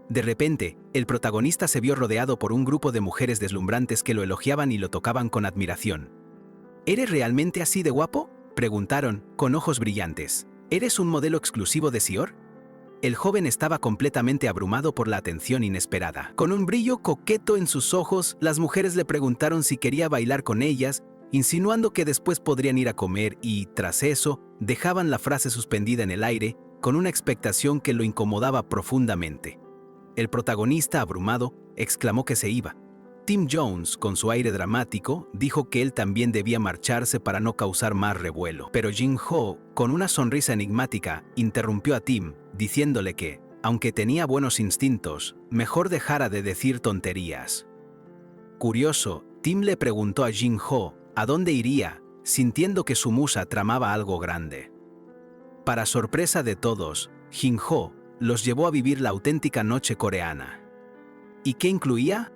De repente, el protagonista se vio rodeado por un grupo de mujeres deslumbrantes que lo elogiaban y lo tocaban con admiración. ¿Eres realmente así de guapo?, preguntaron, con ojos brillantes. ¿Eres un modelo exclusivo de Seoul? El joven estaba completamente abrumado por la atención inesperada. Con un brillo coqueto en sus ojos, las mujeres le preguntaron si quería bailar con ellas, insinuando que después podrían ir a comer y, tras eso, dejaban la frase suspendida en el aire, con una expectación que lo incomodaba profundamente. El protagonista, abrumado, exclamó que se iba. Tim Jones, con su aire dramático, dijo que él también debía marcharse para no causar más revuelo. Pero Jin-ho, con una sonrisa enigmática, interrumpió a Tim, diciéndole que, aunque tenía buenos instintos, mejor dejara de decir tonterías. Curioso, Tim le preguntó a Jin-ho a dónde iría, sintiendo que su musa tramaba algo grande. Para sorpresa de todos, Jin-ho los llevó a vivir la auténtica noche coreana. ¿Y qué incluía?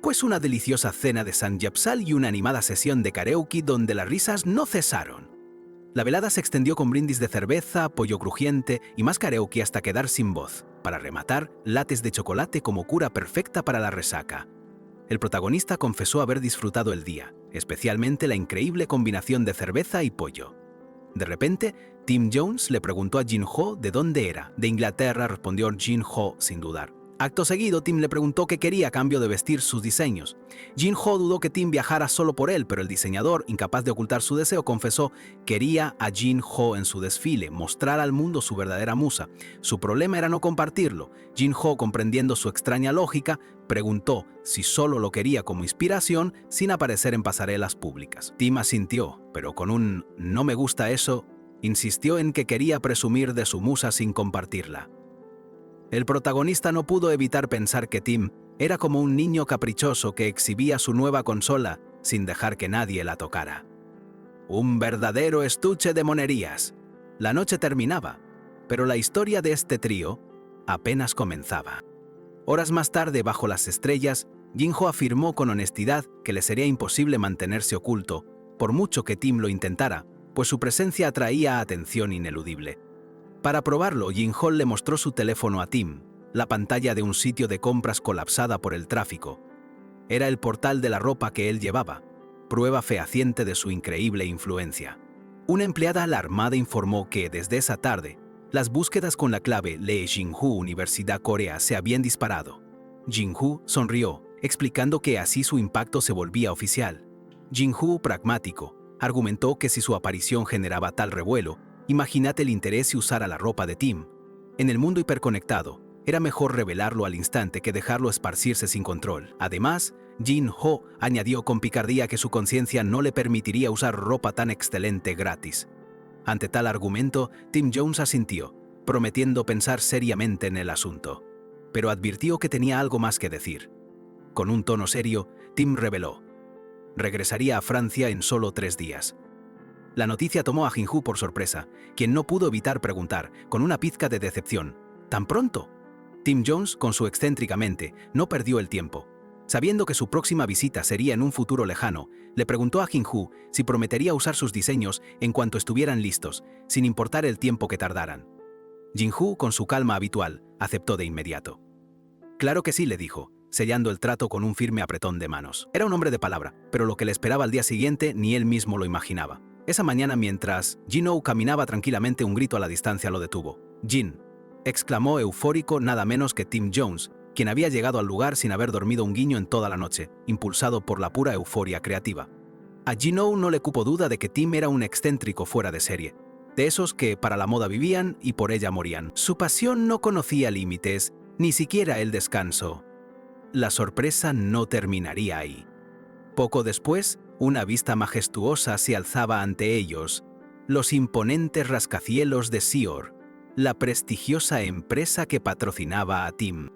Pues una deliciosa cena de samgyeopsal y una animada sesión de karaoke donde las risas no cesaron. La velada se extendió con brindis de cerveza, pollo crujiente y más karaoke hasta quedar sin voz. Para rematar, lates de chocolate como cura perfecta para la resaca. El protagonista confesó haber disfrutado el día, especialmente la increíble combinación de cerveza y pollo. De repente, Tim Jones le preguntó a Jin-ho de dónde era. De Inglaterra, respondió Jin-ho sin dudar. Acto seguido, Tim le preguntó qué quería a cambio de vestir sus diseños. Jin-ho dudó que Tim viajara solo por él, pero el diseñador, incapaz de ocultar su deseo, confesó que quería a Jin-ho en su desfile, mostrar al mundo su verdadera musa. Su problema era no compartirlo. Jin-ho, comprendiendo su extraña lógica, preguntó si solo lo quería como inspiración sin aparecer en pasarelas públicas. Tim asintió, pero con un «no me gusta eso», insistió en que quería presumir de su musa sin compartirla. El protagonista no pudo evitar pensar que Tim era como un niño caprichoso que exhibía su nueva consola sin dejar que nadie la tocara. Un verdadero estuche de monerías. La noche terminaba, pero la historia de este trío apenas comenzaba. Horas más tarde, bajo las estrellas, Jin-ho afirmó con honestidad que le sería imposible mantenerse oculto, por mucho que Tim lo intentara, pues su presencia atraía atención ineludible. Para probarlo, Jin-ho le mostró su teléfono a Tim, la pantalla de un sitio de compras colapsada por el tráfico. Era el portal de la ropa que él llevaba, prueba fehaciente de su increíble influencia. Una empleada alarmada informó que, desde esa tarde, las búsquedas con la clave Lee Jin-ho Universidad Corea se habían disparado. Jin-ho sonrió, explicando que así su impacto se volvía oficial. Jin-ho, pragmático, argumentó que si su aparición generaba tal revuelo, imagínate el interés si usara la ropa de Tim. En el mundo hiperconectado, era mejor revelarlo al instante que dejarlo esparcirse sin control. Además, Jin-ho añadió con picardía que su conciencia no le permitiría usar ropa tan excelente gratis. Ante tal argumento, Tim Jones asintió, prometiendo pensar seriamente en el asunto. Pero advirtió que tenía algo más que decir. Con un tono serio, Tim reveló: regresaría a Francia en solo 3 días. La noticia tomó a Jin-ho por sorpresa, quien no pudo evitar preguntar, con una pizca de decepción: ¿tan pronto? Tim Jones, con su excéntrica mente, no perdió el tiempo. Sabiendo que su próxima visita sería en un futuro lejano, le preguntó a Jin-ho si prometería usar sus diseños en cuanto estuvieran listos, sin importar el tiempo que tardaran. Jin-ho, con su calma habitual, aceptó de inmediato. Claro que sí, le dijo, sellando el trato con un firme apretón de manos. Era un hombre de palabra, pero lo que le esperaba al día siguiente ni él mismo lo imaginaba. Esa mañana, mientras Jin-ho caminaba tranquilamente, un grito a la distancia lo detuvo. «Jin», exclamó eufórico nada menos que Tim Jones, quien había llegado al lugar sin haber dormido un guiño en toda la noche, impulsado por la pura euforia creativa. A Jin-ho no le cupo duda de que Tim era un excéntrico fuera de serie, de esos que para la moda vivían y por ella morían. Su pasión no conocía límites, ni siquiera el descanso. La sorpresa no terminaría ahí. Poco después, una vista majestuosa se alzaba ante ellos: los imponentes rascacielos de Seoul, la prestigiosa empresa que patrocinaba a Tim.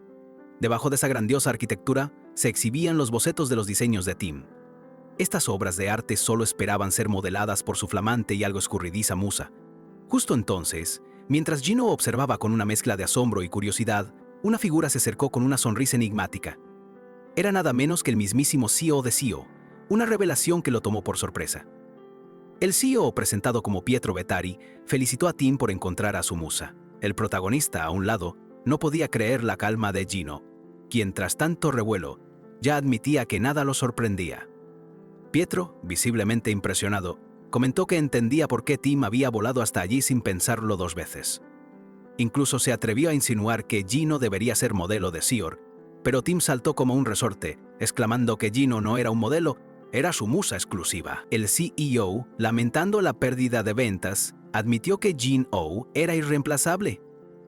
Debajo de esa grandiosa arquitectura se exhibían los bocetos de los diseños de Tim. Estas obras de arte solo esperaban ser modeladas por su flamante y algo escurridiza musa. Justo entonces, mientras Jin-ho observaba con una mezcla de asombro y curiosidad, una figura se acercó con una sonrisa enigmática. Era nada menos que el mismísimo CEO de CEO, una revelación que lo tomó por sorpresa. El CEO, presentado como Pietro Bettari, felicitó a Tim por encontrar a su musa. El protagonista, a un lado, no podía creer la calma de Jin-ho, quien tras tanto revuelo ya admitía que nada lo sorprendía. Pietro, visiblemente impresionado, comentó que entendía por qué Tim había volado hasta allí sin pensarlo 2 veces. Incluso se atrevió a insinuar que Jin-ho debería ser modelo de Seoul, pero Tim saltó como un resorte, exclamando que Jin-ho no era un modelo, era su musa exclusiva. El CEO, lamentando la pérdida de ventas, admitió que Jin-ho era irreemplazable.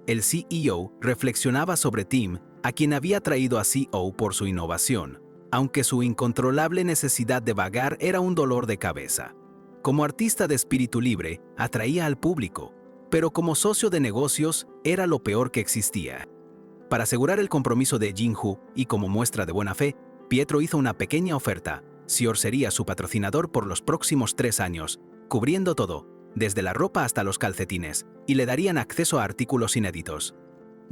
El CEO reflexionaba sobre Tim, a quien había traído a CEO por su innovación, aunque su incontrolable necesidad de vagar era un dolor de cabeza. Como artista de espíritu libre, atraía al público, pero como socio de negocios era lo peor que existía. Para asegurar el compromiso de Jin-Hoo y como muestra de buena fe, Pietro hizo una pequeña oferta. Sior sería su patrocinador por los próximos 3 años, cubriendo todo, desde la ropa hasta los calcetines, y le darían acceso a artículos inéditos.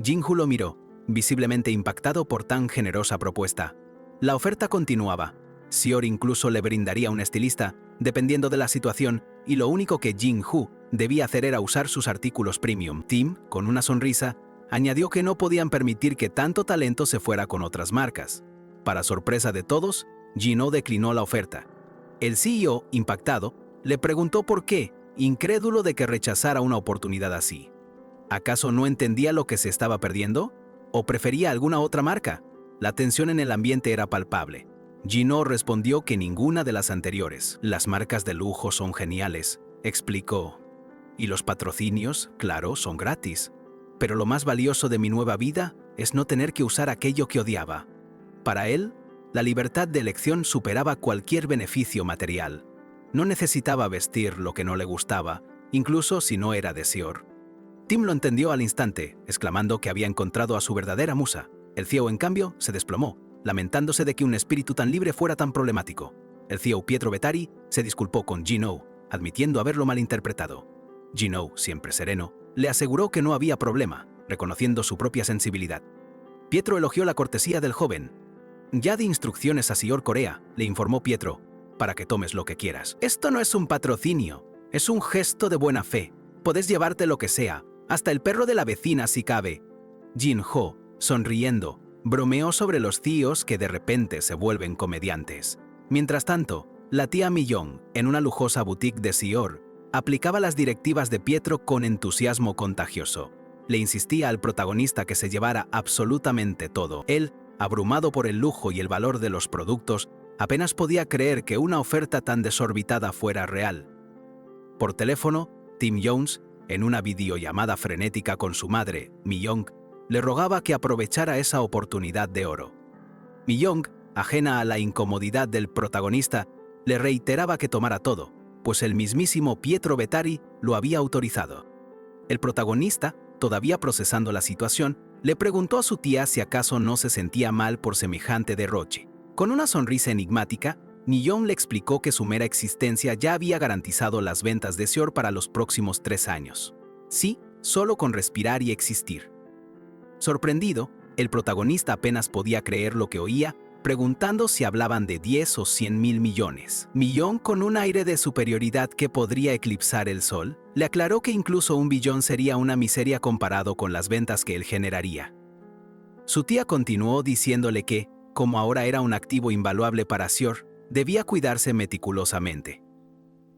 Jin-Hoo lo miró, visiblemente impactado por tan generosa propuesta. La oferta continuaba. Sior incluso le brindaría un estilista, dependiendo de la situación, y lo único que Jin-Hoo debía hacer era usar sus artículos premium. Tim, con una sonrisa, añadió que no podían permitir que tanto talento se fuera con otras marcas. Para sorpresa de todos, Jin-Ho declinó la oferta. El CEO, impactado, le preguntó por qué, incrédulo de que rechazara una oportunidad así. ¿Acaso no entendía lo que se estaba perdiendo? ¿O prefería alguna otra marca? La tensión en el ambiente era palpable. Jin-Ho respondió que ninguna de las anteriores. Las marcas de lujo son geniales, explicó. Y los patrocinios, claro, son gratis. Pero lo más valioso de mi nueva vida es no tener que usar aquello que odiaba. Para él, la libertad de elección superaba cualquier beneficio material. No necesitaba vestir lo que no le gustaba, incluso si no era de Sior. Tim lo entendió al instante, exclamando que había encontrado a su verdadera musa. El CEO, en cambio, se desplomó, lamentándose de que un espíritu tan libre fuera tan problemático. El CEO Pietro Bettari se disculpó con Jin-Ho, admitiendo haberlo malinterpretado. Jin-Ho, siempre sereno, le aseguró que no había problema, reconociendo su propia sensibilidad. Pietro elogió la cortesía del joven. Ya di instrucciones a Sior Corea, le informó Pietro, para que tomes lo que quieras. Esto no es un patrocinio, es un gesto de buena fe. Podés llevarte lo que sea, hasta el perro de la vecina si cabe. Jin-Ho, sonriendo, bromeó sobre los CEOs que de repente se vuelven comediantes. Mientras tanto, la tía Mi-young, en una lujosa boutique de Sior, aplicaba las directivas de Pietro con entusiasmo contagioso. Le insistía al protagonista que se llevara absolutamente todo. Él, abrumado por el lujo y el valor de los productos, apenas podía creer que una oferta tan desorbitada fuera real. Por teléfono, Tim Jones, en una videollamada frenética con su madre, Mi-young, le rogaba que aprovechara esa oportunidad de oro. Mi-young, ajena a la incomodidad del protagonista, le reiteraba que tomara todo, pues el mismísimo Pietro Bettari lo había autorizado. El protagonista, todavía procesando la situación, le preguntó a su tía si acaso no se sentía mal por semejante derroche. Con una sonrisa enigmática, Mi-young le explicó que su mera existencia ya había garantizado las ventas de Sior para los próximos 3 años. Sí, solo con respirar y existir. Sorprendido, el protagonista apenas podía creer lo que oía, preguntando si hablaban de 10 o 100 mil millones. Mi-young, con un aire de superioridad que podría eclipsar el sol, le aclaró que incluso 1 billón sería una miseria comparado con las ventas que él generaría. Su tía continuó diciéndole que, como ahora era un activo invaluable para Sior, debía cuidarse meticulosamente.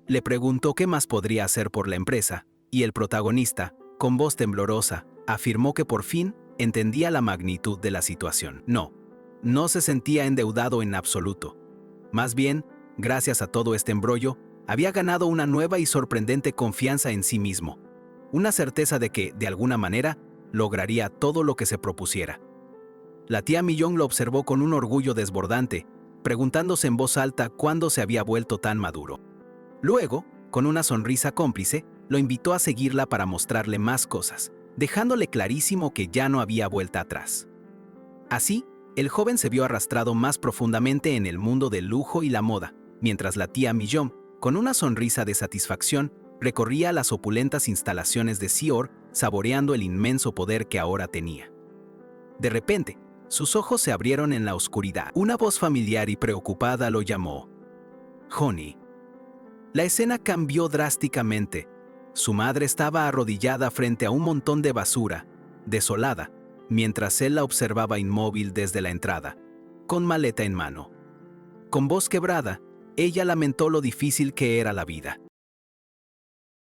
Le preguntó qué más podría hacer por la empresa, y el protagonista, con voz temblorosa, afirmó que por fin entendía la magnitud de la situación. No se sentía endeudado en absoluto. Más bien, gracias a todo este embrollo, había ganado una nueva y sorprendente confianza en sí mismo, una certeza de que, de alguna manera, lograría todo lo que se propusiera. La tía Mi-young lo observó con un orgullo desbordante, preguntándose en voz alta cuándo se había vuelto tan maduro. Luego, con una sonrisa cómplice, lo invitó a seguirla para mostrarle más cosas, dejándole clarísimo que ya no había vuelta atrás. Así, el joven se vio arrastrado más profundamente en el mundo del lujo y la moda, mientras la tía Mi-young, con una sonrisa de satisfacción, recorría las opulentas instalaciones de Sior, saboreando el inmenso poder que ahora tenía. De repente, sus ojos se abrieron en la oscuridad. Una voz familiar y preocupada lo llamó. Honey. La escena cambió drásticamente. Su madre estaba arrodillada frente a un montón de basura, desolada, mientras él la observaba inmóvil desde la entrada, con maleta en mano. Con voz quebrada, ella lamentó lo difícil que era la vida.